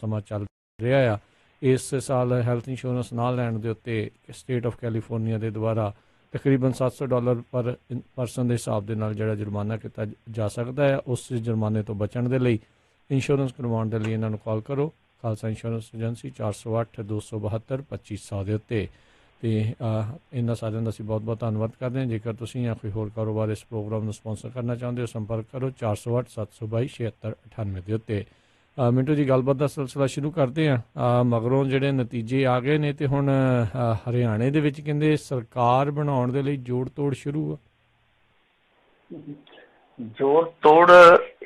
ਸਮਾਂ ਚੱਲ ਰਿਹਾ ਆ। ਇਸ ਸਾਲ ਹੈਲਥ ਇੰਸ਼ੋਰੈਂਸ ਨਾ ਲੈਣ ਦੇ ਉੱਤੇ ਸਟੇਟ ਆਫ ਕੈਲੀਫੋਰਨੀਆ ਦੇ ਦੁਆਰਾ ਤਕਰੀਬਨ $700 ਪਰ ਪਰਸਨ ਦੇ ਹਿਸਾਬ ਦੇ ਨਾਲ ਜਿਹੜਾ ਜੁਰਮਾਨਾ ਕੀਤਾ ਜਾ ਸਕਦਾ ਹੈ। ਉਸ ਜੁਰਮਾਨੇ ਤੋਂ ਬਚਣ ਦੇ ਲਈ ਇੰਸ਼ੋਰੈਂਸ ਕਰਵਾਉਣ ਦੇ ਲਈ ਇਹਨਾਂ ਨੂੰ ਕਾਲ ਕਰੋ। ਖਾਲਸਾ ਇੰਸ਼ੋਰੈਂਸ ਏਜੰਸੀ 408-272-2500 ਦੇ ਉੱਤੇ। ਅਤੇ ਇਹਨਾਂ ਸਾਰਿਆਂ ਦਾ ਅਸੀਂ ਬਹੁਤ ਬਹੁਤ ਧੰਨਵਾਦ ਕਰਦੇ ਹਾਂ। ਜੇਕਰ ਤੁਸੀਂ ਜਾਂ ਕੋਈ ਹੋਰ ਕਾਰੋਬਾਰ ਇਸ ਪ੍ਰੋਗਰਾਮ ਨੂੰ ਸਪੋਂਸਰ ਕਰਨਾ ਚਾਹੁੰਦੇ ਹੋ, ਸੰਪਰਕ ਕਰੋ 408-722-7698 ਦੇ ਉੱਤੇ। ਮਿੰਟੂ ਜੀ, ਗੱਲਬਾਤ ਦਾ ਸਿਲਸਿਲਾ ਸ਼ੁਰੂ ਕਰਦੇ ਹਾਂ। ਮਗਰੋਂ ਜਿਹੜੇ ਨਤੀਜੇ ਆ ਗਏ ਨੇ, ਅਤੇ ਹੁਣ ਹਰਿਆਣੇ ਦੇ ਵਿੱਚ ਕਹਿੰਦੇ ਸਰਕਾਰ ਬਣਾਉਣ ਦੇ ਲਈ ਜੋੜ ਤੋੜ ਸ਼ੁਰੂ ਆ। ਜੋੜ ਤੋੜ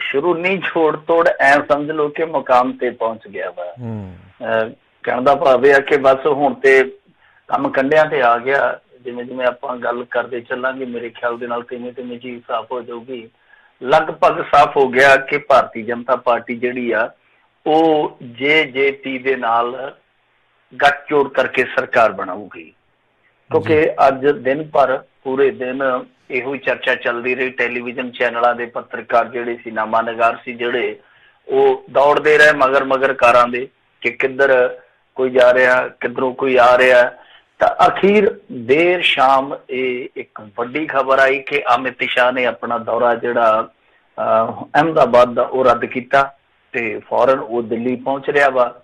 ਸ਼ੁਰੂ ਨਹੀਂ, ਜੋੜ ਤੋੜ ਐ ਸਮਝ ਲਓ ਕਿ ਮੁਕਾਮ ਤੇ ਪਹੁੰਚ ਗਿਆ ਵਾ। ਕਹਿਣ ਦਾ ਭਾਵ ਇਹ ਆ ਕਿ ਬਸ ਹੁਣ ਤੇ ਕੰਮ ਕੰਢਿਆਂ ਤੇ ਆ ਗਿਆ। ਜਿਵੇਂ ਜਿਵੇਂ ਆਪਾਂ ਗੱਲ ਕਰਦੇ ਚੱਲਾਂਗੇ, ਮੇਰੇ ਖਿਆਲ ਦੇ ਨਾਲ ਤਿਵੇਂ ਤਿਵੇਂ ਚੀਜ਼ ਸਾਫ਼ ਹੋ ਜਾਊਗੀ। ਲਗਭਗ ਸਾਫ਼ ਹੋ ਗਿਆ ਕਿ ਭਾਰਤੀ ਜਨਤਾ ਪਾਰਟੀ ਜਿਹੜੀ ਆ ਉਹ JJP ਦੇ ਨਾਲ ਗੱਠਜੋੜ ਕਰਕੇ ਸਰਕਾਰ ਬਣਾਊਗੀ। ਕਿਉਂਕਿ ਅੱਜ ਦਿਨ ਭਰ ਪੂਰੇ ਦਿਨ ਇਹੋ ਹੀ ਚਰਚਾ ਚੱਲਦੀ ਰਹੀ। ਟੈਲੀਵਿਜ਼ਨ ਚੈਨਲਾਂ ਦੇ ਪੱਤਰਕਾਰ ਜਿਹੜੇ ਸੀ, ਨਾਮਾ ਨਗਾਰ ਸੀ ਜਿਹੜੇ, ਉਹ ਦੌੜਦੇ ਰਹੇ ਮਗਰ ਮਗਰ ਕਾਰਾਂ ਦੇ ਕਿ ਕਿੱਧਰ ਕੋਈ ਜਾ ਰਿਹਾ, ਕਿੱਧਰੋਂ ਕੋਈ ਆ ਰਿਹਾ। ਤਾਂ ਅਖੀਰ ਦੇਰ ਸ਼ਾਮ ਇਹ ਇੱਕ ਵੱਡੀ ਖਬਰ ਆਈ ਕਿ ਅਮਿਤ ਸ਼ਾਹ ਨੇ ਆਪਣਾ ਦੌਰਾ ਜਿਹੜਾ ਅਹਿਮਦਾਬਾਦ ਦਾ ਉਹ ਰੱਦ ਕੀਤਾ ਤੇ ਫੌਰਨ ਉਹ ਦਿੱਲੀ ਪਹੁੰਚ ਰਿਹਾ ਵਾ।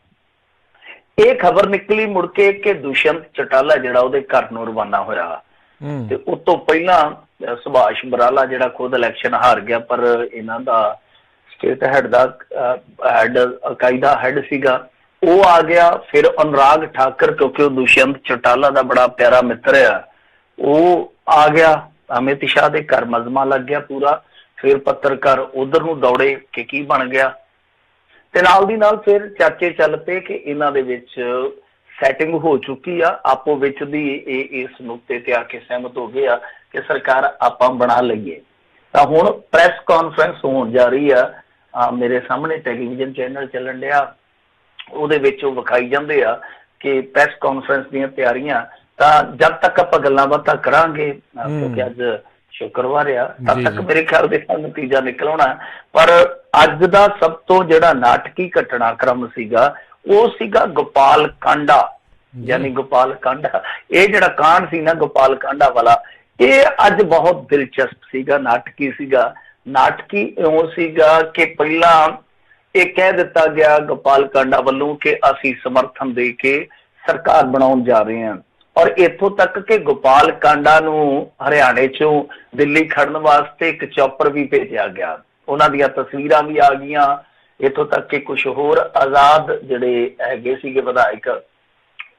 ਇਹ ਖਬਰ ਨਿਕਲੀ ਮੁੜ ਕੇ ਕਿ ਦੁਸ਼ਯੰਤ ਚੌਟਾਲਾ ਜਿਹੜਾ ਉਹਦੇ ਘਰ ਨੂੰ ਰਵਾਨਾ ਹੋਇਆ। ਤੇ ਉਸ ਤੋਂ ਪਹਿਲਾਂ ਸੁਭਾਸ਼ ਬਰਾਲਾ ਜਿਹੜਾ ਖੁਦ ਇਲੈਕਸ਼ਨ ਹਾਰ ਗਿਆ, ਪਰ ਇਹਨਾਂ ਦਾ ਸਟੇਟ ਹੈਡ ਦਾ ਇਕਾਈ ਦਾ ਹੈਡ ਸੀਗਾ, ਉਹ ਆ ਗਿਆ। ਫਿਰ ਅਨੁਰਾਗ ਠਾਕਰ, ਕਿਉਂਕਿ ਉਹ ਦੁਸ਼ਯੰਤ ਚੌਟਾਲਾ ਦਾ ਬੜਾ ਪਿਆਰਾ ਮਿੱਤਰ ਆ, ਉਹ ਆ ਗਿਆ। ਅਮਿਤ ਸ਼ਾਹ ਦੇ ਘਰ ਮਜ਼ਮਾ ਲੱਗ ਗਿਆ ਪੂਰਾ। ਫਿਰ ਪੱਤਰਕਾਰ ਉਧਰ ਨੂੰ ਦੌੜੇ ਕਿ ਕੀ ਬਣ ਗਿਆ, ਤੇ ਨਾਲ ਦੀ ਨਾਲ ਫਿਰ ਚਰਚੇ ਚੱਲ ਪਏ ਕਿ ਇਹਨਾਂ ਦੇ ਵਿੱਚ ਸੈਟਿੰਗ ਹੋ ਚੁੱਕੀ ਆ ਆਪੋ ਵਿੱਚ ਦੀ। ਇਹ ਇਸ ਨੁਕਤੇ ਤੇ ਆ ਕੇ ਸਹਿਮਤ ਹੋ ਗਏ ਆ ਕਿ ਸਰਕਾਰ ਆਪਾਂ ਬਣਾ ਲਈਏ। ਤਾਂ ਹੁਣ ਪ੍ਰੈਸ ਕਾਨਫਰੰਸ ਹੋਣ ਜਾ ਰਹੀ ਆ। ਮੇਰੇ ਸਾਹਮਣੇ ਟੈਲੀਵਿਜ਼ਨ ਚੈਨਲ ਚੱਲਣ ਡਿਆ, ਉਹਦੇ ਵਿੱਚ ਉਹ ਵਿਖਾਈ ਜਾਂਦੇ ਆ ਕਿ ਪ੍ਰੈਸ ਕਾਨਫਰੰਸ ਦੀਆਂ ਤਿਆਰੀਆਂ। ਤਾਂ ਜਦ ਤੱਕ ਆਪਾਂ ਗੱਲਾਂ ਬਾਤਾਂ ਕਰਾਂਗੇ, ਕਿਉਂਕਿ ਅੱਜ ਸ਼ੁੱਕਰਵਾਰ ਆ, ਤਦ ਤੱਕ ਮੇਰੇ ਖਿਆਲ ਦੇ ਨਾਲ ਨਤੀਜਾ ਨਿਕਲ ਆਉਣਾ। ਪਰ ਅੱਜ ਦਾ ਸਭ ਤੋਂ ਜਿਹੜਾ ਨਾਟਕੀ ਘਟਨਾਕ੍ਰਮ ਸੀਗਾ ਉਹ ਸੀਗਾ ਗੋਪਾਲ ਕਾਂਡਾ, ਯਾਨੀ ਗੋਪਾਲ ਕਾਂਡਾ। ਇਹ ਜਿਹੜਾ ਕਾਂਡ ਸੀ ਨਾ ਗੋਪਾਲ ਕਾਂਡਾ ਵਾਲਾ, ਇਹ ਅੱਜ ਬਹੁਤ ਦਿਲਚਸਪ ਸੀਗਾ, ਨਾਟਕੀ ਸੀਗਾ। ਨਾਟਕੀ ਇਉਂ ਸੀਗਾ ਕਿ ਪਹਿਲਾਂ ਇਹ ਕਹਿ ਦਿੱਤਾ ਗਿਆ ਗੋਪਾਲ ਕਾਂਡਾ ਵੱਲੋਂ ਕਿ ਅਸੀਂ ਸਮਰਥਨ ਦੇ ਕੇ ਸਰਕਾਰ ਬਣਾਉਣ ਜਾ ਰਹੇ ਹਾਂ, ਔਰ ਇੱਥੋਂ ਤੱਕ ਕਿ ਗੋਪਾਲ ਕਾਂਡਾ ਨੂੰ ਹਰਿਆਣੇ ਚੋਂ ਦਿੱਲੀ ਖੜਨ ਵਾਸਤੇ ਇੱਕ ਚੌਪਰ ਵੀ ਭੇਜਿਆ ਗਿਆ। ਉਹਨਾਂ ਦੀਆਂ ਤਸਵੀਰਾਂ ਵੀ ਆ ਗਈਆਂ। ਇੱਥੋਂ ਤੱਕ ਕਿ ਕੁਛ ਹੋਰ ਆਜ਼ਾਦ ਜਿਹੜੇ ਹੈਗੇ ਸੀਗੇ ਵਿਧਾਇਕ,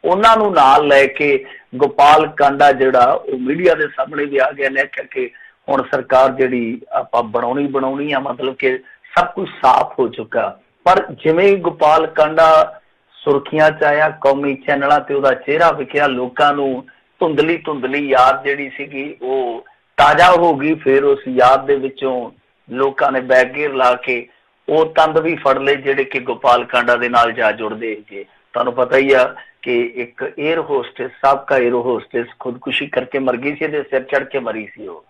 ਉਹਨਾਂ ਨੂੰ ਨਾਲ ਲੈ ਕੇ ਗੋਪਾਲ ਕਾਂਡਾ ਜਿਹੜਾ ਉਹ ਮੀਡੀਆ ਦੇ ਸਾਹਮਣੇ ਵੀ ਆ ਗਿਆ ਨੇ ਆਖਿਆ ਕਿ ਹੁਣ ਸਰਕਾਰ ਜਿਹੜੀ ਆਪਾਂ ਬਣਾਉਣੀ ਆ, ਮਤਲਬ ਕਿ ਸਭ ਕੁਝ ਸਾਫ਼ ਹੋ ਚੁੱਕਾ। ਪਰ ਜਿਵੇਂ ਹੀ ਗੋਪਾਲ ਕਾਂਡਾ ਸੁਰਖੀਆਂ ਚ ਆਇਆ, ਕੌਮੀ ਚੈਨਲਾਂ ਤੇ ਉਹਦਾ ਚਿਹਰਾ ਵਿਖਿਆ, ਲੋਕਾਂ ਨੂੰ ਧੁੰਦਲੀ ਯਾਦ ਜਿਹੜੀ ਸੀਗੀ ਉਹ ਤਾਜ਼ਾ ਹੋ ਗਈ। ਫਿਰ ਉਸ ਯਾਦ ਦੇ ਵਿੱਚੋਂ ਲੋਕਾਂ ਨੇ ਬੈਕਗੇਅਰ ਲਾ ਕੇ ਉਹ ਤੰਦ ਵੀ ਫੜ ਲਏ ਜਿਹੜੇ ਕਿ ਗੋਪਾਲ ਕਾਂਡਾ ਦੇ ਨਾਲ ਜਾ ਜੁੜਦੇ ਜੇ। ਤੁਹਾਨੂੰ ਪਤਾ ਹੀ ਆ ਕਿ ਇੱਕ ਏਅਰ ਹੋਸਟੈਸ, ਸਾਬਕਾ ਏਅਰ ਹੋਸਟੈਸ ਖੁਦਕੁਸ਼ੀ ਕਰਕੇ ਮਰ ਗਈ ਸੀ, ਇਹਦੇ ਸਿਰ ਚੜ ਕੇ ਮਰੀ ਸੀ ਉਹ।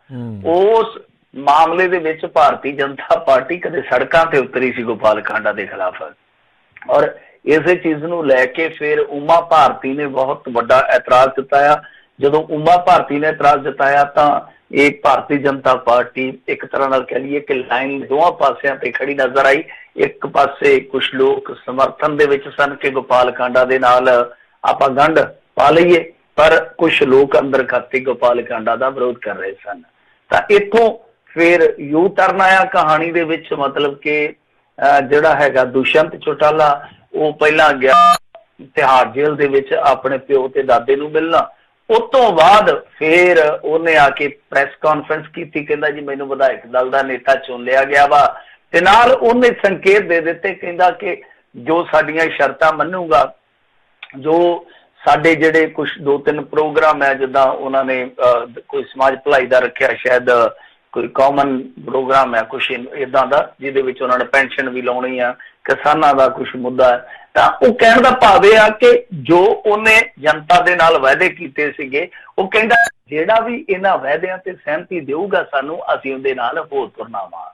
ਉਸ ਮਾਮਲੇ ਦੇ ਵਿੱਚ ਭਾਰਤੀ ਜਨਤਾ ਪਾਰਟੀ ਕਦੇ ਸੜਕਾਂ ਤੇ ਉਤਰੀ ਸੀ ਗੋਪਾਲ ਕਾਂਡਾ ਦੇ ਖਿਲਾਫ, ਔਰ ਇਸੇ ਚੀਜ਼ ਨੂੰ ਲੈ ਕੇ ਫਿਰ ਉਮਾ ਭਾਰਤੀ ਨੇ ਬਹੁਤ ਵੱਡਾ ਇਤਰਾਜ਼ ਜਤਾਇਆ। ਜਦੋਂ ਉਮਾ ਭਾਰਤੀ ਨੇ ਇਤਰਾਜ਼ ਜਤਾਇਆ ਤਾਂ ਇਹ ਭਾਰਤੀ ਜਨਤਾ ਪਾਰਟੀ ਇੱਕ ਤਰ੍ਹਾਂ ਨਾਲ ਕਹਿ ਲਈਏ ਕਿ ਲਾਈਨ ਦੋਵਾਂ ਪਾਸਿਆਂ ਤੇ ਖੜੀ ਨਜ਼ਰ ਆਈ। ਇੱਕ ਪਾਸੇ ਕੁਛ ਲੋਕ ਸਮਰਥਨ ਦੇ ਵਿੱਚ ਸਨ ਕਿ ਗੋਪਾਲ ਕਾਂਡਾ ਦੇ ਨਾਲ ਆਪਾਂ ਗੰਢ ਪਾ ਲਈਏ, ਪਰ ਕੁਛ ਲੋਕ ਅੰਦਰ ਖਾਤੇ ਗੋਪਾਲ ਕਾਂਡਾ ਦਾ ਵਿਰੋਧ ਕਰ ਰਹੇ ਸਨ। ਤਾਂ ਇੱਥੋਂ ਫਿਰ ਯੂ ਟਰਨ ਆਇਆ ਕਹਾਣੀ ਦੇ ਵਿੱਚ, ਮਤਲਬ ਕਿ ਜਿਹੜਾ ਹੈਗਾ ਦੁਸ਼ਯੰਤ ਚੌਟਾਲਾ ਉਹ ਪਹਿਲਾਂ ਗਿਆ ਤਿਹਾੜ ਜੇਲ੍ਹ ਦੇ ਵਿੱਚ ਆਪਣੇ ਪਿਓ ਤੇ ਦਾਦੇ ਨੂੰ ਮਿਲਣਾ। ਉਸ ਤੋਂ ਬਾਅਦ ਫਿਰ ਉਹਨੇ ਆ ਕੇ ਪ੍ਰੈਸ ਕਾਨਫਰੰਸ ਕੀਤੀ, ਕਹਿੰਦਾ ਜੀ ਮੈਨੂੰ ਵਿਧਾਇਕ ਦਲ ਦਾ ਨੇਤਾ ਚੁਣ ਲਿਆ ਗਿਆ ਵਾ, ਤੇ ਨਾਲ ਉਹਨੇ ਸੰਕੇਤ ਦੇ ਦਿੱਤੇ, ਕਹਿੰਦਾ ਕਿ ਜੋ ਸਾਡੀਆਂ ਸ਼ਰਤਾਂ ਮੰਨੂਗਾ, ਜੋ ਸਾਡੇ ਜਿਹੜੇ ਕੁਛ 2-3 ਪ੍ਰੋਗਰਾਮ ਹੈ, ਜਿੱਦਾਂ ਉਹਨਾਂ ਨੇ ਕੋਈ ਸਮਾਜ ਭਲਾਈ ਦਾ ਰੱਖਿਆ, ਸ਼ਾਇਦ ਕੋਈ ਕਾਮਨ ਪ੍ਰੋਗਰਾਮ ਹੈ ਕੁਛ ਇੱਦਾਂ ਦਾ, ਜਿਹਦੇ ਵਿੱਚ ਉਹਨਾਂ ਨੇ ਪੈਨਸ਼ਨ ਵੀ ਲਾਉਣੀ ਆ, ਕਿਸਾਨਾਂ ਦਾ ਕੁਛ ਮੁੱਦਾ ਹੈ। ਤਾਂ ਉਹ ਕਹਿਣ ਦਾ ਭਾਵ ਇਹ ਆ ਕਿ ਜੋ ਉਹਨੇ ਜਨਤਾ ਦੇ ਨਾਲ ਵਾਅਦੇ ਕੀਤੇ ਸੀਗੇ, ਉਹ ਕਹਿੰਦਾ ਜਿਹੜਾ ਵੀ ਇਹਨਾਂ ਵਾਅਦਿਆਂ ਤੇ ਸਹਿਮਤੀ ਦੇਊਗਾ ਸਾਨੂੰ, ਅਸੀਂ ਉਹਦੇ ਨਾਲ ਹੋ ਤੁਰਨਾ ਵਾ।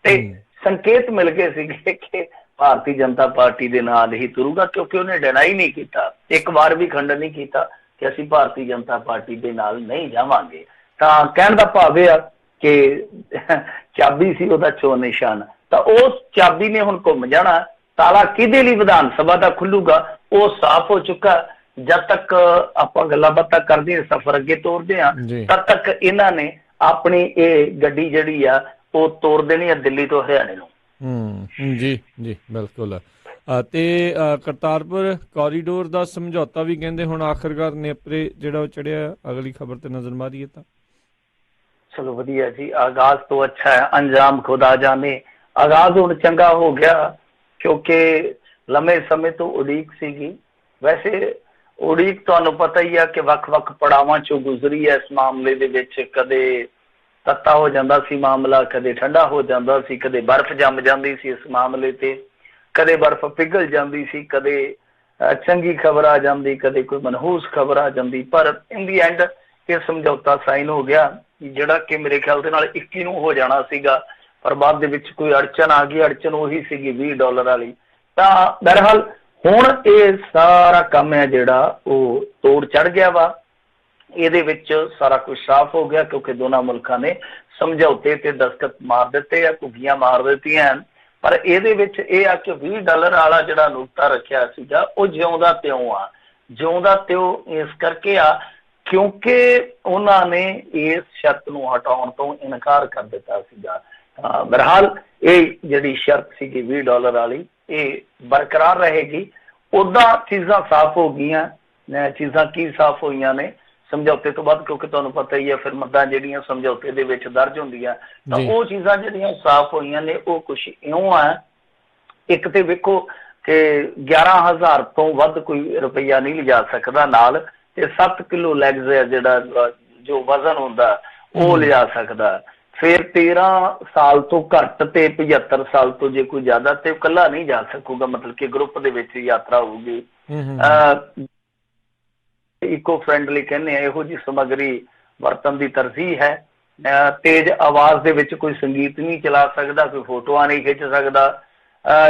ਤੇ ਸੰਕੇਤ ਮਿਲ ਗਏ ਸੀਗੇ ਕਿ ਭਾਰਤੀ ਜਨਤਾ ਪਾਰਟੀ ਦੇ ਨਾਲ ਹੀ ਤੁਰੂਗਾ, ਕਿਉਂਕਿ ਉਹਨੇ ਡਿਨਾਈ ਨਹੀਂ ਕੀਤਾ, ਇੱਕ ਵਾਰ ਵੀ ਖੰਡਨ ਨਹੀਂ ਕੀਤਾ ਕਿ ਅਸੀਂ ਭਾਰਤੀ ਜਨਤਾ ਪਾਰਟੀ ਦੇ ਨਾਲ ਨਹੀਂ ਜਾਵਾਂਗੇ। ਤਾਂ ਕਹਿਣ ਦਾ ਭਾਵ ਇਹ ਆ ਕਿ ਚਾਬੀ ਸੀ ਉਹਦਾ ਚੋਣ ਨਿਸ਼ਾਨ, ਤਾਂ ਉਸ ਚਾਬੀ ਨੇ ਹੁਣ ਘੁੰਮ ਜਾਣਾ। ਤਾਲਾ ਕਿਹਦੇ ਲਈ ਵਿਧਾਨ ਸਭਾ ਦਾ ਖੁੱਲੂਗਾ ਉਹ ਸਾਫ਼ ਹੋ ਚੁੱਕਾ। ਜਦ ਤੱਕ ਆਪਾਂ ਗੱਲਾਂ ਬਾਤਾਂ ਕਰਦੇ ਹਾਂ, ਸਫ਼ਰ ਅੱਗੇ ਤੋਰਦੇ ਹਾਂ, ਤਦ ਤੱਕ ਇਹਨਾਂ ਨੇ ਆਪਣੀ ਇਹ ਗੱਡੀ ਜਿਹੜੀ ਆ ਉਹ ਤੋਰ ਦੇਣੀ ਆ ਦਿੱਲੀ ਤੋਂ ਹਰਿਆਣੇ ਨੂੰ। ਜੀ ਜੀ ਬਿਲਕੁਲ। ਤੇ ਕਰਤਾਰਪੁਰ ਕੋਰੀਡੋਰ ਦਾ ਸਮਝੌਤਾ ਵੀ ਕਹਿੰਦੇ ਹੁਣ ਆਖਿਰਕਾਰ ਨੇਪਰੇ ਜਿਹੜਾ ਉਹ ਚੜਿਆ। ਅਗਲੀ ਖਬਰ ਤੇ ਨਜ਼ਰ ਮਾਰੀਏ ਤਾਂ ਚਲੋ ਵਧੀਆ ਜੀ, ਆਗਾਜ਼ ਤੋਂ ਅੱਛਾ ਹੈ, ਅੰਜਾਮ ਖੁਦਾ ਜਾਣੇ। ਆਗਾਜ਼ ਹੁਣ ਚੰਗਾ ਹੋ ਗਿਆ, ਕਿਉਂਕਿ ਲੰਮੇ ਸਮੇਂ ਤੋਂ ਉਡੀਕ ਸੀਗੀ। ਵੈਸੇ ਉਡੀਕ ਤੁਹਾਨੂੰ ਪਤਾ ਹੀ ਆ ਕਿ ਵੱਖ-ਵੱਖ ਪੜਾਵਾਂ ਚੋਂ ਗੁਜ਼ਰੀ ਹੈ ਇਸ ਮਾਮਲੇ ਦੇ ਵਿੱਚ। ਕਦੇ ਤੱਤਾ ਹੋ ਜਾਂਦਾ ਸੀ ਮਾਮਲਾ, ਕਦੇ ਠੰਡਾ ਹੋ ਜਾਂਦਾ ਸੀ, ਕਦੇ ਬਰਫ਼ ਜੰਮ ਜਾਂਦੀ ਸੀ ਇਸ ਮਾਮਲੇ ਤੇ, ਕਦੇ ਬਰਫ਼ ਪਿਘਲ ਜਾਂਦੀ ਸੀ, ਕਦੇ ਚੰਗੀ ਖਬਰ ਆ ਜਾਂਦੀ, ਕਦੇ ਕੋਈ ਮਨਹੂਸ ਖਬਰ ਆ ਜਾਂਦੀ। ਪਰ ਇਨ ਦੀ ਐਂਡ ਇਹ ਸਮਝੌਤਾ ਸਾਈਨ ਹੋ ਗਿਆ, ਜਿਹੜਾ ਕਿ ਮੇਰੇ ਖਿਆਲ ਦੇ ਨਾਲ 21 ਨੂੰ ਹੋ ਜਾਣਾ ਸੀਗਾ, ਪਰ ਬਾਅਦ ਦੇ ਵਿੱਚ ਕੋਈ ਅੜਚਨ ਆ ਗਈ। ਅੜਚਨ ਉਹੀ ਸੀਗੀ $20 ਵਾਲੀ। ਤਾਂ ਬਹਰਹਾਲ ਹੁਣ ਇਹ ਸਾਰਾ ਕੰਮ ਹੈ ਜਿਹੜਾ ਉਹ ਤੋੜ ਚੜ ਗਿਆ ਵਾ। ਇਹਦੇ ਵਿੱਚ ਸਾਰਾ ਕੁਝ ਸਾਫ਼ ਹੋ ਗਿਆ, ਕਿਉਂਕਿ ਦੋਨਾਂ ਮੁਲਕਾਂ ਨੇ ਸਮਝੌਤੇ ਤੇ ਦਸਤਖਤ ਮਾਰ ਦਿੱਤੇ ਆ, ਘੁੱਗੀਆਂ ਮਾਰ ਦਿੱਤੀਆਂ। ਪਰ ਇਹਦੇ ਵਿੱਚ ਇਹ ਆ ਕਿ $20 ਵਾਲਾ ਜਿਹੜਾ ਨੁਕਤਾ ਰੱਖਿਆ ਸੀਗਾ ਉਹ ਜਿਉਂਦਾ ਤਿਉਂ ਆ। ਜਿਉਂਦਾ ਤਿਉਂ ਇਸ ਕਰਕੇ ਆ ਕਿਉਂਕਿ ਉਹਨਾਂ ਨੇ ਇਸ ਸ਼ਰਤ ਨੂੰ ਹਟਾਉਣ ਤੋਂ ਇਨਕਾਰ ਕਰ ਦਿੱਤਾ ਸੀਗਾ। ਬਹਰਹਾਲ ਇਹ ਜਿਹੜੀ ਸ਼ਰਤ ਸੀਗੀ $20 ਵਾਲੀ ਇਹ ਬਰਕਰਾਰ ਰਹੇਗੀ। ਉੱਦਾਂ ਚੀਜ਼ਾਂ ਸਾਫ਼ ਹੋ ਗਈਆਂ। ਚੀਜ਼ਾਂ ਕੀ ਸਾਫ਼ ਹੋਈਆਂ ਨੇ ਸਮਝੌਤੇ ਤੋਂ ਬਾਅਦ, ਕਿਉਂਕਿ ਤੁਹਾਨੂੰ ਪਤਾ ਹੀ ਹੈ ਫਿਰ ਮੱਦਾਂ ਜਿਹੜੀਆਂ ਸਮਝੌਤੇ ਦੇ ਵਿੱਚ ਦਰਜ ਹੁੰਦੀਆਂ, ਤਾਂ ਉਹ ਚੀਜ਼ਾਂ ਜਿਹੜੀਆਂ ਸਾਫ਼ ਹੋਈਆਂ ਨੇ ਉਹ ਕੁਛ ਇਉਂ ਆ। ਇੱਕ ਤੇ ਵੇਖੋ ਕਿ 11,000 ਤੋਂ ਵੱਧ ਕੋਈ ਰੁਪਈਆ ਨਹੀਂ ਲਿਜਾ ਸਕਦਾ ਨਾਲ, ਤੇ 7 ਕਿਲੋ ਲੈਗਜ਼ ਹੈ ਜਿਹੜਾ ਜੋ ਵਜ਼ਨ ਹੁੰਦਾ ਉਹ ਲਿਜਾ ਸਕਦਾ। ਫਿਰ 13 ਸਾਲ ਤੋਂ ਘੱਟ ਤੇ 75 ਸਾਲ ਤੋਂ ਜੇ ਕੋਈ ਜ਼ਿਆਦਾ ਤੇ ਇਕੱਲਾ ਨਹੀਂ ਜਾ ਸਕੂਗਾ, ਮਤਲਬ ਕਿ ਗਰੁੱਪ ਦੇ ਵਿੱਚ ਯਾਤਰਾ ਹੋਊਗੀ। ਇਕੋ ਫਰੈਂਡਲੀ ਕਹਿੰਦੇ ਆ, ਇਹੋ ਜਿਹੀ ਸਮੱਗਰੀ ਵਰਤਣ ਦੀ ਤਰਜੀਹ ਹੈ। ਤੇਜ਼ ਆਵਾਜ਼ ਦੇ ਵਿੱਚ ਕੋਈ ਸੰਗੀਤ ਨਹੀਂ ਚਲਾ ਸਕਦਾ, ਕੋਈ ਫੋਟੋਆਂ ਨਹੀਂ ਖਿੱਚ ਸਕਦਾ।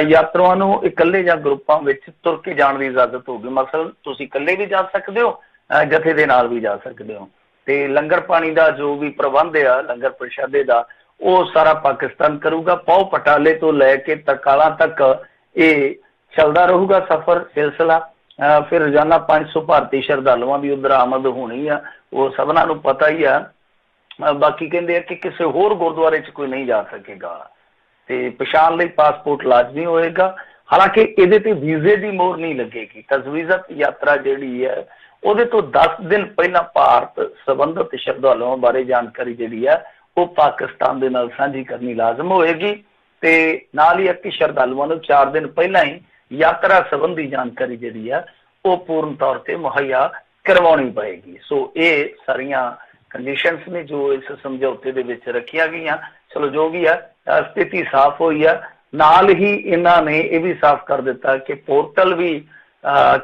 ਯਾਤਰੂਆਂ ਨੂੰ ਇਕੱਲੇ ਜਾਂ ਗਰੁੱਪਾਂ ਵਿੱਚ ਤੁਰ ਕੇ ਜਾਣ ਦੀ ਇਜਾਜ਼ਤ ਹੋਊਗੀ। ਮਸਲਨ ਤੁਸੀਂ ਇਕੱਲੇ ਵੀ ਜਾ ਸਕਦੇ ਹੋ, ਜਥੇ ਦੇ ਨਾਲ ਵੀ ਜਾ ਸਕਦੇ ਹੋ। ਤੇ ਲੰਗਰ ਪਾਣੀ ਦਾ ਜੋ ਵੀ ਪ੍ਰਬੰਧ ਆ, ਲੰਗਰ ਪ੍ਰਸ਼ਾਦੇ ਦਾ, ਉਹ ਸਾਰਾ ਪਾਕਿਸਤਾਨ ਕਰੂਗਾ। ਪੌ ਪਟਾਲੇ ਤੋਂ ਲੈ ਕੇ ਤਰਕਾਲਾਂ ਤੱਕ ਇਹ ਚੱਲਦਾ ਰਹੂਗਾ ਸਫ਼ਰ ਸਿਲਸਿਲਾ। ਫਿਰ ਰੋਜ਼ਾਨਾ 500 ਭਾਰਤੀ ਸ਼ਰਧਾਲੂਆਂ ਦੀ ਉਧਰ ਆਮਦ ਹੋਣੀ ਆ, ਉਹ ਸਭਨਾਂ ਨੂੰ ਪਤਾ ਹੀ ਆ। ਬਾਕੀ ਕਹਿੰਦੇ ਆ ਕਿ ਕਿਸੇ ਹੋਰ ਗੁਰਦੁਆਰੇ 'ਚ ਕੋਈ ਨਹੀਂ ਜਾ ਸਕੇਗਾ ਤੇ ਪਛਾਣ ਲਈ ਪਾਸਪੋਰਟ ਲਾਜ਼ਮੀ ਹੋਏਗਾ। ਹਾਲਾਂਕਿ ਇਹਦੇ ਤੇ ਵੀਜ਼ੇ ਦੀ ਮੋਹਰ ਨਹੀਂ ਲੱਗੇਗੀ। ਤਜਵੀਜ਼ਤ ਯਾਤਰਾ ਜਿਹੜੀ ਹੈ ਉਹਦੇ ਤੋਂ 10 ਦਿਨ ਪਹਿਲਾਂ ਭਾਰਤ ਸੰਬੰਧਿਤ ਸ਼ਰਧਾਲੂਆਂ ਬਾਰੇ ਜਾਣਕਾਰੀ ਜਿਹੜੀ ਹੈ ਉਹ ਪਾਕਿਸਤਾਨ ਦੇ ਨਾਲ ਸਾਂਝੀ ਕਰਨੀ ਲਾਜ਼ਮ ਹੋਏਗੀ। ਤੇ ਨਾਲ ਹੀ ਕਿ ਸ਼ਰਧਾਲੂਆਂ ਨੂੰ 4 ਦਿਨ ਪਹਿਲਾਂ ਹੀ ਯਾਤਰਾ ਸੰਬੰਧੀ ਜਾਣਕਾਰੀ ਜਿਹੜੀ ਆ ਉਹ ਪੂਰਨ ਤੌਰ ਤੇ ਮੁਹੱਈਆ ਕਰਵਾਉਣੀ ਪਏਗੀ। ਸੋ ਇਹ ਸਾਰੀਆਂ ਕੰਡੀਸ਼ਨਸ ਨੇ ਜੋ ਇਸ ਸਮਝੌਤੇ ਦੇ ਵਿੱਚ ਰੱਖੀਆਂ ਗਈਆਂ। ਚਲੋ ਜੋ ਵੀ ਆ ਸਥਿਤੀ ਸਾਫ਼ ਹੋਈ ਆ। ਨਾਲ ਹੀ ਇਹਨਾਂ ਨੇ ਇਹ ਵੀ ਸਾਫ਼ ਕਰ ਦਿੱਤਾ ਕਿ ਪੋਰਟਲ ਵੀ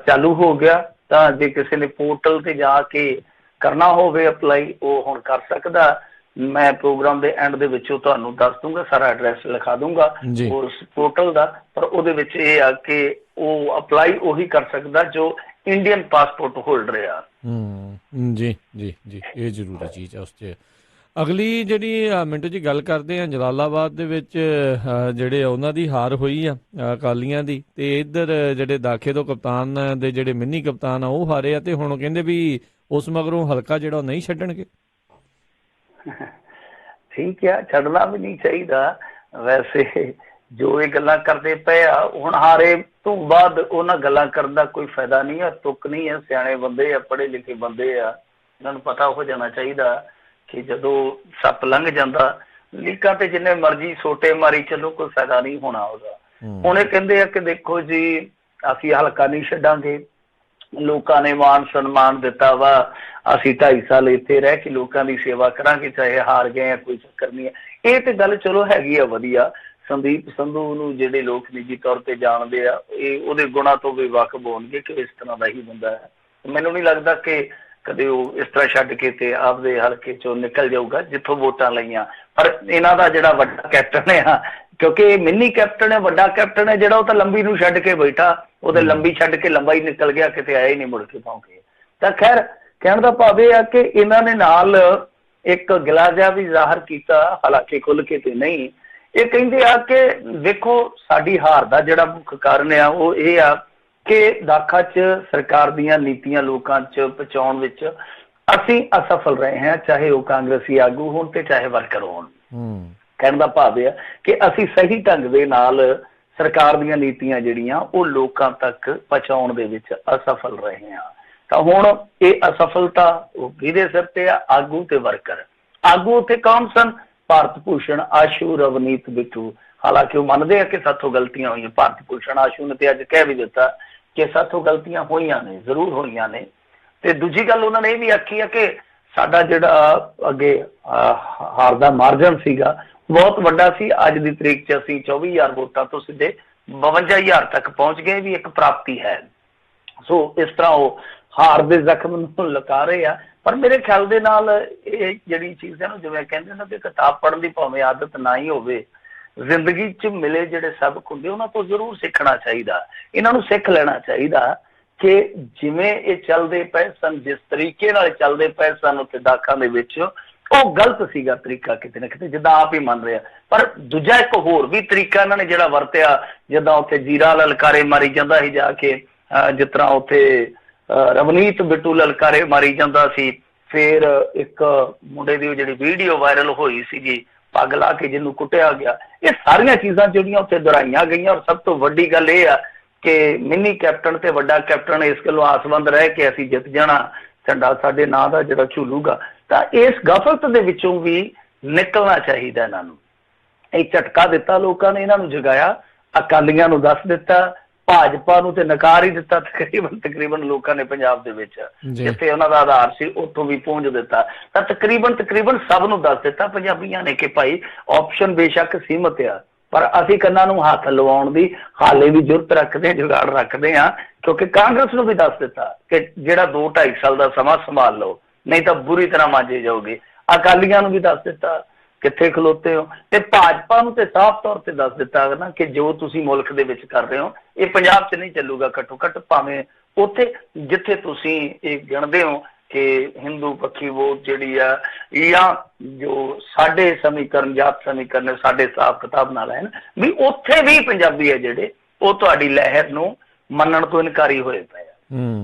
ਚਾਲੂ ਹੋ ਗਿਆ, ਤਾਂ ਜੇ ਕਿਸੇ ਨੇ ਪੋਰਟਲ ਤੇ ਜਾ ਕੇ ਕਰਨਾ ਹੋਵੇ ਅਪਲਾਈ ਉਹ ਹੁਣ ਕਰ ਸਕਦਾ। ਮੈਂ ਪ੍ਰੋਗਰਾਮ ਦੇ ਐਂਡ ਦੇ ਵਿੱਚੋਂ ਤੁਹਾਨੂੰ ਦੱਸ ਦੂੰਗਾ, ਸਾਰਾ ਐਡਰੈਸ ਲਿਖਾ ਦੂੰਗਾ ਉਸ ਪੋਰਟਲ ਦਾ। ਪਰ ਉਹਦੇ ਵਿੱਚ ਇਹ ਆ ਕਿ ਉਹ ਅਪਲਾਈ ਉਹੀ ਕਰ ਸਕਦਾ ਜੋ ਇੰਡੀਅਨ ਪਾਸਪੋਰਟ ਹੋਲਡਰ ਆ। ਜੀ ਜੀ ਜੀ, ਇਹ ਜ਼ਰੂਰੀ ਚੀਜ਼ ਆ ਉਸ 'ਚ। ਅਗਲੀ ਜਿਹੜੀ ਮਿੰਟੂ ਜੀ ਗੱਲ ਕਰਦੇ ਆ, ਜਲਾਲਾਬਾਦ ਦੇ ਵਿੱਚ ਜਿਹੜੇ ਉਹਨਾਂ ਦੀ ਹਾਰ ਹੋਈ ਆ ਅਕਾਲੀਆਂ ਦੀ, ਤੇ ਇੱਧਰ ਜਿਹੜੇ ਦਾਖੇ ਤੋਂ ਕਪਤਾਨ ਦੇ ਜਿਹੜੇ ਮਿੰਨੀ ਕਪਤਾਨ ਆ ਉਹ ਹਾਰੇ ਆ, ਤੇ ਹੁਣ ਕਹਿੰਦੇ ਵੀ ਉਸ ਮਗਰੋਂ ਹਲਕਾ ਜਿਹੜਾ ਉਹ ਨਹੀਂ ਛੱਡਣਗੇ। ਠੀਕ ਆ, ਛੱਡਣਾ ਵੀ ਨਹੀਂ ਚਾਹੀਦਾ। ਵੈਸੇ ਜੋ ਇਹ ਗੱਲਾਂ ਕਰਦੇ ਪਏ ਆ ਹੁਣ ਹਾਰੇ ਤੋਂ ਬਾਅਦ ਉਹਨਾਂ ਗੱਲਾਂ ਕਰਨ ਦਾ ਕੋਈ ਫਾਇਦਾ ਨਹੀਂ ਆ। ਤੁੱਕ ਨਹੀਂ ਆ, ਸਿਆਣੇ ਬੰਦੇ ਆ, ਪੜ੍ਹੇ ਲਿਖੇ ਬੰਦੇ ਆ, ਇਹਨਾਂ ਨੂੰ ਪਤਾ ਹੋ ਜਾਣਾ ਚਾਹੀਦਾ ਕਿ ਜਦੋਂ ਸੱਪ ਲੰਘ ਜਾਂਦਾ ਲੀਕਾਂ ਤੇ ਜਿੰਨੇ ਮਰਜ਼ੀ ਸੋਟੇ ਮਾਰੀ ਚੱਲੋ ਕੋਈ ਫਾਇਦਾ ਨਹੀਂ ਹੋਣਾ ਉਹਦਾ। ਹੁਣ ਇਹ ਕਹਿੰਦੇ ਆ ਕਿ ਦੇਖੋ ਜੀ ਅਸੀਂ ਹਲਕਾ ਨਹੀਂ ਛੱਡਾਂਗੇ, ਲੋਕਾਂ ਨੇ ਮਾਣ ਸਨਮਾਨ ਦਿੱਤਾ ਵਾ, ਅਸੀਂ 2.5 ਸਾਲ ਇੱਥੇ ਰਹਿ ਕੇ ਲੋਕਾਂ ਦੀ ਸੇਵਾ ਕਰਾਂਗੇ, ਚਾਹੇ ਹਾਰ ਗਏ ਆ ਕੋਈ ਚੱਕਰ ਨਹੀਂ ਹੈ। ਇਹ ਤੇ ਗੱਲ ਚਲੋ ਹੈਗੀ ਆ ਵਧੀਆ। ਸੰਦੀਪ ਸੰਧੂ ਨੂੰ ਜਿਹੜੇ ਲੋਕ ਨਿੱਜੀ ਤੌਰ ਤੇ ਜਾਣਦੇ ਆ ਇਹ ਉਹਦੇ ਗੁਣਾਂ ਤੋਂ ਵੀ ਵਾਕਫ ਹੋਣਗੇ ਕਿ ਇਸ ਤਰ੍ਹਾਂ ਦਾ ਹੀ ਬੰਦਾ ਹੈ। ਮੈਨੂੰ ਨਹੀਂ ਲੱਗਦਾ ਕਿ ਕਦੇ ਉਹ ਇਸ ਤਰ੍ਹਾਂ ਛੱਡ ਕੇ ਤੇ ਆਪਦੇ ਹਲਕੇ ਚੋਂ ਨਿਕਲ ਜਾਊਗਾ ਜਿੱਥੋਂ ਵੋਟਾਂ ਲਈਆਂ। ਪਰ ਇਹਨਾਂ ਦਾ ਜਿਹੜਾ ਵੱਡਾ ਕੈਪਟਨ ਆ, ਕਿਉਂਕਿ ਇਹ ਮਿੰਨੀ ਕੈਪਟਨ ਹੈ, ਵੱਡਾ ਕੈਪਟਨ ਹੈ ਜਿਹੜਾ, ਉਹ ਤਾਂ ਲੰਬੀ ਨੂੰ ਛੱਡ ਕੇ ਬੈਠਾ, ਉਹਦੇ ਲੰਬੀ ਛੱਡ ਕੇ ਲੰਬਾ ਹੀ ਨਿਕਲ ਗਿਆ, ਕਿਤੇ ਆਇਆ ਹੀ ਨਹੀਂ ਮੁੜ ਕੇ ਪਹੁੰਚੇ। ਤਾਂ ਖੈਰ ਕਹਿਣ ਦਾ ਭਾਵ ਇਹ ਆ ਕਿ ਇਹਨਾਂ ਨੇ ਨਾਲ ਇੱਕ ਗਿਲਾ ਜਿਹਾ ਵੀ ਜ਼ਾਹਰ ਕੀਤਾ, ਹਾਲਾਂਕਿ ਖੁੱਲ ਕੇ ਤੇ ਨਹੀਂ। ਇਹ ਕਹਿੰਦੇ ਆ ਕਿ ਵੇਖੋ ਸਾਡੀ ਹਾਰ ਦਾ ਜਿਹੜਾ ਮੁੱਖ ਕਾਰਨ ਆ ਉਹ ਇਹ ਆ ਕਿ ਦਾਖਾ 'ਚ ਸਰਕਾਰ ਦੀਆਂ ਨੀਤੀਆਂ ਲੋਕਾਂ 'ਚ ਪਹੁੰਚਾਉਣ ਵਿੱਚ ਅਸੀਂ ਅਸਫਲ ਰਹੇ ਹਾਂ, ਚਾਹੇ ਉਹ ਕਾਂਗਰਸੀ ਆਗੂ ਹੋਣ ਤੇ ਚਾਹੇ ਵਰਕਰ ਹੋਣ। ਕਹਿਣ ਦਾ ਭਾਵ ਇਹ ਆ ਕਿ ਅਸੀਂ ਸਹੀ ਢੰਗ ਦੇ ਨਾਲ ਸਰਕਾਰ ਦੀਆਂ ਨੀਤੀਆਂ ਜਿਹੜੀਆਂ ਉਹ ਲੋਕਾਂ ਤੱਕ ਪਹੁੰਚਾਉਣ ਦੇ ਵਿੱਚ ਅਸਫਲ ਰਹੇ ਹਾਂ। ਤਾਂ ਹੁਣ ਇਹ ਅਸਫਲਤਾ ਉਹ ਕਿਹਦੇ ਸਿਰ ਤੇ ਆ? ਆਗੂ ਤੇ ਵਰਕਰ। ਆਗੂ ਉੱਥੇ ਕੌਣ ਸਨ? ਭਾਰਤ ਭੂਸ਼ਣ ਆਸ਼ੂ, ਰਵਨੀਤ ਬਿੱਟੂ। ਹਾਲਾਂਕਿ ਉਹ ਮੰਨਦੇ ਆ ਕਿ ਸਾਥੋਂ ਗਲਤੀਆਂ ਹੋਈਆਂ। ਭਾਰਤ ਭੂਸ਼ਣ ਆਸ਼ੂ ਨੇ ਤੇ ਅੱਜ ਕਹਿ ਵੀ ਦਿੱਤਾ ਕਿ ਸਾਥੋਂ ਗਲਤੀਆਂ ਹੋਈਆਂ ਨੇ, ਜ਼ਰੂਰ ਹੋਈਆਂ ਨੇ। ਤੇ ਦੂਜੀ ਗੱਲ ਉਹਨਾਂ ਨੇ ਇਹ ਵੀ ਆਖੀ ਆ ਕਿ ਸਾਡਾ ਜਿਹੜਾ ਅੱਗੇ ਹਾਰ ਦਾ ਮਾਰਜਨ ਸੀਗਾ ਬਹੁਤ ਵੱਡਾ ਸੀ। ਅੱਜ ਦੀ ਤਰੀਕ 'ਚ ਅਸੀਂ 24,000 ਵੋਟਾਂ ਤੋਂ ਸਿੱਧੇ 52,000 ਤੱਕ ਪਹੁੰਚ ਗਏ, ਵੀ ਇੱਕ ਪ੍ਰਾਪਤੀ ਹੈ। ਸੋ ਇਸ ਤਰ੍ਹਾਂ ਉਹ ਹਾਰ ਦੇ ਜ਼ਖਮ ਨੂੰ ਲੁਕਾ ਰਹੇ ਆ। ਪਰ ਮੇਰੇ ਖਿਆਲ ਦੇ ਨਾਲ ਇਹ ਜਿਹੜੀ ਚੀਜ਼ ਹੈ ਨਾ, ਜਿਵੇਂ ਕਹਿੰਦੇ ਨਾ ਕਿ ਕਿਤਾਬ ਪੜ੍ਹਨ ਦੀ ਭਾਵੇਂ ਆਦਤ ਨਾ ਹੀ ਹੋਵੇ, ਜ਼ਿੰਦਗੀ 'ਚ ਮਿਲੇ ਜਿਹੜੇ ਸਬਕ ਹੁੰਦੇ ਉਹਨਾਂ ਤੋਂ ਜ਼ਰੂਰ ਸਿੱਖਣਾ ਚਾਹੀਦਾ। ਇਹਨਾਂ ਨੂੰ ਸਿੱਖ ਲੈਣਾ ਚਾਹੀਦਾ ਕਿ ਜਿਵੇਂ ਇਹ ਚੱਲਦੇ ਪਏ ਸਨ, ਜਿਸ ਤਰੀਕੇ ਨਾਲ ਚੱਲਦੇ ਪਏ ਸਨ ਉੱਥੇ ਦਾਖਾਂ ਦੇ ਵਿੱਚ, ਉਹ ਗਲਤ ਸੀਗਾ ਤਰੀਕਾ ਕਿਤੇ ਨਾ ਕਿਤੇ, ਜਿੱਦਾਂ ਆਪ ਹੀ ਮੰਨ ਰਿਹਾ। ਪਰ ਦੂਜਾ ਇੱਕ ਹੋਰ ਵੀ ਤਰੀਕਾ ਇਹਨਾਂ ਨੇ ਜਿਹੜਾ ਵਰਤਿਆ, ਜਿੱਦਾਂ ਉੱਥੇ ਜੀਰਾ ਲਲਕਾਰੇ ਮਾਰੀ ਜਾਂਦਾ ਸੀ ਜਾ ਕੇ, ਜਿਸ ਤਰ੍ਹਾਂ ਉੱਥੇ ਰਵਨੀਤ ਬਿੱਟੂ ਲਲਕਾਰੇ ਮਾਰੀ ਜਾਂਦਾ ਸੀ। ਫਿਰ ਇੱਕ ਮੁੰਡੇ ਦੀ ਜਿਹੜੀ ਵੀਡੀਓ ਵਾਇਰਲ ਹੋਈ ਸੀਗੀ, ਪੱਗ ਲਾ ਕੇ ਜਿਹਨੂੰ ਕੁੱਟਿਆ ਗਿਆ। ਇਹ ਸਾਰੀਆਂ ਚੀਜ਼ਾਂ ਜਿਹੜੀਆਂ ਉੱਥੇ ਦੁਹਰਾਈਆਂ ਗਈਆਂ। ਔਰ ਸਭ ਤੋਂ ਵੱਡੀ ਗੱਲ ਇਹ ਆ ਕਿ ਮਿੰਨੀ ਕੈਪਟਨ ਤੇ ਵੱਡਾ ਕੈਪਟਨ ਇਸ ਗੱਲੋਂ ਆਸਵੰਦ ਰਹਿ ਕੇ ਅਸੀਂ ਜਿੱਤ ਜਾਣਾ, ਝੰਡਾ ਸਾਡੇ ਨਾਂ ਦਾ ਜਿਹੜਾ ਝੂਲੂਗਾ। ਤਾਂ ਇਸ ਗਫ਼ਲਤ ਦੇ ਵਿੱਚੋਂ ਵੀ ਨਿਕਲਣਾ ਚਾਹੀਦਾ ਇਹਨਾਂ ਨੂੰ। ਇਹ ਝਟਕਾ ਦਿੱਤਾ ਲੋਕਾਂ ਨੇ, ਇਹਨਾਂ ਨੂੰ ਜਗਾਇਆ, ਅਕਾਲੀਆਂ ਨੂੰ ਦੱਸ ਦਿੱਤਾ, ਭਾਜਪਾ ਨੂੰ ਤੇ ਨਕਾਰ ਹੀ ਦਿੱਤਾ ਤਕਰੀਬਨ ਲੋਕਾਂ ਨੇ ਪੰਜਾਬ ਦੇ ਵਿੱਚ, ਜਿੱਥੇ ਉਹਨਾਂ ਦਾ ਆਧਾਰ ਸੀ ਉੱਥੋਂ ਵੀ ਪਹੁੰਚ ਦਿੱਤਾ। ਤਾਂ ਤਕਰੀਬਨ ਸਭ ਨੂੰ ਦੱਸ ਦਿੱਤਾ ਪੰਜਾਬੀਆਂ ਨੇ ਕਿ ਭਾਈ ਆਪਸ਼ਨ ਬੇਸ਼ੱਕ ਸੀਮਤ ਆ, ਪਰ ਅਸੀਂ ਕੰਨਾਂ ਨੂੰ ਹੱਥ ਲਵਾਉਣ ਦੀ ਹਾਲੇ ਵੀ ਜ਼ਰੂਰਤ ਰੱਖਦੇ ਹਾਂ, ਜੁਗਾੜ ਰੱਖਦੇ ਹਾਂ। ਕਿਉਂਕਿ ਕਾਂਗਰਸ ਨੂੰ ਵੀ ਦੱਸ ਦਿੱਤਾ ਕਿ ਜਿਹੜਾ 2-2.5 ਸਾਲ ਦਾ ਸਮਾਂ ਸੰਭਾਲ ਲਓ, ਨਹੀਂ ਤਾਂ ਬੁਰੀ ਤਰ੍ਹਾਂ ਮਾਂਜੇ ਜਾਓਗੇ। ਅਕਾਲੀਆਂ ਨੂੰ ਵੀ ਦੱਸ ਦਿੱਤਾ ਕਿੱਥੇ ਖਲੋਤੇ ਹੋ, ਤੇ ਭਾਜਪਾ ਨੂੰ ਤੇ ਸਾਫ਼ ਤੌਰ ਤੇ ਦੱਸ ਦਿੱਤਾ ਨਾ ਕਿ ਜੋ ਤੁਸੀਂ ਮੁਲਕ ਦੇ ਵਿੱਚ ਕਰ ਰਹੇ ਹੋ ਇਹ ਪੰਜਾਬ 'ਚ ਨਹੀਂ ਚੱਲੂਗਾ। ਘੱਟੋ ਘੱਟ ਭਾਵੇਂ ਉੱਥੇ ਜਿੱਥੇ ਤੁਸੀਂ ਇਹ ਗਿਣਦੇ ਹੋ ਕਿ ਹਿੰਦੂ ਪੱਖੀ ਵੋਟ ਜਿਹੜੀ ਆ, ਜਾਂ ਜੋ ਸਾਡੇ ਸਮੀਕਰਨ, ਜਾਤ ਸਮੀਕਰਨ ਸਾਡੇ ਹਿਸਾਬ ਕਿਤਾਬ ਨਾਲ ਹੈ, ਵੀ ਉੱਥੇ ਵੀ ਪੰਜਾਬੀ ਹੈ ਜਿਹੜੇ ਉਹ ਤੁਹਾਡੀ ਲਹਿਰ ਨੂੰ ਮੰਨਣ ਤੋਂ ਇਨਕਾਰੀ ਹੋਏ ਪਏ ਆ।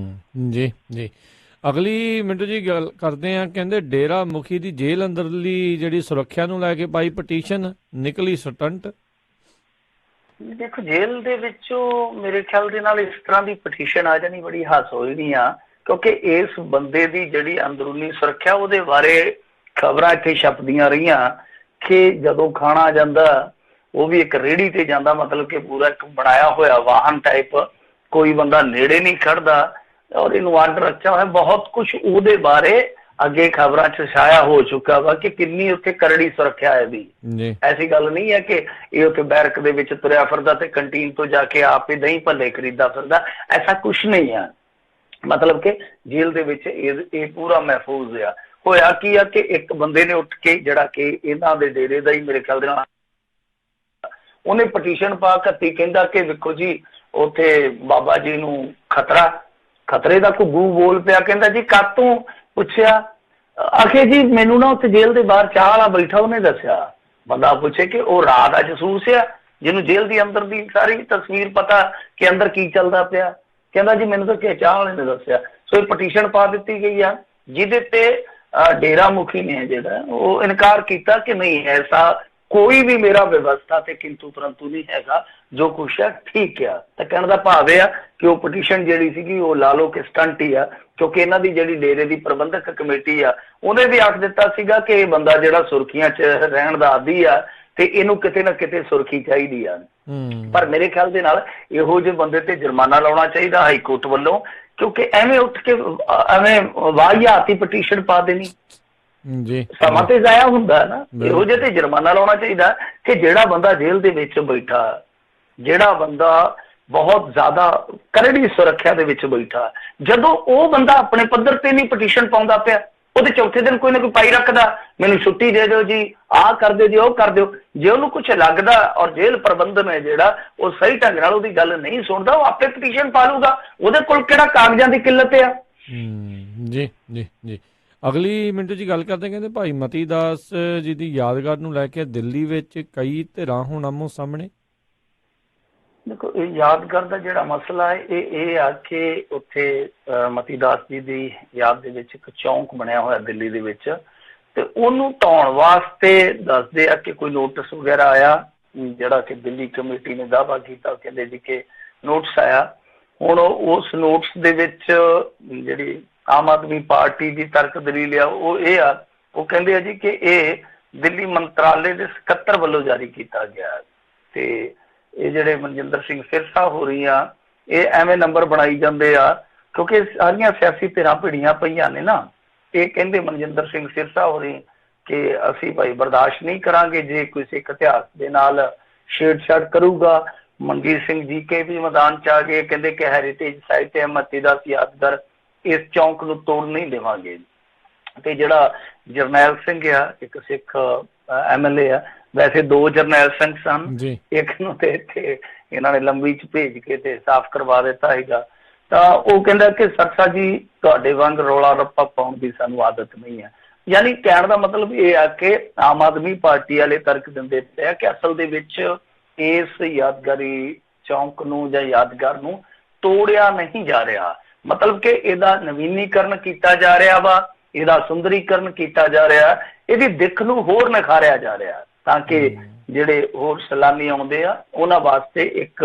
ਜੀ ਜੀ। ਅਗਲੀ ਮਿੰਟੂ ਜੀ ਗੱਲ ਕਰਦੇ ਆ, ਕਹਿੰਦੇ ਡੇਰਾ ਮੁਖੀ ਦੀ ਜੇਲ੍ਹ ਅੰਦਰਲੀ ਜਿਹੜੀ ਸੁਰੱਖਿਆ ਨੂੰ ਲੈ ਕੇ ਪਾਈ ਪਟੀਸ਼ਨ ਨਿਕਲੀ ਸਟੰਟ। ਦੇਖੋ ਜੇਲ੍ਹ ਦੇ ਵਿੱਚੋਂ ਮੇਰੇ ਖਿਆਲ ਦੇ ਨਾਲ ਇਸ ਤਰ੍ਹਾਂ ਦੀ ਪਟੀਸ਼ਨ ਆ ਜਾਣੀ ਬੜੀ ਹਾਸੋਹੀਣੀ ਆ, ਕਿਉਂਕਿ ਇਸ ਬੰਦੇ ਦੀ ਜਿਹੜੀ ਅੰਦਰੂਨੀ ਸੁਰੱਖਿਆ ਉਹਦੇ ਬਾਰੇ ਖਬਰਾਂ ਇੱਥੇ ਛਪਦੀਆਂ ਰਹੀਆਂ ਕਿ ਜਦੋਂ ਖਾਣਾ ਜਾਂਦਾ ਉਹ ਵੀ ਇੱਕ ਰੇਹੜੀ ਤੇ ਜਾਂਦਾ, ਮਤਲਬ ਕਿ ਪੂਰਾ ਇੱਕ ਬਣਾਇਆ ਹੋਇਆ ਵਾਹਨ ਟਾਈਪ, ਕੋਈ ਬੰਦਾ ਨੇੜੇ ਨਹੀਂ ਖੜਦਾ, ਔਰ ਇਹਨੂੰ ਆਰਡਰ ਰੱਖਿਆ ਹੋਇਆ। ਬਹੁਤ ਕੁਛ ਉਹਦੇ ਬਾਰੇ ਅੱਗੇ ਖਬਰਾਂ 'ਚ ਛਾਇਆ ਹੋ ਚੁੱਕਾ ਵਾ ਕਿ ਕਿੰਨੀ ਉੱਥੇ ਕਰੜੀ ਸੁਰੱਖਿਆ ਹੈ ਵੀ। ਐਸੀ ਗੱਲ ਨਹੀਂ ਹੈ ਕਿ ਇਹ ਉੱਥੇ ਬੈਰਕ ਦੇ ਵਿੱਚ ਤੁਰਿਆ ਫਿਰਦਾ ਤੇ ਕੰਟੀਨ ਤੋਂ ਜਾ ਕੇ ਆਪ ਹੀ ਦਹੀਂ ਭੱਲੇ ਖਰੀਦਾ ਫਿਰਦਾ, ਐਸਾ ਕੁਛ ਨਹੀਂ ਆ। ਮਤਲਬ ਕਿ ਜੇਲ੍ਹ ਦੇ ਵਿੱਚ ਇਹ ਪੂਰਾ ਮਹਿਫੂਜ਼ ਆ। ਹੋਇਆ ਕੀ ਆ ਕਿ ਇੱਕ ਬੰਦੇ ਨੇ ਉੱਠ ਕੇ, ਜਿਹੜਾ ਕਿ ਇਹਨਾਂ ਦੇ ਡੇਰੇ ਦਾ ਹੀ ਮੇਰੇ ਖਿਆਲ ਦੇ ਨਾਲ, ਉਹਨੇ ਪਟੀਸ਼ਨ ਪਾ ਕੱਤੀ, ਕਹਿੰਦਾ ਕਿ ਵੇਖੋ ਜੀ ਉੱਥੇ ਬਾਬਾ ਜੀ ਨੂੰ ਖਤਰੇ ਦਾ ਘੁੱਗੂ ਬੋਲ ਪਿਆ। ਕਹਿੰਦਾ ਜੀ ਕਾਤੋਂ ਪੁੱਛਿਆ, ਆਖੇ ਜੀ ਮੈਨੂੰ ਨਾ ਉੱਥੇ ਜੇਲ੍ਹ ਦੇ ਬਾਹਰ ਚਾਹ ਵਾਲਾ ਬੈਠਾ ਉਹਨੇ ਦੱਸਿਆ। ਬੰਦਾ ਪੁੱਛੇ ਕਿ ਉਹ ਰਾਹ ਦਾ ਜਸੂਸ ਆ ਜਿਹਨੂੰ ਜੇਲ੍ਹ ਦੀ ਅੰਦਰ ਦੀ ਸਾਰੀ ਤਸਵੀਰ ਪਤਾ ਕਿ ਅੰਦਰ ਕੀ ਚੱਲਦਾ ਪਿਆ। ਕਹਿੰਦਾ ਜੀ ਮੈਨੂੰ ਤਾਂ ਕਿ ਚਾਹ ਵਾਲੇ ਨੇ ਦੱਸਿਆ। ਸੋ ਇਹ ਪਟੀਸ਼ਨ ਪਾ ਦਿੱਤੀ ਗਈ ਆ, ਜਿਹਦੇ ਤੇ ਡੇਰਾ ਮੁਖੀ ਨੇ ਜਿਹੜਾ ਉਹ ਇਨਕਾਰ ਕੀਤਾ ਕਿ ਨਹੀਂ ਐਸਾ ਕੋਈ ਵੀ ਮੇਰਾ ਵਿਵਸਥਾ ਤੇ ਕਿੰਤੂ ਪਰੰਤੂ ਨਹੀਂ ਹੈਗਾ, ਜੋ ਕੁਛ ਹੈ ਠੀਕ ਆ। ਤਾਂ ਕਹਿਣ ਦਾ ਭਾਵ ਇਹ ਆ ਕਿ ਉਹ ਪਟੀਸ਼ਨ ਜਿਹੜੀ ਸੀਗੀ ਉਹ ਲਾ ਲਓ ਕਿ ਸਟੰਟ ਹੀ ਆ, ਕਿਉਂਕਿ ਇਹਨਾਂ ਦੀ ਜਿਹੜੀ ਡੇਰੇ ਦੀ ਪ੍ਰਬੰਧਕ ਕਮੇਟੀ ਆ ਉਹਨੇ ਵੀ ਆਖ ਦਿੱਤਾ ਸੀਗਾ ਕਿ ਇਹ ਬੰਦਾ ਜਿਹੜਾ ਸੁਰਖੀਆਂ 'ਚ ਰਹਿਣ ਦਾ ਆਦੀ ਆ ਤੇ ਇਹਨੂੰ ਕਿਤੇ ਨਾ ਕਿਤੇ ਸੁਰਖੀ ਚਾਹੀਦੀ ਆ। ਪਰ ਮੇਰੇ ਖਿਆਲ ਦੇ ਨਾਲ ਇਹੋ ਜਿਹੇ ਬੰਦੇ ਤੇ ਜੁਰਮਾਨਾ ਲਾਉਣਾ ਚਾਹੀਦਾ ਹਾਈ ਕੋਰਟ ਵੱਲੋਂ, ਕਿਉਂਕਿ ਐਵੇਂ ਉੱਠ ਕੇ ਐਵੇਂ ਵਾਹਿਆਤੀ ਪਟੀਸ਼ਨ ਪਾ ਦੇਣੀ ਜੀ, ਸਮਾਂ ਤੇ ਜ਼ਾਇਆ ਹੁੰਦਾ ਨਾ। ਇਹੋ ਜਿਹੇ ਤੇ ਜੁਰਮਾਨਾ ਲਾਉਣਾ ਚਾਹੀਦਾ ਕਿ ਜਿਹੜਾ ਬੰਦਾ ਜੇਲ੍ਹ ਦੇ ਵਿੱਚ ਬੈਠਾ, ਜਿਹੜਾ ਬੰਦਾ ਬਹੁਤ ਜ਼ਿਆਦਾ ਕਰੜੀ ਸੁਰੱਖਿਆ ਦੇ ਵਿੱਚ ਬੈਠਾ। ਜਦੋਂ ਉਹ ਬੰਦਾ ਆਪਣੇ ਪੱਧਰ ਤੇ ਨਹੀਂ ਪਟੀਸ਼ਨ ਪਾਉਂਦਾ ਪਿਆ, ਉਹਦੇ ਚੌਥੇ ਦਿਨ ਕੋਈ ਨਾ ਕੋਈ ਪਾਈ ਰੱਖਦਾ, ਮੈਨੂੰ ਛੁੱਟੀ ਦੇ ਦਿਓ ਜੀ, ਆਹ ਕਰ ਦਿਓ ਜੀ, ਉਹ ਕਰ ਦਿਓ। ਜੇ ਉਹਨੂੰ ਕੁਛ ਲੱਗਦਾ ਔਰ ਜੇਲ੍ਹ ਪ੍ਰਬੰਧਨ ਹੈ ਜਿਹੜਾ ਉਹ ਸਹੀ ਢੰਗ ਨਾਲ ਉਹਦੀ ਗੱਲ ਨਹੀਂ ਸੁਣਦਾ, ਉਹ ਆਪੇ ਪਟੀਸ਼ਨ ਪਾ ਲੂਗਾ। ਉਹਦੇ ਕੋਲ ਕਿਹੜਾ ਕਾਗਜ਼ਾਂ ਦੀ ਕਿੱਲਤ ਆ। ਜੀ ਜੀ ਜੀ। ਅਗਲੀ ਮਿੰਟੂ ਜੀ ਗੱਲ ਕਰਦੇ, ਕਹਿੰਦੇ ਭਾਈ ਮਤੀ ਦਾਸ ਜੀ ਦੀ ਯਾਦਗਾਰ ਨੂੰ ਲੈ ਕੇ ਦਿੱਲੀ ਵਿੱਚ ਕਈ ਧਿਰਾਂ ਹੁਣ ਆਮੋ ਸਾਹਮਣੇ। ਦੇਖੋ, ਇਹ ਯਾਦਗਾਰ ਦਾ ਜਿਹੜਾ ਮਸਲਾ ਹੈ ਇਹ ਆ ਕਿ ਉੱਥੇ ਮਤੀ ਦਾਸ ਜੀ ਦੀ ਯਾਦ ਦੇ ਵਿੱਚ ਇੱਕ ਚੌਂਕ ਬਣਿਆ ਹੋਇਆ ਦਿੱਲੀ ਦੇ ਵਿੱਚ, ਤੇ ਉਹਨੂੰ ਢਾਉਣ ਵਾਸਤੇ ਦੱਸਦੇ ਆ ਕਿ ਕੋਈ ਨੋਟਿਸ ਵਗੈਰਾ ਆਇਆ, ਜਿਹੜਾ ਕਿ ਦਿੱਲੀ ਕਮੇਟੀ ਨੇ ਦਾਅਵਾ ਕੀਤਾ, ਕਹਿੰਦੇ ਜੀ ਕਿ ਨੋਟਿਸ ਆਇਆ। ਹੁਣ ਉਸ ਨੋਟਿਸ ਦੇ ਵਿੱਚ ਜਿਹੜੀ ਆਮ ਆਦਮੀ ਪਾਰਟੀ ਦੀ ਤਰਕ ਦਲੀਲ ਆ ਉਹ ਇਹ ਆ, ਉਹ ਕਹਿੰਦੇ ਆ ਜੀ ਕਿ ਇਹ ਦਿੱਲੀ ਮੰਤਰਾਲੇ ਦੇ ਸਕੱਤਰ ਵੱਲੋਂ ਜਾਰੀ ਕੀਤਾ ਗਿਆ, ਤੇ ਇਹ ਜਿਹੜੇ ਮਨਜਿੰਦਰ ਸਿੰਘ ਸਿਰਸਾ ਹੋ ਰਹੀ ਆ ਇਹ ਐਵੇਂ ਨੰਬਰ ਬਣਾਈ ਜਾਂਦੇ ਆ ਕਿਉਂਕਿ ਸਾਰੀਆਂ ਸਿਆਸੀ ਧਿਰਾਂ ਭਿੜੀਆਂ ਪਈਆਂ ਨੇ ਨਾ। ਇਹ ਕਹਿੰਦੇ ਮਨਜਿੰਦਰ ਸਿੰਘ ਸਿਰਸਾ ਹੋ ਰਹੀ ਕਿ ਅਸੀਂ ਭਾਈ ਬਰਦਾਸ਼ਤ ਨਹੀਂ ਕਰਾਂਗੇ ਜੇ ਕੋਈ ਸਿੱਖ ਇਤਿਹਾਸ ਦੇ ਨਾਲ ਛੇੜਛਾੜ ਕਰੂਗਾ। ਮਨਜੀਤ ਸਿੰਘ ਜੀ ਕੇ ਵੀ ਮੈਦਾਨ ਚ ਆ ਗਏ, ਕਹਿੰਦੇ ਕਿ ਹੈਰੀਟੇਜ ਸਾਈਟ ਹੈ ਮਤੀ ਦਾਸ ਯਾਦਗਾਰ, ਇਸ ਚੌਂਕ ਨੂੰ ਤੋੜ ਨਹੀਂ ਦੇਵਾਂਗੇ। ਤੇ ਜਿਹੜਾ ਜਰਨੈਲ ਸਿੰਘ ਆ, ਇੱਕ ਸਿੱਖ MLA ਆ, ਵੈਸੇ ਦੋ ਜਰਨੈਲ ਸਿੰਘ ਸਨ, ਇੱਕ ਨੂੰ ਤੇ ਇੱਥੇ ਇਹਨਾਂ ਨੇ ਲੰਬੀ ਚ ਭੇਜ ਕੇ ਤੇ ਸਾਫ਼ ਕਰਵਾ ਦਿੱਤਾ ਹੈਗਾ। ਤਾਂ ਉਹ ਕਹਿੰਦਾ ਕਿ ਸਰਸਾ ਜੀ ਤੁਹਾਡੇ ਵਾਂਗ ਰੌਲਾ ਰੱਪਾ ਪਾਉਣ ਦੀ ਸਾਨੂੰ ਆਦਤ ਨਹੀਂ ਹੈ। ਯਾਨੀ ਕਹਿਣ ਦਾ ਮਤਲਬ ਇਹ ਆ ਕਿ ਆਮ ਆਦਮੀ ਪਾਰਟੀ ਵਾਲੇ ਤਰਕ ਦਿੰਦੇ ਪਏ ਕਿ ਅਸਲ ਦੇ ਵਿੱਚ ਇਸ ਯਾਦਗਾਰੀ ਚੌਂਕ ਨੂੰ ਜਾਂ ਯਾਦਗਾਰ ਨੂੰ ਤੋੜਿਆ ਨਹੀਂ ਜਾ ਰਿਹਾ, ਮਤਲਬ ਕਿ ਇਹਦਾ ਨਵੀਨੀਕਰਨ ਕੀਤਾ ਜਾ ਰਿਹਾ ਵਾ, ਇਹਦਾ ਸੁੰਦਰੀਕਰਨ ਕੀਤਾ ਜਾ ਰਿਹਾ, ਇਹਦੀ ਦਿੱਖ ਨੂੰ ਹੋਰ ਨਿਖਾਰਿਆ ਜਾ ਰਿਹਾ ਤਾਂ ਕਿ ਜਿਹੜੇ ਹੋਰ ਸੈਲਾਨੀ ਆਉਂਦੇ ਆ ਉਹਨਾਂ ਵਾਸਤੇ ਇੱਕ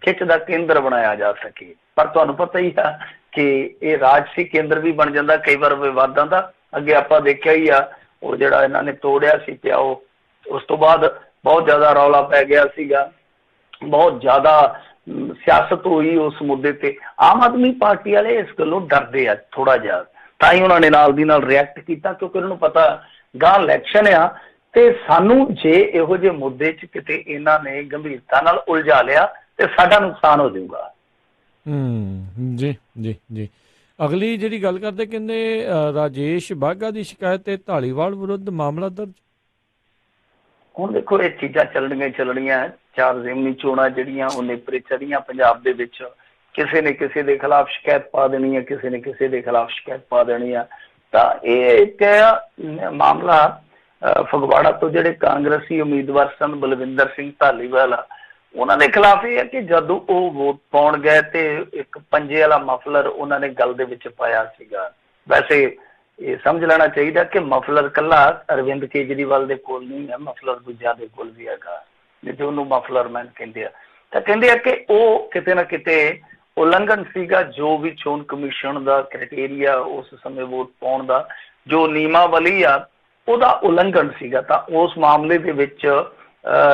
ਖਿੱਚ ਦਾ ਕੇਂਦਰ ਬਣਾਇਆ ਜਾ ਸਕੇ। ਪਰ ਤੁਹਾਨੂੰ ਪਤਾ ਹੀ ਆ ਕਿ ਇਹ ਰਾਜਸੀ ਕੇਂਦਰ ਵੀ ਬਣ ਜਾਂਦਾ ਕਈ ਵਾਰ ਵਿਵਾਦਾਂ ਦਾ। ਅੱਗੇ ਆਪਾਂ ਦੇਖਿਆ ਹੀ ਆ, ਉਹ ਜਿਹੜਾ ਇਹਨਾਂ ਨੇ ਤੋੜਿਆ ਸੀ ਪਿਆ, ਉਹ ਉਸ ਤੋਂ ਬਾਅਦ ਬਹੁਤ ਜ਼ਿਆਦਾ ਰੌਲਾ ਪੈ ਗਿਆ ਸੀਗਾ, ਬਹੁਤ ਜ਼ਿਆਦਾ ਸਿਆਸਤ ਹੋਈ ਉਸ ਮੁੱਦੇ ਤੇ। ਆਮ ਆਦਮੀ ਪਾਰਟੀ ਵਾਲੇ ਇਸ ਗੱਲੋਂ ਡਰਦੇ ਆ ਥੋੜਾ ਜਿਹਾ, ਤਾਂ ਹੀ ਉਹਨਾਂ ਨੇ ਨਾਲ ਦੀ ਨਾਲ ਰਿਐਕਟ ਕੀਤਾ ਕਿਉਂਕਿ ਉਹਨਾਂ ਨੂੰ ਪਤਾ ਗਾਂ ਇਲੈਕਸ਼ਨ ਆ ਤੇ ਸਾਨੂੰ ਜੇ ਇਹੋ ਜਿਹੇ ਮੁੱਦੇ 'ਚ ਕਿਤੇ ਇਹਨਾਂ ਨੇ ਗੰਭੀਰਤਾ ਨਾਲ ਉਲਝਾ ਲਿਆ ਤੇ ਸਾਡਾ ਨੁਕਸਾਨ ਹੋ ਜਾਊਗਾ। ਜੀ ਜੀ ਜੀ। ਅਗਲੀ ਜਿਹੜੀ ਗੱਲ ਕਰਦੇ, ਕਹਿੰਦੇ ਰਾਜੇਸ਼ ਬਾਘਾ ਦੀ ਸ਼ਿਕਾਇਤ ਤੇ ਢਾਲੀਵਾਲ ਵਿਰੁੱਧ ਮਾਮਲਾ ਦਰਜ। ਹੁਣ ਦੇਖੋ, ਇਹ ਚੀਜ਼ਾਂ ਚੱਲਣੀਆਂ 4 ਜ਼ਿਮਨੀ ਚੋਣਾਂ ਜਿਹੜੀਆਂ ਉਹ ਨੇਪਰੇ ਚੜੀਆਂ ਪੰਜਾਬ ਦੇ ਵਿੱਚ, ਕਿਸੇ ਨੇ ਕਿਸੇ ਦੇ ਖਿਲਾਫ ਸ਼ਿਕਾਇਤ ਪਾ ਦੇਣੀ ਹੈ, ਕਿਸੇ ਨੇ ਕਿਸੇ ਦੇ ਖਿਲਾਫ ਸ਼ਿਕਾਇਤ ਪਾ ਦੇਣੀ ਆ। ਤਾਂ ਇਹ ਇੱਕ ਮਾਮਲਾ ਫਗਵਾੜਾ ਤੋਂ ਜਿਹੜੇ ਕਾਂਗਰਸੀ ਉਮੀਦਵਾਰ ਸਨ ਬਲਵਿੰਦਰ ਸਿੰਘ ਢਾਲੀਵਾਲ, ਉਹਨਾਂ ਦੇ ਖਿਲਾਫ ਇਹ ਹੈ ਕਿ ਜਦੋਂ ਉਹ ਵੋਟ ਪਾਉਣ ਗਏ ਤੇ ਇੱਕ ਪੰਜੇ ਵਾਲਾ ਮਫਲਰ ਉਹਨਾਂ ਨੇ ਗਲ ਦੇ ਵਿੱਚ ਪਾਇਆ ਸੀਗਾ। ਵੈਸੇ ਇਹ ਸਮਝ ਲੈਣਾ ਚਾਹੀਦਾ ਕਿ ਮਫਲਰ ਕੱਲਾ ਅਰਵਿੰਦ ਕੇਜਰੀਵਾਲ ਦੇ ਕੋਲ ਨਹੀਂ ਹੈ, ਮਫਲਰ ਦੂਜਿਆਂ ਦੇ ਕੋਲ ਵੀ ਹੈਗਾ, ਜਿੱਥੇ ਉਹਨੂੰ ਮਫਲਰ ਮੈਨ ਕਹਿੰਦੇ ਆ। ਤਾਂ ਕਹਿੰਦੇ ਆ ਕਿ ਉਹ ਕਿਤੇ ਨਾ ਕਿਤੇ ਉਲੰਘਣ ਸੀਗਾ ਜੋ ਵੀ ਚੋਣ ਕਮਿਸ਼ਨ ਦਾ ਕ੍ਰਾਈਟੇਰੀਆ ਉਸ ਸਮੇਂ ਵੋਟ ਪਾਉਣ ਦਾ ਜੋ ਨਿਯਮਾਵਲੀ ਆ ਉਹਦਾ ਉਲੰਘਣ ਸੀਗਾ। ਤਾਂ ਉਸ ਮਾਮਲੇ ਦੇ ਵਿੱਚ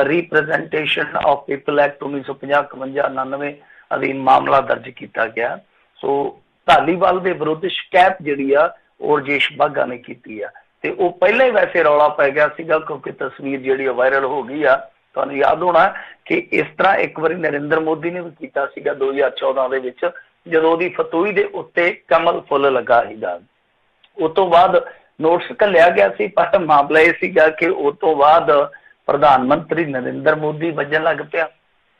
ਰੀਪ੍ਰੈਜ਼ੈਂਟੇਸ਼ਨ ਆਫ ਪੀਪਲ ਐਕਟ 1950-51-99 ਅਧੀਨ ਮਾਮਲਾ ਦਰਜ ਕੀਤਾ ਗਿਆ। ਸੋ ਢਾਲੀਵਾਲ ਦੇ ਵਿਰੁੱਧ ਸ਼ਿਕਾਇਤ ਜਿਹੜੀ ਆ ਉਹ ਰਾਜੇਸ਼ ਬਾਘਾ ਨੇ ਕੀਤੀ ਆ ਤੇ ਉਹ ਪਹਿਲਾਂ ਹੀ ਵੈਸੇ ਰੌਲਾ ਪੈ ਗਿਆ ਸੀਗਾ ਕਿਉਂਕਿ ਤਸਵੀਰ ਜਿਹੜੀ ਵਾਇਰਲ ਹੋ ਗਈ ਆ। ਤੁਹਾਨੂੰ ਯਾਦ ਹੋਣਾ ਕਿ ਇਸ ਤਰ੍ਹਾਂ ਇੱਕ ਵਾਰੀ ਨਰਿੰਦਰ ਮੋਦੀ ਨੇ ਵੀ ਕੀਤਾ ਸੀਗਾ 2014 ਦੇ ਵਿੱਚ, ਜਦੋਂ ਉਹਦੀ ਫਤੂਈ ਦੇ ਉੱਤੇ ਕਮਲ ਫੁੱਲ ਲੱਗਾ ਸੀਗਾ। ਉਸ ਤੋਂ ਬਾਅਦ ਨੋਟਿਸ ਘੱਲਿਆ ਗਿਆ ਸੀ, ਪਰ ਮਾਮਲਾ ਇਹ ਸੀਗਾ ਕਿ ਉਸ ਤੋਂ ਬਾਅਦ ਪ੍ਰਧਾਨ ਮੰਤਰੀ ਨਰਿੰਦਰ ਮੋਦੀ ਵੱਜਣ ਲੱਗ ਪਿਆ।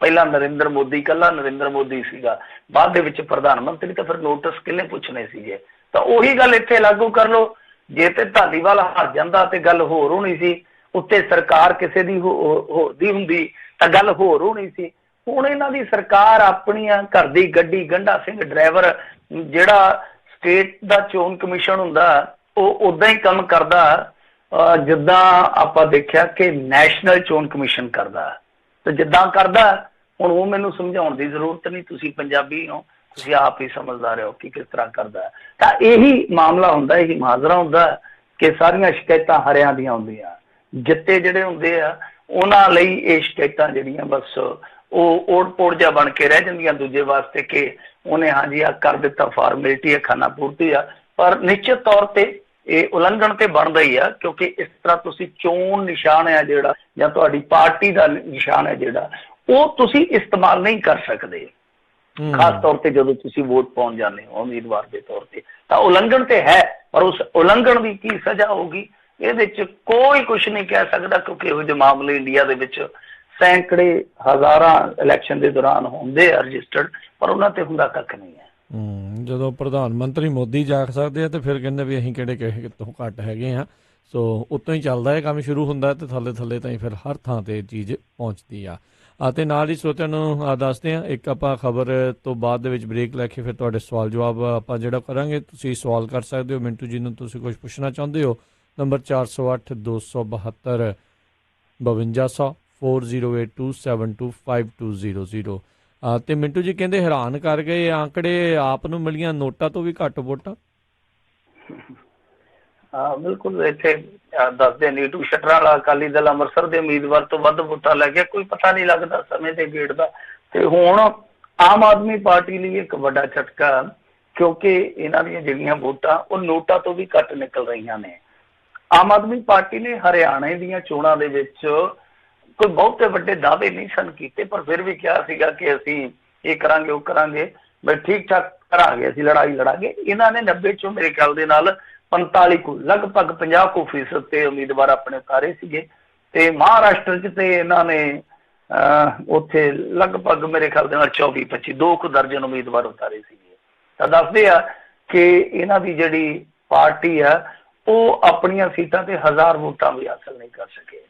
ਪਹਿਲਾਂ ਨਰਿੰਦਰ ਮੋਦੀ ਕੱਲਾ ਨਰਿੰਦਰ ਮੋਦੀ ਸੀਗਾ, ਬਾਅਦ ਦੇ ਵਿੱਚ ਪ੍ਰਧਾਨ ਮੰਤਰੀ, ਤਾਂ ਫਿਰ ਨੋਟਿਸ ਕਿਹਨੇ ਪੁੱਛਣੇ ਸੀਗੇ। ਤਾਂ ਉਹੀ ਗੱਲ ਇੱਥੇ ਲਾਗੂ ਕਰ ਲਓ, ਜੇ ਤੇ ਢਾਲੀਵਾਲ ਹਾਰ ਜਾਂਦਾ ਤੇ ਗੱਲ ਹੋਰ ਹੋਣੀ ਸੀ, ਉੱਤੇ ਸਰਕਾਰ ਕਿਸੇ ਦੀ ਹੋਰ ਦੀ ਹੁੰਦੀ ਤਾਂ ਗੱਲ ਹੋਰ ਹੋਣੀ ਸੀ। ਹੁਣ ਇਹਨਾਂ ਦੀ ਸਰਕਾਰ ਆਪਣੀਆਂ ਘਰ ਦੀ ਗੱਡੀ ਗੰਢਾ ਸਿੰਘ ਡਰਾਈਵਰ, ਜਿਹੜਾ ਸਟੇਟ ਦਾ ਚੋਣ ਕਮਿਸ਼ਨ ਹੁੰਦਾ ਉਹ ਉਦਾਂ ਹੀ ਕੰਮ ਕਰਦਾ ਜਿੱਦਾਂ ਆਪਾਂ ਦੇਖਿਆ ਕਿ ਨੈਸ਼ਨਲ ਚੋਣ ਕਮਿਸ਼ਨ ਕਰਦਾ, ਤੇ ਜਿੱਦਾਂ ਕਰਦਾ ਹੁਣ ਉਹ ਮੈਨੂੰ ਸਮਝਾਉਣ ਦੀ ਜ਼ਰੂਰਤ ਨਹੀਂ, ਤੁਸੀਂ ਪੰਜਾਬੀ ਹੋ, ਤੁਸੀਂ ਆਪ ਹੀ ਸਮਝਦਾਰ ਹੋ ਕਿ ਕਿਸ ਤਰ੍ਹਾਂ ਕਰਦਾ। ਤਾਂ ਇਹੀ ਮਾਮਲਾ ਹੁੰਦਾ, ਇਹੀ ਮਾਜਰਾ ਹੁੰਦਾ ਕਿ ਸਾਰੀਆਂ ਸ਼ਿਕਾਇਤਾਂ ਹਰਿਆਂ ਦੀਆਂ ਹੁੰਦੀਆਂ, ਜਿੱਤੇ ਜਿਹੜੇ ਹੁੰਦੇ ਆ ਉਹਨਾਂ ਲਈ ਇਹ ਸ਼ਿਕਾਇਤਾਂ ਜਿਹੜੀਆਂ ਬਸ ਉਹ ਓੜ ਪੋੜ ਜਿਹਾ ਬਣ ਕੇ ਰਹਿ ਜਾਂਦੀਆਂ ਦੂਜੇ ਵਾਸਤੇ ਕਿ ਉਹਨੇ ਹਾਂਜੀ ਆ ਕਰ ਦਿੱਤਾ, ਫਾਰਮੈਲਿਟੀ ਹੈ, ਖਾਨਾ ਪੂਰਤੀ ਆ। ਪਰ ਨਿਸ਼ਚਿਤ ਤੌਰ ਤੇ ਇਹ ਉਲੰਘਣ ਤੇ ਬਣਦਾ ਹੀ ਆ ਕਿਉਂਕਿ ਇਸ ਤਰ੍ਹਾਂ ਤੁਸੀਂ ਚੋਣ ਨਿਸ਼ਾਨ ਹੈ ਜਿਹੜਾ ਜਾਂ ਤੁਹਾਡੀ ਪਾਰਟੀ ਦਾ ਨਿਸ਼ਾਨ ਹੈ ਜਿਹੜਾ ਉਹ ਤੁਸੀਂ ਇਸਤੇਮਾਲ ਨਹੀਂ ਕਰ ਸਕਦੇ। ਖਾਸ ਤੌਰ ਤੇ ਜਦੋਂ ਤੁਸੀਂ ਵੋਟ ਪਾਉਣ ਜਾਂਦੇ ਹੋ ਉਮੀਦਵਾਰ ਦੇ ਤੌਰ ਤੇ, ਤਾਂ ਉਲੰਘਣ ਤੇ ਹੈ, ਪਰ ਉਸ ਉਲੰਘਣ ਦੀ ਕੀ ਸਜ਼ਾ ਹੋਊਗੀ ਇਹਦੇ ਚ ਕੋਈ ਕੁਝ ਨਹੀਂ ਕਹਿ ਸਕਦਾ, ਕਿਉਂਕਿ ਇਹੋ ਜਿਹੇ ਮਾਮਲੇ ਇੰਡੀਆ ਦੇ ਵਿੱਚ ਸੈਂਕੜੇ ਹਜ਼ਾਰਾਂ ਇਲੈਕਸ਼ਨ ਦੇ ਦੌਰਾਨ ਹੁੰਦੇ ਆ ਰਜਿਸਟਰਡ, ਪਰ ਉਹਨਾਂ ਤੇ ਹੁੰਦਾ ਕੱਖ ਨਹੀਂ ਹੈ। ਜਦੋਂ ਪ੍ਰਧਾਨ ਮੰਤਰੀ ਮੋਦੀ ਜਾਗ ਸਕਦੇ ਆ ਤੇ ਫਿਰ ਕਹਿੰਦੇ ਵੀ ਅਸੀਂ ਕਿਹੜੇ ਕਿਸੇ ਤੋਂ ਘੱਟ ਹੈਗੇ ਆ। ਸੋ ਉੱਤੋਂ ਹੀ ਚੱਲਦਾ ਹੈ ਕੰਮ, ਸ਼ੁਰੂ ਹੁੰਦਾ ਤੇ ਥੱਲੇ ਥੱਲੇ ਤਾਂ ਹੀ ਫਿਰ ਹਰ ਥਾਂ ਤੇ ਚੀਜ਼ ਪਹੁੰਚਦੀ ਆ। ਅਤੇ ਨਾਲ ਹੀ ਸਰੋਤਿਆਂ ਨੂੰ ਦੱਸਦੇ ਹਾਂ, ਇੱਕ ਆਪਾਂ ਖਬਰ ਤੋਂ ਬਾਅਦ ਦੇ ਵਿੱਚ ਬ੍ਰੇਕ ਲੈ ਕੇ ਫਿਰ ਤੁਹਾਡੇ ਸਵਾਲ ਜਵਾਬ ਆਪਾਂ ਜਿਹੜਾ ਕਰਾਂਗੇ। ਤੁਸੀਂ ਸਵਾਲ ਕਰ ਸਕਦੇ ਹੋ ਮਿੰਟੂ ਜੀ ਨੂੰ, ਤੁਸੀਂ ਕੁਝ ਪੁੱਛਣਾ ਚਾਹੁੰਦੇ ਹੋ। ਨੰਬਰ 408 272 5200 4082725200। ਤੇ ਮਿੰਟੂ ਜੀ ਕਹਿੰਦੇ ਹੈਰਾਨ ਕਰ ਗਏ ਆંકੜੇ, ਆਪ ਨੂੰ ਮਿਲੀਆਂ ਨੋਟਾਂ ਤੋਂ ਵੀ ਘੱਟ ਵੋਟਾਂ। ਹਾਂ ਬਿਲਕੁਲ, ਇੱਥੇ ਦੱਸਦੇ ਨੀਟੂ ਸ਼ਟਰਾਂ ਵਾਲਾ ਅਕਾਲੀ ਦਲ ਅੰਮ੍ਰਿਤਸਰ ਦੇ ਉਮੀਦਵਾਰ ਤੋਂ ਵੱਧ ਵੋਟਾਂ ਲੈ ਗਿਆ, ਕੋਈ ਪਤਾ ਨਹੀਂ ਲੱਗਦਾ ਸਮੇਂ ਦੇ ਗੇੜ ਦਾ। ਤੇ ਹੁਣ ਆਮ ਆਦਮੀ ਪਾਰਟੀ ਲਈ ਇੱਕ ਵੱਡਾ ਝਟਕਾ, ਕਿਉਂਕਿ ਇਹਨਾਂ ਦੀਆਂ ਜਿਹੜੀਆਂ ਵੋਟਾਂ ਉਹ ਨੋਟਾਂ ਤੋਂ ਵੀ ਘੱਟ ਨਿਕਲ ਰਹੀਆਂ ਨੇ। ਆਮ ਆਦਮੀ ਪਾਰਟੀ ਨੇ ਹਰਿਆਣੇ ਦੀਆਂ ਚੋਣਾਂ ਦੇ ਵਿੱਚ ਕੋਈ ਬਹੁਤੇ ਵੱਡੇ ਦਾਅਵੇ ਨਹੀਂ ਸਨ ਕੀਤੇ, ਪਰ ਫਿਰ ਵੀ ਕਿਹਾ ਸੀਗਾ ਕਿ ਅਸੀਂ ਇਹ ਕਰਾਂਗੇ ਉਹ ਕਰਾਂਗੇ, ਬਈ ਠੀਕ ਠਾਕ ਕਰਾਂਗੇ, ਅਸੀਂ ਲੜਾਈ ਲੜਾਂਗੇ। ਇਹਨਾਂ ਨੇ 90 ਚੋਂ ਮੇਰੇ ਖਿਆਲ ਦੇ ਨਾਲ 45 ਕੁ ਲਗਭਗ 50% ਤੇ ਉਮੀਦਵਾਰ ਆਪਣੇ ਉਤਾਰੇ ਸੀਗੇ। ਤੇ ਮਹਾਰਾਸ਼ਟਰ ਚ ਤੇ ਇਹਨਾਂ ਨੇ ਉੱਥੇ ਲਗਭਗ ਮੇਰੇ ਖਿਆਲ ਦੇ ਨਾਲ 24-25 2 ਕੁ ਦਰਜਨ ਉਮੀਦਵਾਰ ਉਤਾਰੇ ਸੀਗੇ। ਤਾਂ ਦੱਸਦੇ ਆ ਕਿ ਇਹਨਾਂ ਦੀ ਜਿਹੜੀ ਪਾਰਟੀ ਆ ਉਹ ਆਪਣੀਆਂ ਸੀਟਾਂ ਤੇ 1000 ਵੋਟਾਂ ਵੀ ਹਾਸਲ ਨਹੀਂ ਕਰ ਸਕੇ।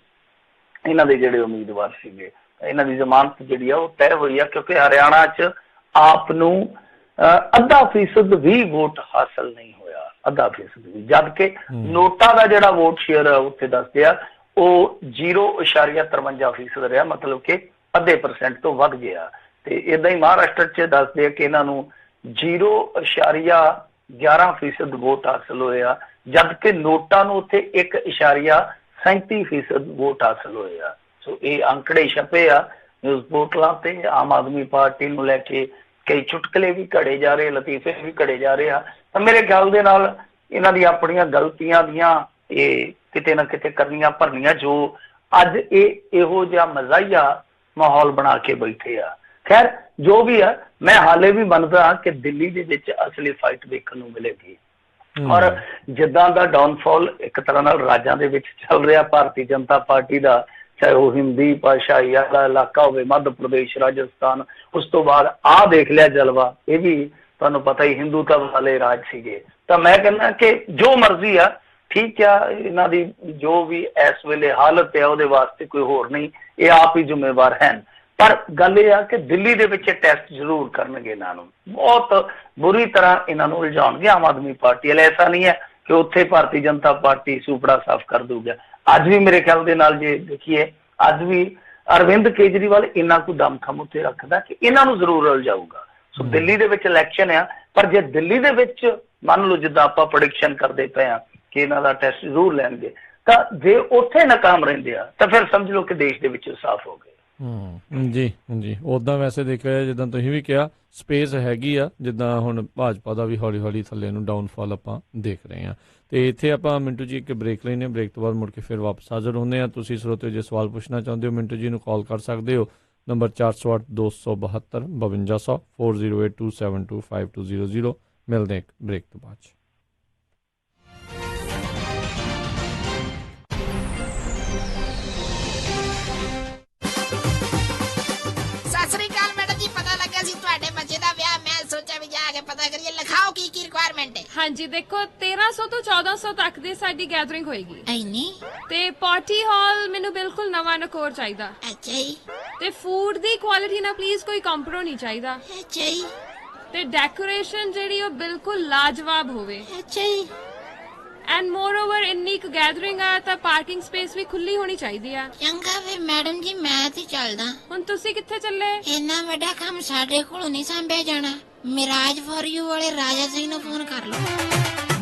ਇਹਨਾਂ ਦੇ ਜਿਹੜੇ ਉਮੀਦਵਾਰ ਸੀਗੇ, ਇਹਨਾਂ ਦੀ ਜ਼ਮਾਨਤ ਜਿਹੜੀ ਆ ਉਹ ਤੈਅ ਹੋਈ ਆ, ਕਿਉਂਕਿ ਹਰਿਆਣਾ ਚ ਆਪ ਨੂੰ 0.5% ਵੀ ਵੋਟ ਹਾਸਲ ਨਹੀਂ ਹੋਇਆ, 0.5% ਵੀ, ਜਦ ਕਿ ਨੋਟਾਂ ਦਾ ਜਿਹੜਾ ਵੋਟ ਸ਼ੇਅਰ ਉੱਥੇ ਦੱਸਦੇ ਆ ਉਹ 0.53% ਰਿਹਾ, ਮਤਲਬ ਕਿ 0.5% ਤੋਂ ਵੱਧ ਗਿਆ। ਤੇ ਏਦਾਂ ਹੀ ਮਹਾਰਾਸ਼ਟਰ ਚ ਦੱਸਦੇ ਆ ਕਿ ਇਹਨਾਂ ਨੂੰ 0.11% ਵੋਟ ਹਾਸਲ ਹੋਇਆ, ਜਦ ਕਿ ਨੋਟਾਂ ਨੂੰ ਉੱਥੇ 1.37% ਵੋਟ ਹਾਸਲ ਹੋਇਆ। ਸੋ ਇਹ ਅੰਕੜੇ ਛਪੇ ਆ ਨਿਊਜ਼ ਪੋਰਟਲਾਂ ਤੇ। ਆਮ ਆਦਮੀ ਪਾਰਟੀ ਨੂੰ ਲੈ ਕੇ ਕਈ ਚੁਟਕਲੇ ਵੀ ਘੜੇ ਜਾ ਰਹੇ, ਲਤੀਫੇ ਵੀ ਘੜੇ ਜਾ ਰਹੇ ਆ। ਤਾਂ ਮੇਰੇ ਖਿਆਲ ਦੇ ਨਾਲ ਇਹਨਾਂ ਦੀ ਆਪਣੀਆਂ ਗਲਤੀਆਂ ਦੀਆਂ ਇਹ ਕਿਤੇ ਨਾ ਕਿਤੇ ਕਰਨੀਆਂ ਭਰਨੀਆਂ, ਜੋ ਅੱਜ ਇਹੋ ਜਿਹਾ ਮਜ਼ਾਹੀਆ ਮਾਹੌਲ ਬਣਾ ਕੇ ਬੈਠੇ ਆ। ਖੈਰ ਜੋ ਵੀ ਆ, ਮੈਂ ਹਾਲੇ ਵੀ ਮੰਨਦਾ ਕਿ ਦਿੱਲੀ ਦੇ ਵਿੱਚ ਅਸਲੀ ਫਾਈਟ ਦੇਖਣ ਨੂੰ ਮਿਲੇਗੀ। ਔਰ ਜਿੱਦਾਂ ਦਾ ਡਾਊਨਫਾਲ ਇੱਕ ਤਰ੍ਹਾਂ ਨਾਲ ਰਾਜਾਂ ਦੇ ਵਿੱਚ ਚੱਲ ਰਿਹਾ ਭਾਰਤੀ ਜਨਤਾ ਪਾਰਟੀ ਦਾ, ਚਾਹੇ ਉਹ ਹਿੰਦੀ ਭਾਸ਼ਾਈ ਵਾਲਾ ਇਲਾਕਾ ਹੋਵੇ, ਮੱਧ ਪ੍ਰਦੇਸ਼, ਰਾਜਸਥਾਨ, ਉਸ ਤੋਂ ਬਾਅਦ ਆਹ ਦੇਖ ਲਿਆ ਜਲਵਾ, ਇਹ ਵੀ ਤੁਹਾਨੂੰ ਪਤਾ ਹੀ ਹਿੰਦੂਤਵ ਵਾਲੇ ਰਾਜ ਸੀਗੇ। ਤਾਂ ਮੈਂ ਕਹਿੰਦਾ ਕਿ ਜੋ ਮਰਜ਼ੀ ਆ, ਠੀਕ ਆ, ਇਹਨਾਂ ਦੀ ਜੋ ਵੀ ਇਸ ਵੇਲੇ ਹਾਲਤ ਹੈ ਉਹਦੇ ਵਾਸਤੇ ਕੋਈ ਹੋਰ ਨਹੀਂ, ਇਹ ਆਪ ਹੀ ਜ਼ਿੰਮੇਵਾਰ ਹਨ। ਪਰ ਗੱਲ ਇਹ ਆ ਕਿ ਦਿੱਲੀ ਦੇ ਵਿੱਚ ਟੈਸਟ ਜ਼ਰੂਰ ਕਰਨਗੇ, ਇਹਨਾਂ ਨੂੰ ਬਹੁਤ ਬੁਰੀ ਤਰ੍ਹਾਂ ਇਹਨਾਂ ਨੂੰ ਉਲਝਾਉਣਗੇ ਆਮ ਆਦਮੀ ਪਾਰਟੀ ਵਾਲੇ। ਐਸਾ ਨਹੀਂ ਹੈ ਕਿ ਉੱਥੇ ਭਾਰਤੀ ਜਨਤਾ ਪਾਰਟੀ ਸੂਪੜਾ ਸਾਫ਼ ਕਰ ਦੂਗਾ। ਅੱਜ ਵੀ ਮੇਰੇ ਖਿਆਲ ਦੇ ਨਾਲ ਜੇ ਦੇਖੀਏ, ਅੱਜ ਵੀ ਅਰਵਿੰਦ ਕੇਜਰੀਵਾਲ ਇੰਨਾ ਕੁ ਦਮਖਮ ਉੱਤੇ ਰੱਖਦਾ ਕਿ ਇਹਨਾਂ ਨੂੰ ਜ਼ਰੂਰ ਉਲਝਾਊਗਾ। ਸੋ ਦਿੱਲੀ ਦੇ ਵਿੱਚ ਇਲੈਕਸ਼ਨ ਆ, ਪਰ ਜੇ ਦਿੱਲੀ ਦੇ ਵਿੱਚ ਮੰਨ ਲਓ ਜਿੱਦਾਂ ਆਪਾਂ ਪ੍ਰੈਡਿਕਸ਼ਨ ਕਰਦੇ ਪਏ ਆ ਕਿ ਇਹਨਾਂ ਦਾ ਟੈਸਟ ਜ਼ਰੂਰ ਲੈਣਗੇ, ਤਾਂ ਜੇ ਉੱਥੇ ਨਾਕਾਮ ਰਹਿੰਦੇ ਆ ਤਾਂ ਫਿਰ ਸਮਝ ਲਓ ਕਿ ਦੇਸ਼ ਦੇ ਵਿੱਚ ਸਾਫ਼ ਹੋ ਗਏ। ਜੀ ਜੀ, ਉੱਦਾਂ ਵੈਸੇ ਦੇਖਿਆ ਜਿੱਦਾਂ ਤੁਸੀਂ ਵੀ ਕਿਹਾ ਸਪੇਸ ਹੈਗੀ ਆ, ਜਿੱਦਾਂ ਹੁਣ ਭਾਜਪਾ ਦਾ ਵੀ ਹੌਲੀ ਹੌਲੀ ਥੱਲੇ ਨੂੰ ਡਾਊਨਫਾਲ ਆਪਾਂ ਦੇਖ ਰਹੇ ਹਾਂ। ਤੇ ਇੱਥੇ ਆਪਾਂ ਮਿੰਟੂ ਜੀ ਇੱਕ ਬ੍ਰੇਕ ਲੈਂਦੇ ਹਾਂ, ਬ੍ਰੇਕ ਤੋਂ ਬਾਅਦ ਮੁੜ ਕੇ ਫਿਰ ਵਾਪਸ ਹਾਜ਼ਰ ਹੁੰਦੇ ਹਾਂ। ਤੁਸੀਂ ਸਰੋਤੇ ਜੇ ਸਵਾਲ ਪੁੱਛਣਾ ਚਾਹੁੰਦੇ ਹੋ ਮਿੰਟੂ ਜੀ ਨੂੰ ਕਾਲ ਕਰ ਸਕਦੇ ਹੋ, ਨੰਬਰ 408 272 5200 4082725200। ਮਿਲਦੇ ਇੱਕ ਬ੍ਰੇਕ ਤੋਂ ਬਾਅਦ। ਹਾਂਜੀ ਦੇਖੋ 1300 ਤੋਂ 1400 ਤੱਕ ਦੀ ਸਾਡੀ ਗੈਦਰਿੰਗ ਹੋਏਗੀ। ਐਨੀ ਤੇ ਪਾਰਟੀ ਹਾਲ ਮੈਨੂੰ ਬਿਲਕੁਲ ਨਵਾਂ ਨਕੋਰ ਚਾਹੀਦਾ। ਅੱਛਾ ਜੀ। ਤੇ ਫੂਡ ਦੀ ਕੁਆਲਿਟੀ ਨਾਲ ਪਲੀਜ਼ ਕੋਈ ਕੰਪਰੋ ਨਹੀਂ ਚਾਹੀਦਾ। ਅੱਛਾ ਜੀ। ਤੇ ਡੈਕੋਰੇਸ਼ਨ ਜਿਹੜੀ ਉਹ ਬਿਲਕੁਲ ਲਾਜਵਾਬ ਹੋਵੇ। ਅੱਛਾ ਜੀ। ਐਂਡ ਮੋਰ ਓਵਰ ਇੰਨੀ ਕੁ ਗੈਦਰਿੰਗ ਆ ਤਾਂ ਪਾਰਕਿੰਗ ਸਪੇਸ ਵੀ ਖੁੱਲੀ ਹੋਣੀ ਚਾਹੀਦੀ ਆ। ਚੰਗਾ ਵੇ ਮੈਡਮ ਜੀ, ਮੈਂ ਤੇ ਚੱਲਦਾ। ਹੁਣ ਤੁਸੀਂ ਕਿੱਥੇ ਚੱਲੇ? ਇੰਨਾ ਵੱਡਾ ਕੰਮ ਸਾਡੇ ਕੋਲੋਂ ਨਹੀਂ ਸੰਭਿਆ ਜਾਣਾ। ਮਿਰਾਜ ਫॉर यू ਵਾਲੇ ਰਾਜਾ ਸਿੰਘ ਨੂੰ ਫੋਨ ਕਰ ਲਓ।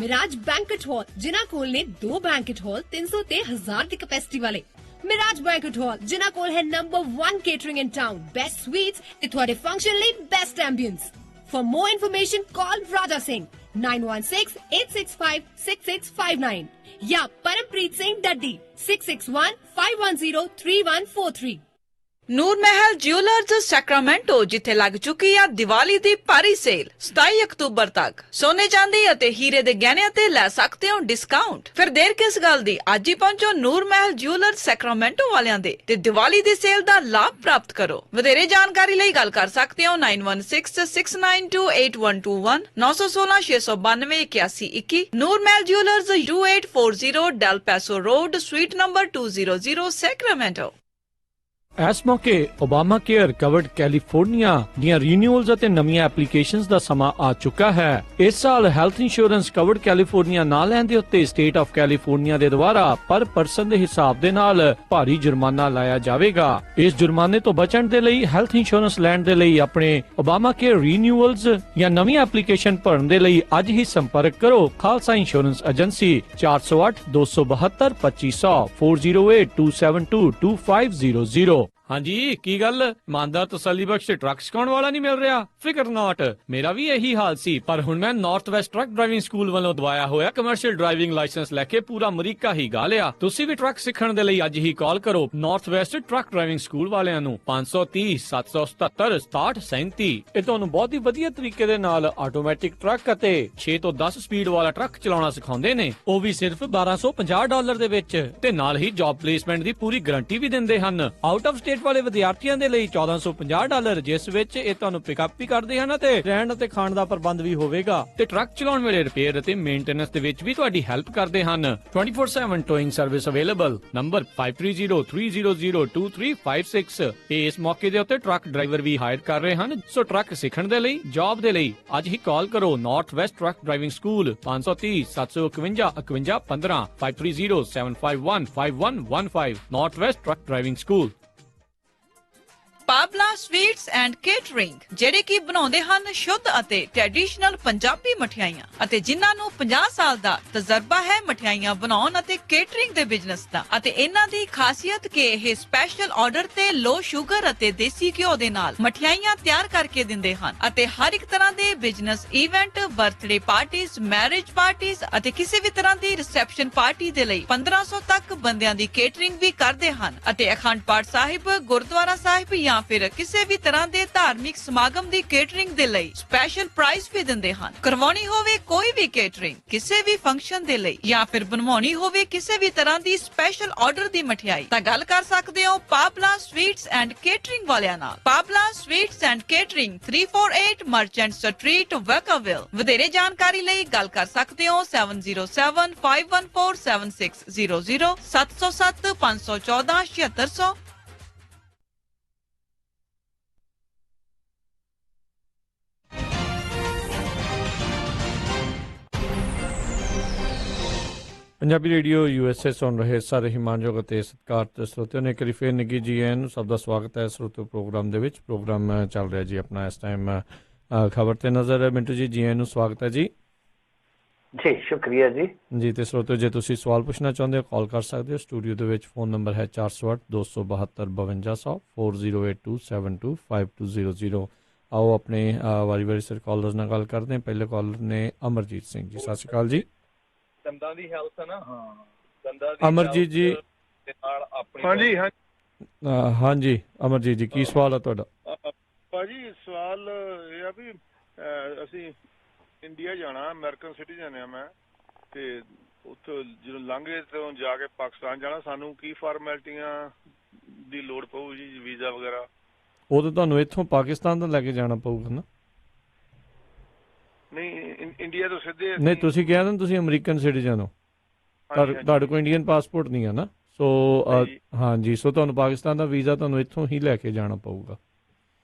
ਮਿਰਾਜ ਬੈਂਕਟ ਹਾਲ, ਜਿਨ੍ਹਾਂ ਕੋਲ ਨੇ 2 ਬੈਂਕਟ ਹਾਲ 300 ਤੇ 1000 ਦੀ ਕਪੈਸਿਟੀ ਵਾਲੇ। ਮਿਰਾਜ ਬੈਂਕਟ ਹਾਲ ਜਿਨ੍ਹਾਂ ਕੋਲ ਹੈ ਨੰਬਰ 1 ਕੇਟਰਿੰਗ ਇਨ ਟਾਊਨ, ਬੈਸਟ ਸਵੀਟਸ ਤੇ ਤੁਹਾਡੇ ਫੰਕਸ਼ਨ ਲਈ best ambience. For more information, call Raja Singh 916-865-6659 या Parampreet Singh Daddi 661-510-3143. ਨੂਰ ਮਹਿਲ ਜਿਊਲਰਜ਼ ਸੈਕਰਾਮੈਂਟੋ, ਜਿੱਥੇ ਲੱਗ ਚੁੱਕੀ ਆ ਦੀਵਾਲੀ ਦੀ ਭਾਰੀ ਸੇਲ 27 ਅਕਤੂਬਰ ਤੱਕ। ਸੋਨੇ ਚਾਂਦੀ ਅਤੇ ਹੀਰੇ ਦੇ ਗਹਿਣਿਆਂ ਤੇ ਲੈ ਸਕਦੇ ਹੋ ਡਿਸਕਾਊਂਟ। ਫਿਰ ਦੇਰ ਕਿਸ ਗੱਲ ਦੀ, ਅੱਜ ਹੀ ਪਹੁੰਚੋ ਨੂਰ ਮਹਿਲ ਜਿਊਲਰਜ਼ ਸੈਕਰਾਮੈਂਟੋ ਵਾਲਿਆਂ ਦੇ ਤੇ ਦੀਵਾਲੀ ਦੀ ਸੇਲ ਦਾ ਲਾਭ ਪ੍ਰਾਪਤ ਕਰੋ। ਵਧੇਰੇ ਜਾਣਕਾਰੀ ਲਈ ਗੱਲ ਕਰ ਸਕਦੇ ਹੋ 9166928121 916 692 8121। Noor Mahal jewellers 2840 Del Paso road, suite number 200, Sacramento. ਇਸ ਮੌਕੇ ਓਬਾਮਾ ਕੇਅਰ ਕਵਰਡ ਕੈਲੀਫੋਰਨੀਆ ਦੀਆਂ ਰੀਨਿਊਅਲਸ ਅਤੇ ਨਵੀਆਂ ਐਪਲੀਕੇਸ਼ਨਸ ਦਾ ਸਮਾਂ ਆ ਚੁੱਕਾ ਹੈ। ਇਸ ਸਾਲ ਹੈਲਥ ਇੰਸ਼ੋਰੈਂਸ ਕਵਰਡ ਕੈਲੀਫੋਰਨੀਆ ਨਾ ਲੈਣ ਦੇ ਉੱਤੇ ਸਟੇਟ ਆਫ ਕੈਲੀਫੋਰਨੀਆ ਦੇ ਦੁਆਰਾ ਪਰ ਪਰਸਨ ਦੇ ਹਿਸਾਬ ਦੇ ਨਾਲ ਭਾਰੀ ਜੁਰਮਾਨਾ ਲਾਇਆ ਜਾਵੇਗਾ। ਇਸ ਜੁਰਮਾਨੇ ਤੋਂ ਬਚਣ ਦੇ ਲਈ ਹੈਲਥ ਇੰਸ਼ੋਰੈਂਸ ਲੈਣ ਦੇ ਲਈ ਆਪਣੇ ਓਬਾਮਾ ਕੇਅਰ ਰੀਨਿਊਅਲਸ ਜਾਂ ਨਵੀਂ ਐਪਲੀਕੇਸ਼ਨ ਭਰਨ ਦੇ ਲਈ ਅੱਜ ਹੀ ਸੰਪਰਕ ਕਰੋ ਖਾਲਸਾ ਇੰਸ਼ੋਰੈਂਸ ਏਜੰਸੀ 408-272-2500 4082722500। ਹਾਂਜੀ, ਕੀ ਗੱਲ? ਇਮਾਨਦਾਰ ਤਸੱਲੀ ਬਖਸ਼ ਟਰੱਕ ਸਿਖਾਉਣ ਵਾਲਾ ਨਹੀਂ ਮਿਲ ਰਿਹਾ? ਫਿਕਰ ਨਾਟ, ਮੇਰਾ ਵੀ ਇਹੀ ਹਾਲ ਸੀ, ਪਰ ਹੁਣ ਮੈਂ north west truck driving school ਵੱਲੋਂ ਦਵਾਇਆ ਹੋਇਆ ਕਮਰਸ਼ੀਅਲ ਡਰਾਈਵਿੰਗ ਲਾਇਸੈਂਸ ਲੈ ਕੇ ਪੂਰਾ ਅਮਰੀਕਾ ਹੀ ਗਾ ਲਿਆ। ਤੁਸੀਂ ਵੀ ਟਰੱਕ ਸਿੱਖਣ ਦੇ ਲਈ ਅੱਜ ਹੀ ਕਾਲ ਕਰੋ north west truck driving school ਵਾਲਿਆਂ ਨੂੰ 530-777-6737। ਇਹ ਤੁਹਾਨੂੰ ਬਹੁਤ ਹੀ ਵਧੀਆ ਤਰੀਕੇ ਦੇ ਨਾਲ ਆਟੋਮੈਟਿਕ ਟਰੱਕ ਅਤੇ 6 ਤੋਂ 10 ਸਪੀਡ ਵਾਲਾ ਟਰੱਕ ਚਲਾਉਣਾ ਸਿਖਾਉਂਦੇ ਨੇ, ਉਹ ਵੀ ਸਿਰਫ $1250 ਦੇ ਵਿੱਚ, ਤੇ ਨਾਲ ਹੀ ਜੌਬ ਪਲੇਸਮੈਂਟ ਦੀ ਪੂਰੀ ਗਾਰੰਟੀ ਵੀ ਦਿੰਦੇ ਹਨ। ਆਊਟ ਆਫ ਸਟੇਟ ਵਾਲੇ ਵਿਦਿਆਰਥੀਆਂ ਦੇ ਲਈ $1450, ਜਿਸ ਵਿੱਚ ਇਹ ਤੁਹਾਨੂੰ ਪਿਕਅਪ ਵੀ ਕਰਦੇ ਹਨ ਅਤੇ ਰਹਿਣ ਅਤੇ ਖਾਣ ਦਾ ਪ੍ਰਬੰਧ ਵੀ ਹੋਵੇਗਾ, ਤੇ ਟਰੱਕ ਚਲਾਉਣ ਵੇਲੇ ਰਿਪੇਅਰ ਅਤੇ ਮੇਨਟੇਨੈਂਸ ਦੇ ਵਿੱਚ ਵੀ ਤੁਹਾਡੀ ਹੈਲਪ ਕਰਦੇ ਹਨ। 24/7 ਟੋਇੰਗ ਸਰਵਿਸ ਅਵੇਲੇਬਲ। ਨੰਬਰ 5303002356। ਇਸ ਮੌਕੇ ਦੇ ਉੱਤੇ ਟਰੱਕ ਡਰਾਈਵਰ ਵੀ ਹਾਇਰ ਕਰ ਰਹੇ ਹਨ, ਸੋ ਟਰੱਕ ਸਿੱਖਣ ਦੇ ਲਈ, ਜੌਬ ਦੇ ਲਈ ਅੱਜ ਹੀ ਕਾਲ ਕਰੋ north west truck driving school 530-751-5115 530-751-5115 north west truck driving school. Pabla sweets and catering, ਜਿਹੜੇ ਕੀ ਬਣਾਉਂਦੇ ਹਨ ਸ਼ੁੱਧ ਅਤੇ ਟ੍ਰੈਡੀਸ਼ਨਲ ਪੰਜਾਬੀ ਮਠਿਆਈਆਂ, ਅਤੇ ਜਿਨ੍ਹਾਂ ਨੂੰ 50 ਸਾਲ ਦਾ ਤਜਰਬਾ ਹੈ ਮਠਿਆਈਆਂ ਬਣਾਉਣ ਅਤੇ ਕੇਟਰਿੰਗ ਦੇ ਬਿਜ਼ਨਸ ਦਾ। ਅਤੇ ਇਹਨਾਂ ਦੀ ਖਾਸੀਅਤ ਕਿ ਇਹ ਸਪੈਸ਼ਲ ਆਰਡਰ ਤੇ ਲੋ ਸ਼ੂਗਰ ਅਤੇ ਦੇਸੀ ਘਿਓ ਦੇ ਨਾਲ ਮਠਿਆਈਆਂ ਤਿਆਰ ਕਰਕੇ ਦਿੰਦੇ ਹਨ, ਅਤੇ ਹਰ ਇੱਕ ਤਰ੍ਹਾਂ ਦੇ business event, birthday parties, marriage parties ਅਤੇ ਕਿਸੇ ਵੀ ਤਰ੍ਹਾਂ ਦੀ ਰਿਸੈਪਸ਼ਨ ਪਾਰਟੀ ਦੇ ਲਈ 1500 ਤੱਕ ਬੰਦਿਆਂ ਦੀ ਕੇਟਰਿੰਗ ਵੀ ਕਰਦੇ ਹਨ, ਅਤੇ ਅਖੰਡ ਪਾਠ ਸਾਹਿਬ, ਗੁਰਦੁਆਰਾ ਸਾਹਿਬ ਜਾਂ ਫਿਰ ਕਿਸੇ ਵੀ ਤਰ੍ਹਾਂ ਦੇ ਧਾਰਮਿਕ ਸਮਾਗਮ ਦੀ ਕੇਟਰਿੰਗ ਦੇ ਲਈ ਸਪੈਸ਼ਲ ਪ੍ਰਾਈਸ ਵੀ ਦਿੰਦੇ ਹਨ। ਕਰਵਾਉਣੀ ਹੋਵੇ ਕੋਈ ਵੀ ਕੇਟਰਿੰਗ ਕਿਸੇ ਵੀ ਫੰਕਸ਼ਨ ਦੇ ਲਈ, ਜਾਂ ਫਿਰ ਬਣਵਾਉਣੀ ਹੋਵੇ ਕਿਸੇ ਵੀ ਤਰ੍ਹਾਂ ਦੀ ਸਪੈਸ਼ਲ ਆਰਡਰ ਦੀ ਮਠਿਆਈ, ਤਾਂ ਗੱਲ ਕਰ ਸਕਦੇ ਹੋ ਪਾਬਲਾ ਸਵੀਟਸ ਐਂਡ ਕੇਟਰਿੰਗ ਵਾਲਿਆਂ ਨਾਲ। Pabla sweets and catering 348 merchant street, Vacaville. ਵਧੇਰੇ ਜਾਣਕਾਰੀ ਲਈ ਗੱਲ ਕਰ ਸਕਦੇ ਹੋ 7075147600 707-514-7600। ਪੰਜਾਬੀ ਰੇਡੀਓ USA ਸੁਣ ਰਹੇ ਸਾਰੇ ਹਿਮਾਨਯੋਗ ਅਤੇ ਸਤਿਕਾਰਤ ਸਰੋਤਿਆਂ ਨੇ ਇੱਕ ਵਾਰੀ ਫੇਰ ਨਿੱਘੀ ਜੀ ਆਇਆਂ ਨੂੰ ਸਭ ਦਾ ਸਵਾਗਤ ਹੈ ਸਰੋਤਿਓ ਪ੍ਰੋਗਰਾਮ ਦੇ ਵਿੱਚ। ਪ੍ਰੋਗਰਾਮ ਚੱਲ ਰਿਹਾ ਜੀ ਆਪਣਾ ਇਸ ਟਾਈਮ ਖਬਰ ਤੇ ਨਜ਼ਰ। ਮਿੰਟੂ ਜੀ, ਜੀ ਆਇਆਂ ਨੂੰ ਸਵਾਗਤ ਹੈ ਜੀ। ਜੀ ਸ਼ੁਕਰੀਆ ਜੀ। ਜੀ, ਤੇ ਸਰੋਤਿਓ ਜੇ ਤੁਸੀਂ ਸਵਾਲ ਪੁੱਛਣਾ ਚਾਹੁੰਦੇ ਹੋ ਕਾਲ ਕਰ ਸਕਦੇ ਹੋ। ਸਟੂਡੀਓ ਦੇ ਵਿੱਚ ਫੋਨ ਨੰਬਰ ਹੈ 408-272-5200 4082725200। ਆਓ ਆਪਣੇ ਵਾਰੀ ਸਿਰ ਕਾਲਰਸ ਨਾਲ ਗੱਲ ਕਰਦੇ ਹਾਂ। ਪਹਿਲੇ ਕਾਲਰ ਨੇ ਅਮਰਜੀਤ ਸਿੰਘ ਜੀ। ਸਤਿ ਸ਼੍ਰੀ ਅਕਾਲ ਜੀ। ਦੰਦਾਂ ਦੀ ਹੈਲਥ ਹੈ ਨਾ, ਦੰਦਾਂ ਦੀ ਅਮਰਜੀਤ ਜੀ ਦੇ ਨਾਲ ਆਪਣੀ। ਹਾਂਜੀ ਹਾਂਜੀ ਅਮਰਜੀਤ ਜੀ, ਕੀ ਸਵਾਲ ਹੈ ਤੁਹਾਡਾ? ਭਾਜੀ ਸਵਾਲ ਇਹ ਆ ਵੀ ਅਸੀਂ ਇੰਡੀਆ ਜਾਣਾ, ਅਮਰੀਕਨ ਸਿਟੀਜ਼ਨ ਆ ਮੈਂ, ਤੇ ਉੱਥੋਂ ਜਦੋਂ ਲੰਘੇ ਤੋਂ ਜਾ ਕੇ ਪਾਕਿਸਤਾਨ ਜਾਣਾ, ਸਾਨੂੰ ਕੀ ਫਾਰਮੈਲਿਟੀਆਂ ਦੀ ਲੋੜ ਪਊ ਜੀ, ਵੀਜ਼ਾ ਵਗੈਰਾ? ਉਹ ਤਾਂ ਤੁਹਾਨੂੰ ਇੱਥੋਂ ਪਾਕਿਸਤਾਨ ਤੋਂ ਲੈ ਕੇ ਜਾਣਾ ਪਊਗਾ ਨਾ? ਨਹੀਂ, ਇੰਡੀਆ ਤੋਂ ਸਿੱਧੇ। ਨਹੀਂ, ਤੁਸੀਂ ਕਿਹਾ ਨਾ ਤੁਸੀਂ ਅਮਰੀਕਨ ਸਿਟੀਜ਼ਨ ਹੋ, ਤੁਹਾਡੇ ਕੋਲ ਇੰਡੀਅਨ ਪਾਸਪੋਰਟ ਨਹੀਂ ਹੈ ਨਾ, ਸੋ ਹਾਂਜੀ, ਸੋ ਤੁਹਾਨੂੰ ਪਾਕਿਸਤਾਨ ਦਾ ਵੀਜ਼ਾ ਤੁਹਾਨੂੰ ਇੱਥੋਂ ਹੀ ਲੈ ਕੇ ਜਾਣਾ ਪਊਗਾ।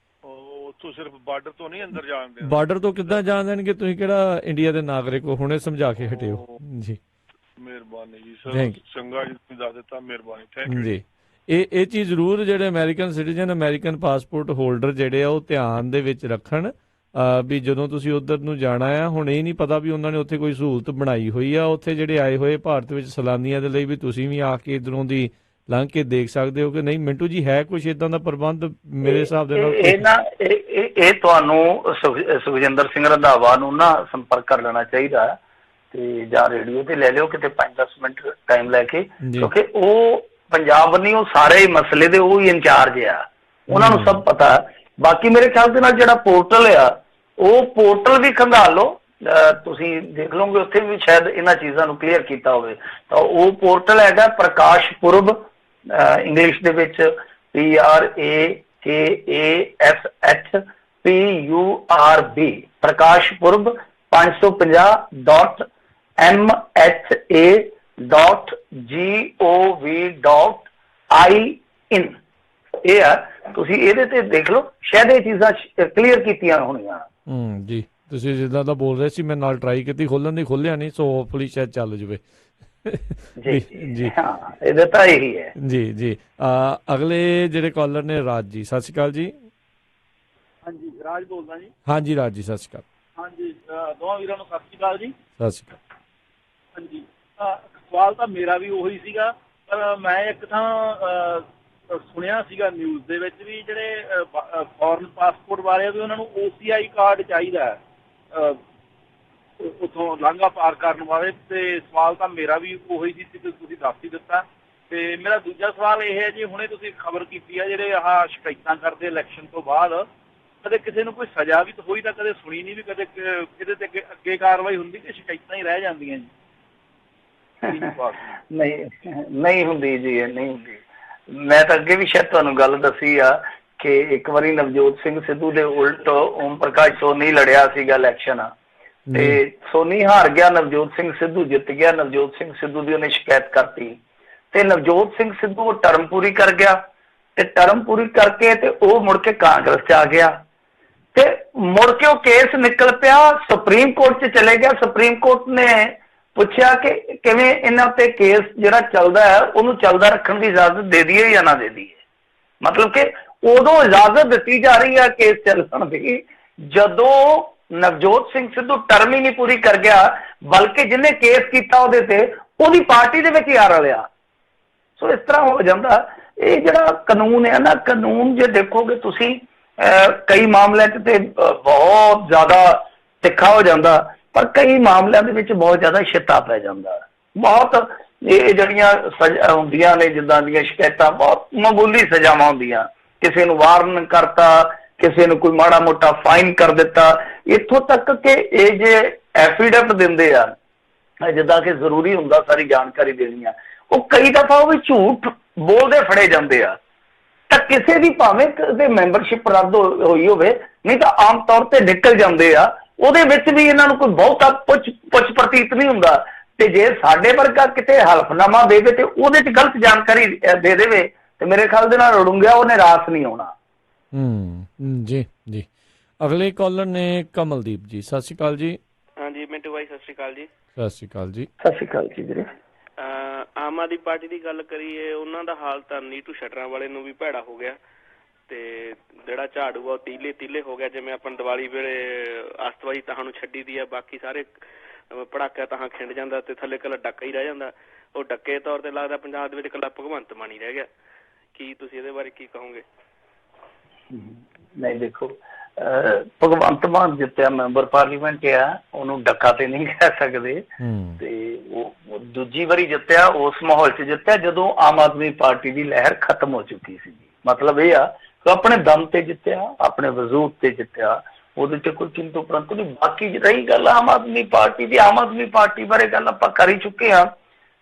ਉੱਥੋਂ ਸਿਰਫ ਬਾਰਡਰ ਤੋਂ ਨਹੀਂ ਅੰਦਰ ਜਾਣ ਦੇਣਗੇ? ਬਾਰਡਰ ਤੋਂ ਕਿੱਦਾਂ ਜਾਣ ਦੇਣਗੇ? ਤੁਸੀਂ ਕਿਹੜਾ ਇੰਡੀਆ ਦੇ ਨਾਗਰਿਕ ਹੋ? ਹੁਣੇ ਸਮਝਾ ਕੇ ਹਟਿਓ ਜੀ। ਮਿਹਰਬਾਨੀ ਜੀ ਸਰ, ਚੰਗਾ ਜੀ ਤੁਸੀਂ ਦੱਸ ਦਿੱਤਾ, ਮਿਹਰਬਾਨੀ, ਥੈਂਕ ਯੂ ਜੀ। ਇਹ ਚੀਜ਼ ਜ਼ਰੂਰ ਜਿਹੜੇ American citizen, American passport holder ਜਿਹੜੇ ਆ ਉਹ ਧਿਆਨ ਦੇ ਵਿੱਚ ਰੱਖਣ ਵੀ ਜਦੋਂ ਤੁਸੀਂ ਉੱਧਰ ਨੂੰ ਜਾਣਾ ਆ, ਹੁਣ ਇਹ ਨਹੀਂ ਪਤਾ ਵੀ ਉਹਨਾਂ ਨੇ ਉੱਥੇ ਕੋਈ ਸਹੂਲਤ ਬਣਾਈ ਹੋਈ ਆ ਉੱਥੇ ਜਿਹੜੇ ਆਏ ਹੋਏ ਭਾਰਤ ਵਿੱਚ ਸੈਲਾਨੀਆਂ ਦੇ ਲਈ, ਵੀ ਤੁਸੀਂ ਵੀ ਆ ਕੇ ਇੱਧਰੋਂ ਦੀ ਲੰਘ ਕੇ ਦੇਖ ਸਕਦੇ ਹੋ ਕਿ ਨਹੀਂ? ਮਿੰਟੂ ਜੀ, ਹੈ ਕੁਛ ਇਦਾਂ ਦਾ ਪ੍ਰਬੰਧ ਮੇਰੇ ਹਿਸਾਬ ਦੇ ਨਾਲ? ਇਹ ਤੁਹਾਨੂੰ ਸੁਖਜਿੰਦਰ ਸਿੰਘ ਰੰਧਾਵਾ ਨੂੰ ਨਾ ਸੰਪਰਕ ਕਰ ਲੈਣਾ ਚਾਹੀਦਾ, ਤੇ ਜਾਂ ਰੇਡੀਓ ਤੇ ਲੈ ਲਿਓ ਕਿਤੇ 5-10 ਮਿੰਟ ਟਾਈਮ ਲੈ ਕੇ, ਕਿਉਂਕਿ ਉਹ ਪੰਜਾਬ ਨਹੀਂ, ਉਹ ਸਾਰੇ ਮਸਲੇ ਦੇ ਉਹ ਹੀ ਇੰਚਾਰਜ ਆ। ਉਹਨਾਂ ਨੂੰ ਸਭ ਪਤਾ। ਬਾਕੀ ਮੇਰੇ ਖਿਆਲ ਦੇ ਨਾਲ ਜਿਹੜਾ ਪੋਰਟਲ ਆ, ਉਹ ਪੋਰਟਲ ਵੀ ਖੰਗਾਲ ਲਓ, ਤੁਸੀਂ ਦੇਖ ਲਓਗੇ ਉੱਥੇ ਵੀ ਸ਼ਾਇਦ ਇਹਨਾਂ ਚੀਜ਼ਾਂ ਨੂੰ ਕਲੀਅਰ ਕੀਤਾ ਹੋਵੇ। ਤਾਂ ਉਹ ਪੋਰਟਲ ਹੈਗਾ ਪ੍ਰਕਾਸ਼ ਪੁਰਬ, ਇੰਗਲਿਸ਼ ਦੇ ਵਿੱਚ PRAKASHPURB, ਪ੍ਰਕਾਸ਼ ਪੁਰਬ 550.MHA.gov.in। ਇਹ ਆ, ਤੁਸੀਂ ਇਹਦੇ ਤੇ ਦੇਖ ਲਓ, ਸ਼ਾਇਦ ਇਹ ਚੀਜ਼ਾਂ ਕਲੀਅਰ ਕੀਤੀਆਂ ਹੋਣੀਆਂ। ਜੀ, ਤੁਸੀਂ ਜਿੱਦਾਂ ਦਾ ਬੋਲ ਰਹੇ ਸੀ ਮੈਂ ਨਾਲ ਟਰਾਈ ਕੀਤੀ ਖੋਲਣ ਦੀ, ਖੋਲਿਆ ਨਹੀਂ, ਸੋ ਹੋਪਫੁਲੀ ਸ਼ਾਇਦ ਚੱਲ ਜਾਵੇ। ਜੀ ਹਾਂ, ਇਹਦਾ ਤਾਂ ਇਹੀ ਹੈ। ਜੀ ਅਗਲੇ ਜਿਹੜੇ ਕਾਲਰ ਨੇ ਰਾਜ ਜੀ, ਸਤਿ ਸ਼੍ਰੀ ਅਕਾਲ ਜੀ। ਹਾਂਜੀ, ਰਾਜ ਬੋਲਦਾ ਜੀ। ਹਾਂਜੀ ਰਾਜ ਜੀ, ਸਤਿ ਸ਼੍ਰੀ ਅਕਾਲ। ਹਾਂਜੀ, ਦੋਵਾਂ ਵੀਰਾਂ ਨੂੰ ਸਤਿ ਸ਼੍ਰੀ ਅਕਾਲ ਜੀ। ਸਤਿ ਸ਼੍ਰੀ ਅਕਾਲ। ਹਾਂਜੀ, ਸਵਾਲ ਤਾਂ ਮੇਰਾ ਵੀ ਉਹੀ ਸੀਗਾ, ਪਰ ਮੈਂ ਇੱਕ ਥਾਂ ਸੁਣਿਆ ਸੀਗਾ ਨਿਊਜ਼ ਦੇ ਵਿੱਚ ਵੀ ਜਿਹੜੇ ਫੋਰਨ ਪਾਸਪੋਰਟ ਵਾਲੇ ਵੀ ਉਹਨਾਂ ਨੂੰ OCI ਕਾਰਡ ਚਾਹੀਦਾ ਹੈ ਉੱਥੋਂ ਲਾਂਘਾ ਪਾਰ ਕਰਨ ਵਾਲੇ। ਤੇ ਸਵਾਲ ਤਾਂ ਮੇਰਾ ਵੀ ਉਹੀ ਸੀ ਕਿ ਤੁਸੀਂ ਦੱਸ ਹੀ ਦਿੱਤਾ। ਤੇ ਮੇਰਾ ਦੂਜਾ ਸਵਾਲ ਇਹ ਹੈ ਜੀ, ਹੁਣੇ ਤੁਸੀਂ ਖਬਰ ਕੀਤੀ ਆ ਜਿਹੜੇ ਆਹ ਸ਼ਿਕਾਇਤਾਂ ਕਰਦੇ ਇਲੈਕਸ਼ਨ ਤੋਂ ਬਾਅਦ, ਕਦੇ ਕਿਸੇ ਨੂੰ ਕੋਈ ਸਜ਼ਾ ਵੀ ਹੋਈ ਤਾਂ ਕਦੇ ਸੁਣੀ ਨਹੀਂ, ਵੀ ਕਦੇ ਕਿਤੇ ਤੇ ਅੱਗੇ ਕਾਰਵਾਈ ਹੁੰਦੀ ਕਿ ਸ਼ਿਕਾਇਤਾਂ ਹੀ ਰਹਿ ਜਾਂਦੀਆਂ ਜੀ? ਨਹੀਂ ਹੁੰਦੀ ਜੀ, ਇਹ ਨਹੀਂ ਹੁੰਦੀ। ਮੈਂ ਤਾਂ ਅੱਗੇ ਵੀ ਸ਼ਾਇਦ ਤੁਹਾਨੂੰ ਗੱਲ ਦੱਸੀ ਆ ਕਿ ਇੱਕ ਵਾਰੀ ਨਵਜੋਤ ਸਿੰਘ ਸਿੱਧੂ ਦੇ ਉਲਟ ਓਮ ਪ੍ਰਕਾਸ਼ ਸੋਨੀ ਲੜਿਆ ਸੀਗਾ ਇਲੈਕਸ਼ਨ, ਤੇ ਸੋਨੀ ਹਾਰ ਗਿਆ, ਨਵਜੋਤ ਸਿੰਘ ਸਿੱਧੂ ਜਿੱਤ ਗਿਆ। ਨਵਜੋਤ ਸਿੰਘ ਸਿੱਧੂ ਦੀ ਉਹਨੇ ਸ਼ਿਕਾਇਤ ਕਰਤੀ ਤੇ ਨਵਜੋਤ ਸਿੰਘ ਸਿੱਧੂ ਉਹ ਟਰਮ ਪੂਰੀ ਕਰ ਗਿਆ, ਤੇ ਟਰਮ ਪੂਰੀ ਕਰਕੇ ਤੇ ਉਹ ਮੁੜ ਕੇ ਕਾਂਗਰਸ ਚ ਆ ਗਿਆ, ਤੇ ਮੁੜ ਕੇ ਉਹ ਕੇਸ ਨਿਕਲ ਪਿਆ, ਸੁਪਰੀਮ ਕੋਰਟ ਚ ਚਲੇ ਗਿਆ। ਸੁਪਰੀਮ ਕੋਰਟ ਨੇ ਪੁੱਛਿਆ ਕਿ ਕਿਵੇਂ ਇਹਨਾਂ ਉੱਤੇ ਕੇਸ ਜਿਹੜਾ ਚੱਲਦਾ ਹੈ ਉਹਨੂੰ ਚੱਲਦਾ ਰੱਖਣ ਦੀ ਇਜਾਜ਼ਤ ਦੇ ਦਈਏ ਜਾਂ ਨਾ ਦੇ ਦਈਏ। ਮਤਲਬ ਕਿ ਉਦੋਂ ਇਜਾਜ਼ਤ ਦਿੱਤੀ ਜਾ ਰਹੀ ਹੈ ਕੇਸ ਚੱਲਣ ਦੀ ਜਦੋਂ ਨਵਜੋਤ ਸਿੰਘ ਸਿੱਧੂ ਟਰਮ ਹੀ ਨਹੀਂ ਪੂਰੀ ਕਰ ਗਿਆ, ਬਲਕਿ ਜਿਹਨੇ ਕੇਸ ਕੀਤਾ ਉਹਦੇ ਤੇ ਉਹਦੀ ਪਾਰਟੀ ਦੇ ਵਿੱਚ ਹੀ ਆ ਰਲਿਆ। ਸੋ ਇਸ ਤਰ੍ਹਾਂ ਹੋ ਜਾਂਦਾ। ਇਹ ਜਿਹੜਾ ਕਾਨੂੰਨ ਹੈ ਨਾ, ਕਾਨੂੰਨ ਜੇ ਦੇਖੋਗੇ ਤੁਸੀਂ ਕਈ ਮਾਮਲਿਆਂ 'ਚ ਤੇ ਬਹੁਤ ਜ਼ਿਆਦਾ ਤਿੱਖਾ ਹੋ ਜਾਂਦਾ, ਪਰ ਕਈ ਮਾਮਲਿਆਂ ਦੇ ਵਿੱਚ ਬਹੁਤ ਜ਼ਿਆਦਾ ਛਿੱਤਾ ਪੈ ਜਾਂਦਾ। ਬਹੁਤ ਇਹ ਜਿਹੜੀਆਂ ਸਜ਼ਾ ਹੁੰਦੀਆਂ ਨੇ, ਜਿੱਦਾਂ ਦੀਆਂ ਸ਼ਿਕਾਇਤਾਂ, ਬਹੁਤ ਮਾਮੂਲੀ ਸਜ਼ਾਵਾਂ ਹੁੰਦੀਆਂ। ਕਿਸੇ ਨੂੰ ਵਾਰਨ ਕਰਤਾ, ਕਿਸੇ ਨੂੰ ਕੋਈ ਮਾੜਾ ਮੋਟਾ ਫਾਈਨ ਕਰ ਦਿੱਤਾ, ਇੱਥੋਂ ਤੱਕ ਕਿ ਇਹ ਜੇ ਐਫੀਡੈਵਿਟ ਦਿੰਦੇ ਆ, ਜਿੱਦਾਂ ਕਿ ਜ਼ਰੂਰੀ ਹੁੰਦਾ ਸਾਰੀ ਜਾਣਕਾਰੀ ਦੇਣੀ ਆ, ਉਹ ਕਈ ਦਫਾ ਉਹ ਵੀ ਝੂਠ ਬੋਲਦੇ ਫੜੇ ਜਾਂਦੇ ਆ। ਤਾਂ ਕਿਸੇ ਦੀ ਭਾਵੇਂ ਕਦੇ ਮੈਂਬਰਸ਼ਿਪ ਰੱਦ ਹੋਈ ਹੋਵੇ, ਨਹੀਂ ਤਾਂ ਆਮ ਤੌਰ ਤੇ ਨਿਕਲ ਜਾਂਦੇ ਆ। ਉਹਦੇ ਵਿੱਚ ਵੀ ਇਹਨਾਂ ਨੂੰ ਕੋਈ ਬਹੁਤਾ ਪੁੱਛ ਪ੍ਰਤੀਤ ਨਹੀਂ ਹੁੰਦਾ। ਤੇ ਜੇ ਸਾਡੇ ਵਰਗਾ ਕਿਤੇ ਹਲਫਨਾਮਾ ਦੇਵੇ ਤੇ ਉਹਦੇ 'ਚ ਗਲਤ ਜਾਣਕਾਰੀ ਦੇ ਦੇਵੇ ਤੇ ਮੇਰੇ ਖਿਆਲ ਦੇ ਨਾਲ ਰੁੜੂੰਗਿਆ ਉਹਨੇ ਰਾਸ ਨਹੀਂ ਆਉਣਾ। ਜੀ ਅਗਲੇ ਕਾਲਰ ਨੇ ਕਮਲਦੀਪ ਜੀ, ਸਤਿ ਸ਼੍ਰੀ ਅਕਾਲ ਜੀ। ਹਾਂਜੀ ਮਿੰਟੂ ਭਾਈ, ਸਤਿ ਸ਼੍ਰੀ ਅਕਾਲ ਜੀ। ਸਤਿ ਸ਼੍ਰੀ ਅਕਾਲ ਜੀ। ਸਤਿ ਸ਼੍ਰੀ ਅਕਾਲ ਜੀ ਵੀਰੇ। ਆਮ ਆਦਮੀ ਪਾਰਟੀ ਦੀ ਗੱਲ ਕਰੀਏ, ਉਹਨਾਂ ਦਾ ਹਾਲ ਤਾਂ ਨੀਟੂ ਸ਼ਟਰਾਂ ਵਾਲੇ ਨੂੰ ਵੀ ਭੈੜਾ ਹੋ ਗਿਆ, ਤੇ ਜਿਹੜਾ ਝਾੜੂ ਆ ਉਹ ਤੀਲੇ ਹੋ ਗਿਆ। ਜਿਵੇਂ ਆਪਾਂ ਦੀਵਾਲੀ ਵੇਲੇ ਅਸਤਵਾਜੀ ਤਾਹਾਂ ਨੂੰ ਛੱਡੀ ਦੀ ਆ, ਬਾਕੀ ਸਾਰੇ ਪੜਾਕਿਆ ਤਾਹਾਂ ਖਿੰਡ ਜਾਂਦਾ ਤੇ ਥੱਲੇ ਇਕੱਲਾ ਡੱਕਾ ਹੀ ਰਹਿ ਜਾਂਦਾ। ਉਹ ਡੱਕੇ ਤੌਰ ਤੇ ਲੱਗਦਾ ਪੰਜਾਬ ਦੇ ਵਿੱਚ ਇਕੱਲਾ ਭਗਵੰਤ ਮਾਨ ਹੀ ਰਹਿ ਗਿਆ। ਕੀ ਤੁਸੀਂ ਇਹਦੇ ਬਾਰੇ ਕੀ ਕਹੋਗੇ? ਨਹੀਂ ਦੇਖੋ, ਭਗਵੰਤ ਮਾਨ ਜਿੱਤਿਆ ਮੈਂਬਰ ਪਾਰਲੀਮੈਂਟ ਆ, ਉਹਨੂੰ ਡੱਕਾ ਤੇ ਨਹੀਂ ਕਹਿ ਸਕਦੇ। ਤੇ ਉਹ ਦੂਜੀ ਵਾਰੀ ਜਿੱਤਿਆ ਉਸ ਮਾਹੌਲ 'ਚ ਜਿੱਤਿਆ ਜਦੋਂ ਆਮ ਆਦਮੀ ਪਾਰਟੀ ਦੀ ਲਹਿਰ ਖਤਮ ਹੋ ਚੁੱਕੀ ਸੀ। ਮਤਲਬ ਇਹ ਆ ਕਿ ਆਪਣੇ ਦਮ ਤੇ ਜਿੱਤਿਆ, ਆਪਣੇ ਵਜੂਦ ਤੇ ਜਿੱਤਿਆ, ਉਹਦੇ 'ਚ ਕੋਈ ਕਿੰਤੂ ਪਰੰਤੂ ਨਹੀਂ। ਬਾਕੀ ਰਹੀ ਗੱਲ ਆਮ ਆਦਮੀ ਪਾਰਟੀ ਦੀ, ਆਮ ਆਦਮੀ ਪਾਰਟੀ ਬਾਰੇ ਗੱਲ ਆਪਾਂ ਕਰ ਹੀ ਚੁੱਕੇ ਹਾਂ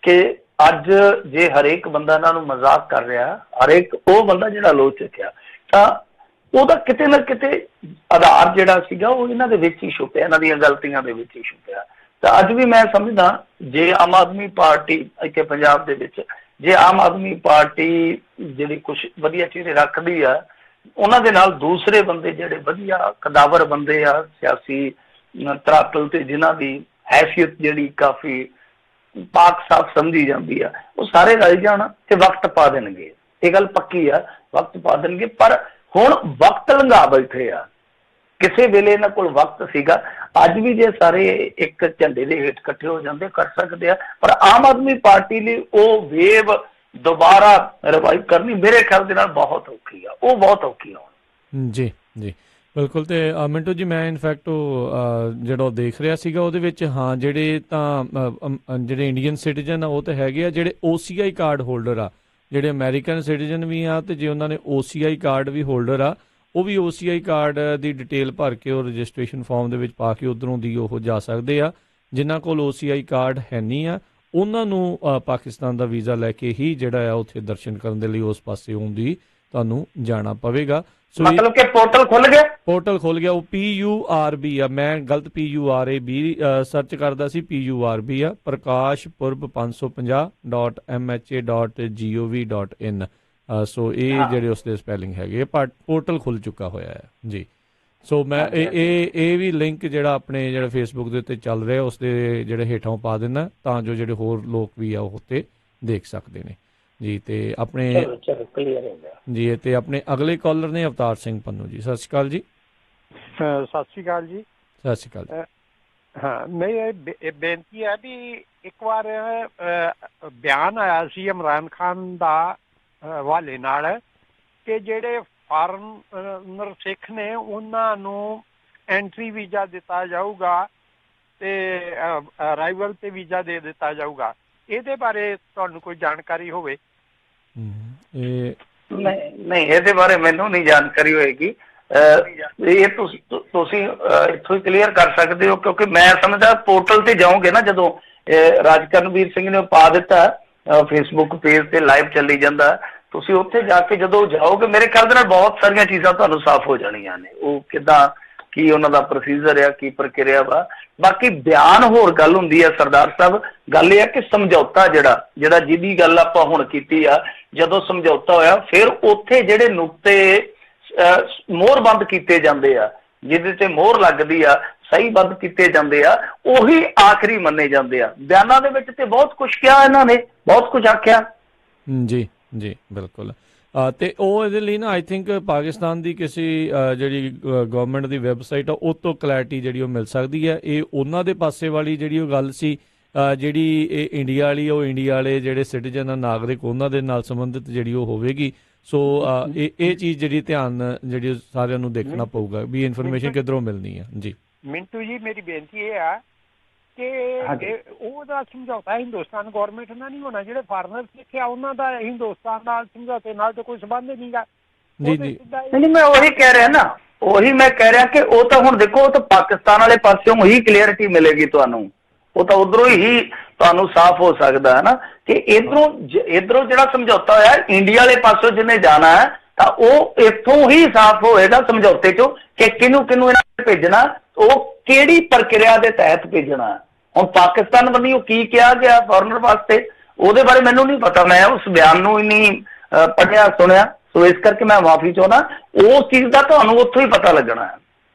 ਕਿ ਅੱਜ ਜੇ ਹਰੇਕ ਬੰਦਾ ਇਹਨਾਂ ਨੂੰ ਮਜ਼ਾਕ ਕਰ ਰਿਹਾ, ਹਰੇਕ ਉਹ ਬੰਦਾ ਜਿਹੜਾ ਲੋਚ ਚੱਕਿਆ, ਤਾਂ ਉਹਦਾ ਕਿਤੇ ਨਾ ਕਿਤੇ ਆਧਾਰ ਜਿਹੜਾ ਸੀਗਾ ਉਹ ਇਹਨਾਂ ਦੇ ਵਿੱਚ ਹੀ ਛੁਪਿਆ, ਇਹਨਾਂ ਦੀਆਂ ਗਲਤੀਆਂ ਦੇ ਵਿੱਚ ਹੀ ਛੁਪਿਆ। ਤਾਂ ਅੱਜ ਵੀ ਮੈਂ ਸਮਝਦਾ ਜੇ ਆਮ ਆਦਮੀ ਪਾਰਟੀ ਇੱਥੇ ਪੰਜਾਬ ਦੇ ਵਿੱਚ, ਜੇ ਆਮ ਆਦਮੀ ਪਾਰਟੀ ਜਿਹੜੀ ਕੁਛ ਵਧੀਆ ਚੀਜ਼ਾਂ ਰੱਖਦੀ ਆ, ਉਹਨਾਂ ਦੇ ਨਾਲ ਦੂਸਰੇ ਬੰਦੇ ਜਿਹੜੇ ਵਧੀਆ ਕਦਾਵਰ ਬੰਦੇ ਆ, ਸਿਆਸੀ ਧਰਾਤਲ ਤੇ ਜਿਨ੍ਹਾਂ ਦੀ ਹੈਸੀਅਤ ਜਿਹੜੀ ਕਾਫੀ ਪਾਕ ਸਾਫ਼ ਸਮਝੀ ਜਾਂਦੀ ਆ, ਉਹ ਸਾਰੇ ਰਲ ਜਾਣ ਤੇ ਵਕਤ ਪਾ ਦੇਣਗੇ। ਇਹ ਗੱਲ ਪੱਕੀ ਆ, ਵਕਤ ਪਾ ਦੇਣਗੇ। ਪਰ ਹੁਣ ਵਕਤ ਲੰਘਾ ਬੈਠੇ ਆ। ਕਿਸੇ ਵੇਲੇ ਇਹਨਾਂ ਕੋਲ ਵਕਤ ਸੀਗਾ, ਅੱਜ ਵੀ ਜੇ ਸਾਰੇ ਇੱਕ ਝੰਡੇ ਦੇ ਹੇਠ ਇਕੱਠੇ ਹੋ ਜਾਂਦੇ ਕਰ ਸਕਦੇ ਆ। ਪਰ ਆਮ ਆਦਮੀ ਪਾਰਟੀ ਲਈ ਉਹ ਵੇਵ ਦੁਬਾਰਾ ਰਿਵਾਈਵ ਕਰਨੀ ਮੇਰੇ ਖਿਆਲ ਦੇ ਨਾਲ ਬਹੁਤ ਔਖੀ ਆ, ਉਹ ਬਹੁਤ ਔਖੀ ਆ। ਜੀ ਬਿਲਕੁਲ। ਤੇ ਮਿੰਟੂ ਜੀ, ਮੈਂ ਇਨਫੈਕਟ ਜਿਹੜਾ ਉਹ ਦੇਖ ਰਿਹਾ ਸੀਗਾ ਉਹਦੇ ਵਿੱਚ, ਹਾਂ ਜਿਹੜੇ ਤਾਂ ਜਿਹੜੇ ਇੰਡੀਅਨ ਸਿਟੀਜ਼ਨ ਆ ਉਹ ਤਾਂ ਹੈਗੇ ਆ, ਜਿਹੜੇ OCI ਕਾਰਡ ਹੋਲਡਰ ਆ ਜਿਹੜੇ ਅਮਰੀਕਨ ਸਿਟੀਜ਼ਨ ਵੀ ਆ ਤੇ ਜੇ ਉਹਨਾਂ ਨੇ OCI ਕਾਰਡ ਵੀ ਹੋਲਡਰ ਆ, ਉਹ ਵੀ OCI ਕਾਰਡ ਦੀ ਡਿਟੇਲ ਭਰ ਕੇ ਉਹ ਰਜਿਸਟ੍ਰੇਸ਼ਨ ਫਾਰਮ ਦੇ ਵਿੱਚ ਪਾ ਕੇ ਉੱਧਰੋਂ ਦੀ ਉਹ ਜਾ ਸਕਦੇ ਆ। ਜਿਨ੍ਹਾਂ ਕੋਲ OCI ਕਾਰਡ ਹੈ ਨਹੀਂ ਆ ਉਹਨਾਂ ਨੂੰ ਪਾਕਿਸਤਾਨ ਦਾ ਵੀਜ਼ਾ ਲੈ ਕੇ ਹੀ ਜਿਹੜਾ ਆ ਉੱਥੇ ਦਰਸ਼ਨ ਕਰਨ ਦੇ ਲਈ ਉਸ ਪਾਸੇ ਆਉਣ ਦੀ ਤੁਹਾਨੂੰ ਜਾਣਾ ਪਵੇਗਾ। ਮਤਲਬ ਕਿ ਪੋਰਟਲ ਖੁੱਲ ਗਿਆ? ਪੋਰਟਲ ਖੁੱਲ ਗਿਆ। ਉਹ PURB ਆ, ਮੈਂ ਗਲਤ PURAB ਸਰਚ ਕਰਦਾ ਸੀ, PURB ਆ, prakashpurb550.mha.gov.in। ਸੋ ਇਹ ਜਿਹੜੇ ਉਸਦੇ ਸਪੈਲਿੰਗ ਹੈਗੇ, ਪੋਰਟਲ ਖੁੱਲ ਚੁੱਕਾ ਹੋਇਆ ਹੈ ਜੀ। ਸੋ ਮੈਂ ਇਹ ਵੀ ਲਿੰਕ ਜਿਹੜਾ ਆਪਣੇ ਜਿਹੜਾ ਫੇਸਬੁੱਕ ਦੇ ਉੱਤੇ ਚੱਲ ਰਿਹਾ ਉਸਦੇ ਜਿਹੜੇ ਹੇਠਾਂ ਪਾ ਦਿੰਦਾ, ਤਾਂ ਜੋ ਜਿਹੜੇ ਹੋਰ ਲੋਕ ਵੀ ਆ ਉਹ ਉੱਤੇ ਦੇਖ ਸਕਦੇ ਨੇ ਜੀ। ਤੇ ਆਪਣੇ ਜੀ ਤੇ ਆਪਣੇ ਅਗਲੇ ਕਾਲਰ ਨੇ ਅਵਤਾਰ ਸਿੰਘ ਪੰਨੂ ਜੀ। ਸਤਿ ਸ਼੍ਰੀ ਅਕਾਲ ਜੀ। ਸਤਿ ਸ਼੍ਰੀ ਅਕਾਲ ਜੀ। ਸਤਿ ਸ਼੍ਰੀ ਅਕਾਲ। ਹਾਂ, ਮੇਰੀ ਇਹ ਬੇਨਤੀ ਹੈ ਵੀ ਇੱਕ ਵਾਰ ਬਿਆਨ ਆਇਆ ਸੀ ਇਮਰਾਨ ਖਾਨ ਦਾ ਹਵਾਲੇ ਨਾਲ ਕਿ ਜਿਹੜੇ ਫਾਰਨਰ ਸਿੱਖ ਨੇ ਉਹਨਾਂ ਨੂੰ ਐਂਟਰੀ ਵੀਜ਼ਾ ਦਿੱਤਾ ਜਾਊਗਾ ਤੇ ਅਰਾਈਵਲ ਤੇ ਵੀਜ਼ਾ ਦੇ ਦਿੱਤਾ ਜਾਊਗਾ। ਇਹਦੇ ਬਾਰੇ ਤੁਹਾਨੂੰ ਕੋਈ ਜਾਣਕਾਰੀ ਹੋਵੇ? ਨਹੀਂ, ਇਹਦੇ ਬਾਰੇ ਮੈਨੂੰ ਨਹੀਂ ਜਾਣਕਾਰੀ ਹੋਏਗੀ। ਇਹ ਤੁਸੀਂ ਇੱਥੋਂ ਹੀ ਕਲੀਅਰ ਕਰ ਸਕਦੇ ਹੋ, ਕਿਉਂਕਿ ਮੈਂ ਸਮਝਦਾ ਪੋਰਟਲ ਤੇ ਜਾਓਗੇ ਨਾ, ਜਦੋਂ ਰਾਜਕਰਨਵੀਰ ਸਿੰਘ ਨੇ ਪਾ ਦਿੱਤਾ ਫੇਸਬੁੱਕ ਪੇਜ ਤੇ ਲਾਈਵ ਚੱਲੀ ਜਾਂਦਾ, ਤੁਸੀਂ ਉੱਥੇ ਜਾ ਕੇ ਜਦੋਂ ਜਾਓਗੇ ਮੇਰੇ ਖਿਆਲ ਦੇ ਨਾਲ ਬਹੁਤ ਸਾਰੀਆਂ ਚੀਜ਼ਾਂ ਤੁਹਾਨੂੰ ਸਾਫ਼ ਹੋ ਜਾਣੀਆਂ ਨੇ। ਉਹ ਕਿੱਦਾਂ, ਕੀ ਉਹਨਾਂ ਦਾ ਪ੍ਰੋਸੀਜਰ ਆ, ਕੀ ਪ੍ਰਕਿਰਿਆ ਵਾ। ਬਾਕੀ ਬਿਆਨ ਹੋਰ ਗੱਲ ਹੁੰਦੀ ਹੈ ਸਰਦਾਰ ਸਾਹਿਬ। ਗੱਲ ਇਹ ਹੈ ਕਿ ਸਮਝੌਤਾ ਜਿਹੜਾ ਜਿਹਦੀ ਗੱਲ ਆਪਾਂ ਹੁਣ ਕੀਤੀ ਆ, ਜਦੋਂ ਸਮਝੌਤਾ ਹੋਇਆ ਫਿਰ ਉੱਥੇ ਜਿਹੜੇ ਨੁਕਤੇ ਮੋਹਰਬੰਦ ਕੀਤੇ ਜਾਂਦੇ ਆ, ਜਿਹਦੇ ਤੇ ਮੋਹਰ ਲੱਗਦੀ ਆ, ਸਹੀਬੱਧ ਕੀਤੇ ਜਾਂਦੇ ਆ, ਉਹੀ ਆਖਰੀ ਮੰਨੇ ਜਾਂਦੇ ਆ। ਬਿਆਨਾਂ ਦੇ ਵਿੱਚ ਤੇ ਬਹੁਤ ਕੁਛ ਕਿਹਾ ਇਹਨਾਂ ਨੇ, ਬਹੁਤ ਕੁਝ ਆਖਿਆ ਜੀ ਜੀ ਬਿਲਕੁਲ। ਤੇ ਉਹ ਇਹਦੇ ਲਈ ਨਾ ਆਈ ਥਿੰਕ ਪਾਕਿਸਤਾਨ ਦੀ ਕਿਸੇ ਜਿਹੜੀ ਗਵਰਨਮੈਂਟ ਦੀ ਵੈਬਸਾਈਟ ਆ ਉਹ ਤੋਂ ਕਲੈਰਿਟੀ ਜਿਹੜੀ ਉਹ ਮਿਲ ਸਕਦੀ ਹੈ। ਇਹ ਉਹਨਾਂ ਦੇ ਪਾਸੇ ਵਾਲੀ ਜਿਹੜੀ ਉਹ ਗੱਲ ਸੀ, ਜਿਹੜੀ ਇਹ ਇੰਡੀਆ ਵਾਲੀ, ਉਹ ਇੰਡੀਆ ਵਾਲੇ ਜਿਹੜੇ ਸਿਟੀਜ਼ਨ ਆ, ਨਾਗਰਿਕ, ਉਹਨਾਂ ਦੇ ਨਾਲ ਸੰਬੰਧਿਤ ਜਿਹੜੀ ਉਹ ਹੋਵੇਗੀ। ਸੋ ਇਹ ਚੀਜ਼ ਜਿਹੜੀ ਧਿਆਨ ਜਿਹੜੀ ਸਾਰਿਆਂ ਨੂੰ ਦੇਖਣਾ ਪਊਗਾ ਵੀ ਇਨਫੋਰਮੇਸ਼ਨ ਕਿੱਧਰੋਂ ਮਿਲਣੀ ਆ ਜੀ। ਮਿੰਟੂ ਜੀ, ਮੇਰੀ ਬੇਨਤੀ ਇਹ ਆ ਕਿ ਉਹਦਾ ਸਮਝੌਤਾ ਹਿੰਦੁਸਤਾਨ ਗੌਰਮੈਂਟ ਨਾਲ ਨਹੀਂ ਹੋਣਾ। ਜਿਹੜੇ ਫਾਰਨਰ ਸਿੱਖਿਆ ਉਹਨਾਂ ਦਾ ਹਿੰਦੁਸਤਾਨ ਨਾਲ ਸਮਝੌਤੇ ਨਾਲ ਤਾਂ ਕੋਈ ਸੰਬੰਧ ਨਹੀਂਗਾ ਜੀ ਜੀ। ਨਹੀਂ, ਮੈਂ ਉਹੀ ਕਹਿ ਰਿਹਾ ਨਾ, ਉਹੀ ਮੈਂ ਕਹਿ ਰਿਹਾ ਕਿ ਉਹ ਤਾਂ ਹੁਣ ਦੇਖੋ, ਉਹ ਤਾਂ ਪਾਕਿਸਤਾਨ ਵਾਲੇ ਪਾਸਿਓਂ ਹੀ ਕਲੀਅਰਿਟੀ ਮਿਲੇਗੀ ਤੁਹਾਨੂੰ, ਉਹ ਤਾਂ ਉਧਰੋਂ ਹੀ ਤੁਹਾਨੂੰ ਸਾਫ਼ ਹੋ ਸਕਦਾ ਹੈ ਨਾ ਕਿ ਇਧਰੋਂ ਜਿਹੜਾ ਸਮਝੌਤਾ ਹੋਇਆ ਇੰਡੀਆ ਵਾਲੇ ਪਾਸਿਓਂ ਜਿਹਨੇ ਜਾਣਾ ਹੈ ਤਾਂ ਉਹ ਇੱਥੋਂ ਹੀ ਸਾਫ਼ ਹੋਏਗਾ ਸਮਝੌਤੇ ਚੋਂ ਕਿ ਕਿਹਨੂੰ ਇਹਨਾਂ ਨੇ ਭੇਜਣਾ, ਉਹ ਕਿਹੜੀ ਪ੍ਰਕਿਰਿਆ ਦੇ ਤਹਿਤ ਭੇਜਣਾ। ਹੁਣ ਪਾਕਿਸਤਾਨ ਵੱਲੋਂ ਕੀ ਕਿਹਾ ਗਿਆ ਫੋਰਨਰ ਵਾਸਤੇ, ਉਹਦੇ ਬਾਰੇ ਮੈਨੂੰ ਨਹੀਂ ਪਤਾ, ਮੈਂ ਉਸ ਬਿਆਨ ਨੂੰ ਹੀ ਨਹੀਂ ਪੜ੍ਹਿਆ ਸੁਣਿਆ, ਸੋ ਇਸ ਕਰਕੇ ਮੈਂ ਮਾਫੀ ਚਾਹੁੰਦਾ। ਉਸ ਚੀਜ਼ ਦਾ ਤੁਹਾਨੂੰ ਉੱਥੋਂ ਹੀ ਪਤਾ ਲੱਗਣਾ ਹੈ।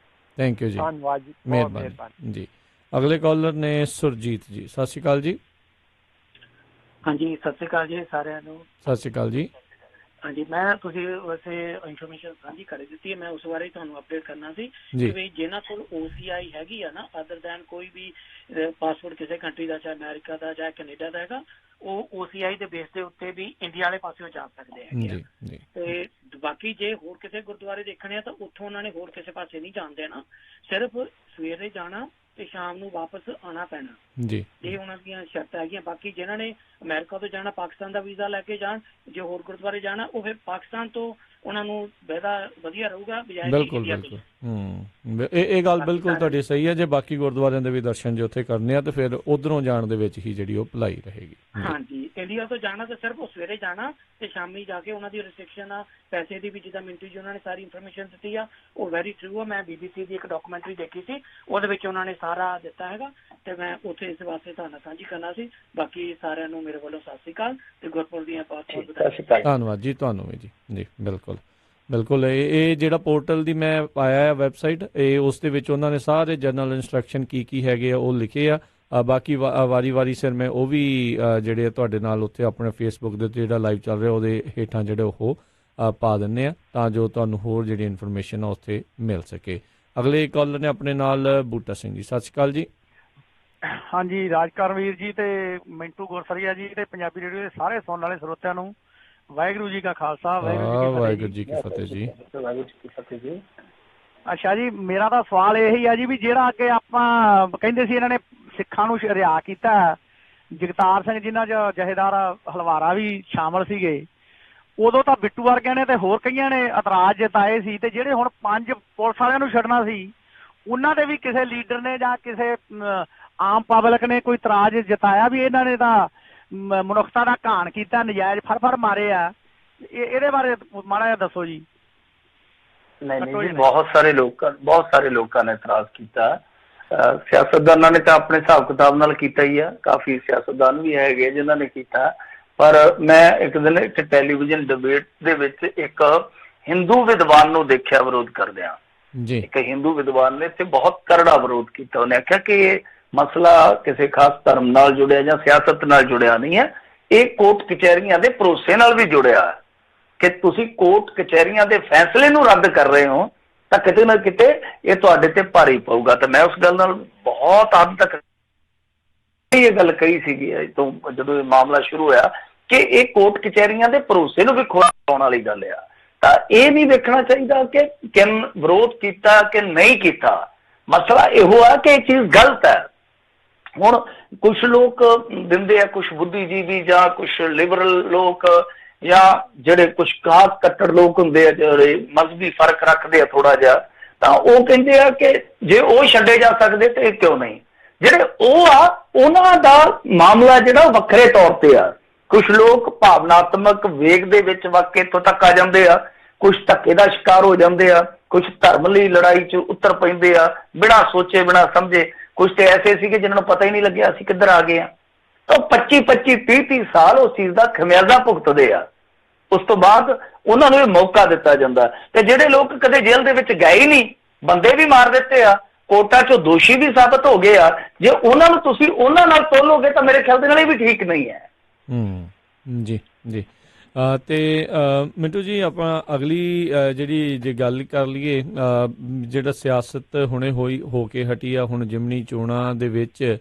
ਥੈਂਕ ਯੂ ਜੀ, ਧੰਨਵਾਦ ਜੀ, ਮਿਹਰਬਾਨੀ ਜੀ। ਅਗਲੇ ਕਾਲਰ ਨੇ ਸੁਰਜੀਤ ਜੀ। ਸਤਿ ਸ਼੍ਰੀ ਅਕਾਲ ਜੀ। ਹਾਂਜੀ, ਸਤਿ ਸ਼੍ਰੀ ਅਕਾਲ ਜੀ ਸਾਰਿਆਂ ਨੂੰ। ਸਤਿ ਸ਼੍ਰੀ ਅਕਾਲ ਜੀ। ਹਾਂਜੀ, ਮੈਂ ਤੁਸੀਂ ਵੈਸੇ ਇਨਫੋਰਮੇਸ਼ਨ ਸਾਂਝੀ ਕਰ ਦਿੱਤੀ ਹੈ, ਮੈਂ ਉਸ ਬਾਰੇ ਤੁਹਾਨੂੰ ਅਪਡੇਟ ਕਰਨਾ ਸੀ ਕਿ ਵੀ ਜਿਹਨਾਂ ਕੋਲ OCI ਹੈਗੀ ਆ ਨਾ, ਅਦਰ ਦੈਨ ਕੋਈ ਵੀ ਪਾਸਪੋਰਟ ਕਿਸੇ ਕੰਟਰੀ ਦਾ, ਚਾਹੇ ਅਮਰੀਕਾ ਦਾ ਚਾਹੇ ਕੈਨੇਡਾ ਦਾ ਹੈਗਾ, ਉਹ OCI ਦੇ ਬੇਸ ਦੇ ਉੱਤੇ ਵੀ ਇੰਡੀਆ ਵਾਲੇ ਪਾਸਿਓਂ ਜਾ ਸਕਦੇ ਹੈਗੇ ਆ। ਤੇ ਬਾਕੀ ਜੇ ਹੋਰ ਕਿਸੇ ਗੁਰਦੁਆਰੇ ਦੇਖਣੇ ਆ ਤਾਂ ਉੱਥੋਂ ਉਹਨਾਂ ਨੇ ਹੋਰ ਕਿਸੇ ਪਾਸੇ ਨਹੀਂ ਜਾਣ ਦੇਣਾ, ਸਿਰਫ ਸਵੇਰੇ ਜਾਣਾ ਤੇ ਸ਼ਾਮ ਨੂੰ ਵਾਪਸ ਆਉਣਾ ਪੈਣਾ ਜੀ, ਇਹ ਉਹਨਾਂ ਦੀਆਂ ਸ਼ਰਤਾਂ ਹੈਗੀਆਂ। ਬਾਕੀ ਜਿਨ੍ਹਾਂ ਨੇ ਅਮਰੀਕਾ ਤੋਂ ਜਾਣਾ ਪਾਕਿਸਤਾਨ ਦਾ ਵੀਜ਼ਾ ਲੈ ਕੇ ਜਾਣ, ਜੇ ਹੋਰ ਗੁਰਦੁਆਰੇ ਜਾਣਾ ਉਹ ਫਿਰ ਪਾਕਿਸਤਾਨ ਤੋਂ ਉਹਨਾਂ ਨੂੰ ਵਧੀਆ ਰਹੂਗਾ ਬਜਾਏ। ਬਿਲਕੁਲ ਬਿਲਕੁਲ, ਇਹ ਗੱਲ ਬਿਲਕੁਲ ਤੁਹਾਡੀ ਸਹੀ ਹੈ। ਜੇ ਬਾਕੀ ਗੁਰਦੁਆਰਿਆਂ ਦੇ ਵੀ ਦਰਸ਼ਨ ਜੇ ਉੱਥੇ ਕਰਨੇ ਆ ਤੇ ਫਿਰ ਉਧਰੋਂ ਜਾਣ ਦੇ ਵਿੱਚ ਹੀ ਜਿਹੜੀ ਉਹ ਭਲਾਈ ਰਹੇਗੀ। ਹਾਂਜੀ, ਇੰਡੀਆ ਤੋਂ ਜਾਣਾ ਤਾਂ ਸਿਰਫ ਉਹ ਸਵੇਰੇ ਜਾਣਾ ਤੇ ਸ਼ਾਮੀ ਜਾ ਕੇ ਉਹਨਾਂ ਦੀ ਰਿਸਟ੍ਰਿਕਸ਼ਨ ਆ ਪੈਸੇ ਦੀ ਵੀ, ਜਿੱਦਾਂ ਮਿੰਟੂ ਜੀ ਉਹਨਾਂ ਨੇ ਸਾਰੀ ਇਨਫੋਰਮੇਸ਼ਨ ਦਿੱਤੀ ਆ, ਉਹ ਵੈਰੀ ਟਰੂ ਆ। ਮੈਂ BBC ਦੀ ਇੱਕ ਡਾਕੂਮੈਂਟਰੀ ਦੇਖੀ ਸੀ, ਉਹਦੇ ਵਿੱਚ ਉਹਨਾਂ ਨੇ ਸਾਰਾ ਦਿੱਤਾ ਹੈਗਾ ਤੇ ਮੈਂ ਉੱਥੇ ਇਸ ਵਾਸਤੇ ਤੁਹਾਨੂੰ ਸਾਂਝੀ ਕਰਨਾ ਸੀ। ਬਾਕੀ ਸਾਰਿਆਂ ਨੂੰ ਮੇਰੇ ਵੱਲੋਂ ਸਤਿ ਸ਼੍ਰੀ ਅਕਾਲ ਤੇ ਗੁਰਪੁਰਬ ਦੀਆਂ ਬਹੁਤ ਬਹੁਤ ਧੰਨਵਾਦ ਜੀ ਤੁਹਾਨੂੰ ਵੀ ਜੀ। ਜੀ ਬਿਲਕੁਲ ਬਿਲਕੁਲ, ਇਹ ਜਿਹੜਾ ਪੋਰਟਲ ਦੀ ਮੈਂ ਪਾਇਆ ਹੈ ਵੈਬਸਾਈਟ, ਇਹ ਉਸ ਦੇ ਵਿੱਚ ਉਹਨਾਂ ਨੇ ਸਾਰੇ ਜਨਰਲ ਇੰਸਟਰਕਸ਼ਨ ਕੀ ਹੈਗੇ ਆ ਉਹ ਲਿਖੇ ਆ। ਬਾਕੀ ਵਾਰੀ ਸਿਰ ਮੈਂ ਉਹ ਵੀ ਜਿਹੜੇ ਤੁਹਾਡੇ ਨਾਲ ਉੱਥੇ ਆਪਣੇ ਫੇਸਬੁੱਕ ਦੇ ਉੱਤੇ ਜਿਹੜਾ ਲਾਈਵ ਚੱਲ ਰਿਹਾ ਉਹਦੇ ਹੇਠਾਂ ਜਿਹੜੇ ਉਹ ਪਾ ਦਿੰਦੇ ਆ, ਤਾਂ ਜੋ ਤੁਹਾਨੂੰ ਹੋਰ ਜਿਹੜੀ ਇਨਫੋਰਮੇਸ਼ਨ ਆ ਉੱਥੇ ਮਿਲ ਸਕੇ। ਅਗਲੇ ਕਾਲਰ ਨੇ ਆਪਣੇ ਨਾਲ ਬੂਟਾ ਸਿੰਘ ਜੀ। ਸਤਿ ਸ਼੍ਰੀ ਅਕਾਲ ਜੀ। ਹਾਂਜੀ, ਰਾਜਕਰਨਵੀਰ ਜੀ ਤੇ ਮਿੰਟੂ ਗੁਰਸਰੀਆ ਜੀ ਤੇ ਪੰਜਾਬੀ ਰੇਡੀਓ ਦੇ ਸਾਰੇ ਸੁਣਨ ਵਾਲੇ ਸਰੋਤਿਆਂ ਨੂੰ ਵਾਹਿਗੁਰੂ ਜੀ ਕਾ ਖਾਲਸਾ, ਵਾਹਿਗੁਰੂ ਜੀ ਕੀ ਫਤਿਹ ਜੀ। ਅੱਛਾ ਜੀ, ਮੇਰਾ ਤਾਂ ਸਵਾਲ ਇਹੀ ਆ ਜੀ ਵੀ ਜਿਹੜਾ ਅੱਗੇ ਆਪਾਂ ਕਹਿੰਦੇ ਸੀ ਇਹਨਾਂ ਨੇ ਸਿੱਖਾਂ ਨੂੰ ਰਿਹਾ ਕੀਤਾ, ਜਗਤਾਰ ਸਿੰਘ ਜਿਨ੍ਹਾਂ ਚ ਜਥੇਦਾਰ ਹਲਵਾਰਾ ਵੀ ਸ਼ਾਮਲ ਸੀਗੇ, ਉਦੋਂ ਤਾਂ ਬਿੱਟੂ ਵਰਗਿਆਂ ਨੇ ਤੇ ਹੋਰ ਕਈਆਂ ਨੇ ਇਤਰਾਜ਼ ਜਤਾਏ ਸੀ, ਤੇ ਜਿਹੜੇ ਹੁਣ 5 ਪੁਲਿਸ ਵਾਲਿਆਂ ਨੂੰ ਛੱਡਣਾ ਸੀ ਉਹਨਾਂ ਦੇ ਵੀ ਕਿਸੇ ਲੀਡਰ ਨੇ ਜਾਂ ਕਿਸੇ ਆਮ ਪਬਲਿਕ ਨੇ ਕੋਈ ਇਤਰਾਜ਼ ਜਤਾਇਆ ਵੀ ਇਹਨਾਂ ਨੇ ਤਾਂ ਮਨੁੱਖਤਾ ਦਾ ਘਾਣ ਕੀਤਾ, ਨਜਾਇਜ਼ ਫੜ ਮਾਰੇ ਆ? ਇਹਦੇ ਬਾਰੇ ਮਾੜਾ ਜਿਹਾ ਦੱਸੋ ਜੀ। ਨਹੀਂ ਜੀ, ਬਹੁਤ ਸਾਰੇ ਲੋਕਾਂ ਨੇ ਇਤਰਾਜ਼ ਕੀਤਾ। ਸਿਆਸਤਦਾਨਾਂ ਨੇ ਤਾਂ ਆਪਣੇ ਹਿਸਾਬ ਕਿਤਾਬ ਨਾਲ ਕੀਤਾ ਹੀ ਆ, ਕਾਫੀ ਸਿਆਸਤਦਾਨ ਵੀ ਹੈਗੇ ਜਿਨ੍ਹਾਂ ਨੇ ਕੀਤਾ। ਪਰ ਮੈਂ ਇੱਕ ਦਿਨ ਇੱਕ ਟੈਲੀਵਿਜ਼ਨ ਡਿਬੇਟ ਦੇ ਵਿੱਚ ਇੱਕ ਹਿੰਦੂ ਵਿਦਵਾਨ ਨੂੰ ਦੇਖਿਆ ਵਿਰੋਧ ਕਰਦਿਆਂ। ਇੱਕ ਹਿੰਦੂ ਵਿਦਵਾਨ ਨੇ ਤੇ ਬਹੁਤ ਕਰੜਾ ਵਿਰੋਧ ਕੀਤਾ। ਉਹਨੇ ਆਖਿਆ ਕਿ ਇਹ ਮਸਲਾ ਕਿਸੇ ਖਾਸ ਧਰਮ ਨਾਲ ਜੁੜਿਆ ਜਾਂ ਸਿਆਸਤ ਨਾਲ ਜੁੜਿਆ ਨਹੀਂ ਹੈ, ਇਹ ਕੋਰਟ ਕਚਹਿਰੀਆਂ ਦੇ ਭਰੋਸੇ ਨਾਲ ਵੀ ਜੁੜਿਆ ਹੈ ਕਿ ਤੁਸੀਂ ਕੋਰਟ ਕਚਹਿਰੀਆਂ ਦੇ ਫੈਸਲੇ ਨੂੰ ਰੱਦ ਕਰ ਰਹੇ ਹੋ ਤਾਂ ਕਿਤੇ ਨਾ ਕਿਤੇ ਇਹ ਤੁਹਾਡੇ ਤੇ ਭਾਰੀ ਪਊਗਾ। ਤਾਂ ਮੈਂ ਉਸ ਗੱਲ ਨਾਲ ਬਹੁਤ ਹੱਦ ਤੱਕ ਇਹ ਗੱਲ ਕਹੀ ਸੀਗੀ ਤੋਂ ਜਦੋਂ ਇਹ ਮਾਮਲਾ ਸ਼ੁਰੂ ਹੋਇਆ ਕਿ ਇਹ ਕੋਰਟ ਕਚਹਿਰੀਆਂ ਦੇ ਭਰੋਸੇ ਨੂੰ ਵੀ ਖੋਲ੍ਹਾਉਣ ਵਾਲੀ ਗੱਲ ਆ। ਤਾਂ ਇਹ ਨਹੀਂ ਵੇਖਣਾ ਚਾਹੀਦਾ ਕਿ ਕਿਨ ਵਿਰੋਧ ਕੀਤਾ ਕਿ ਨਹੀਂ ਕੀਤਾ। ਮਸਲਾ ਇਹੋ ਆ ਕਿ ਇਹ ਚੀਜ਼ ਗਲਤ ਹੈ। ਹੁਣ ਕੁਛ ਲੋਕ ਦਿੰਦੇ ਆ, ਕੁਛ ਬੁੱਧੀਜੀਵੀ ਜਾਂ ਕੁਛ ਲਿਬਰਲ ਲੋਕ ਜਾਂ ਜਿਹੜੇ ਕੁਛ ਖਾਸ ਕੱਟੜ ਲੋਕ ਹੁੰਦੇ ਆ ਜਿਹੜੇ ਮਜ਼ਹਬੀ ਫਰਕ ਰੱਖਦੇ ਆ ਥੋੜਾ ਜਿਹਾ, ਤਾਂ ਉਹ ਕਹਿੰਦੇ ਆ ਕਿ ਜੇ ਉਹ ਛੱਡੇ ਜਾ ਸਕਦੇ ਤੇ ਕਿਉਂ ਨਹੀਂ। ਜਿਹੜੇ ਉਹ ਆ ਉਹਨਾਂ ਦਾ ਮਾਮਲਾ ਜਿਹੜਾ ਵੱਖਰੇ ਤੌਰ ਤੇ ਆ। ਕੁਛ ਲੋਕ ਭਾਵਨਾਤਮਕ ਵੇਗ ਦੇ ਵਿੱਚ ਵਾਕੇ ਇੱਥੋਂ ਤੱਕ ਆ ਜਾਂਦੇ ਆ, ਕੁਛ ਧੱਕੇ ਦਾ ਸ਼ਿਕਾਰ ਹੋ ਜਾਂਦੇ ਆ, ਕੁਛ ਧਰਮ ਲਈ ਲੜਾਈ 'ਚ ਉਤਰ ਪੈਂਦੇ ਆ ਬਿਨਾਂ ਸੋਚੇ ਬਿਨਾਂ ਸਮਝੇ। ਕੁਛ ਤੇ ਐਸੇ ਸੀਗੇ ਜਿਹਨਾਂ ਨੂੰ ਪਤਾ ਹੀ ਨਹੀਂ ਲੱਗਿਆ ਅਸੀਂ ਕਿੱਧਰ ਆ ਗਏ ਆ। ਤਾਂ 25-25 30-30 ਸਾਲ ਉਸ ਚੀਜ਼ ਦਾ ਖਮਿਆਜ਼ਾ ਭੁਗਤਦੇ ਆ। ਉਸ ਤੋਂ ਬਾਅਦ ਉਹਨਾਂ ਨੂੰ ਇਹ ਮੌਕਾ ਦਿੱਤਾ ਜਾਂਦਾ। ਤੇ ਜਿਹੜੇ ਲੋਕ ਕਦੇ ਜੇਲ੍ਹ ਦੇ ਵਿੱਚ ਗਏ ਹੀ ਨਹੀਂ, ਬੰਦੇ ਵੀ ਮਾਰ ਦਿੱਤੇ ਆ, ਕੋਰਟਾਂ 'ਚੋਂ ਦੋਸ਼ੀ ਵੀ ਸਾਬਤ ਹੋ ਗਏ ਆ, ਜੇ ਉਹਨਾਂ ਨੂੰ ਤੁਸੀਂ ਉਹਨਾਂ ਨਾਲ ਤੋਲੋਗੇ ਤਾਂ ਮੇਰੇ ਖਿਆਲ ਦੇ ਨਾਲ ਇਹ ਵੀ ਠੀਕ ਨਹੀਂ ਹੈ। ਜੀ ਜੀ। ਤੇ ਮਿੰਟੂ ਜੀ, ਆਪਾਂ ਅਗਲੀ ਜਿਹੜੀ ਜੇ ਗੱਲ ਕਰ ਲਈਏ, ਜਿਹੜਾ ਸਿਆਸਤ ਹੁਣੇ ਹੋ ਕੇ ਹਟੀ ਆ ਹੁਣ ਜਿਮਨੀ ਚੋਣਾਂ ਦੇ ਵਿੱਚ,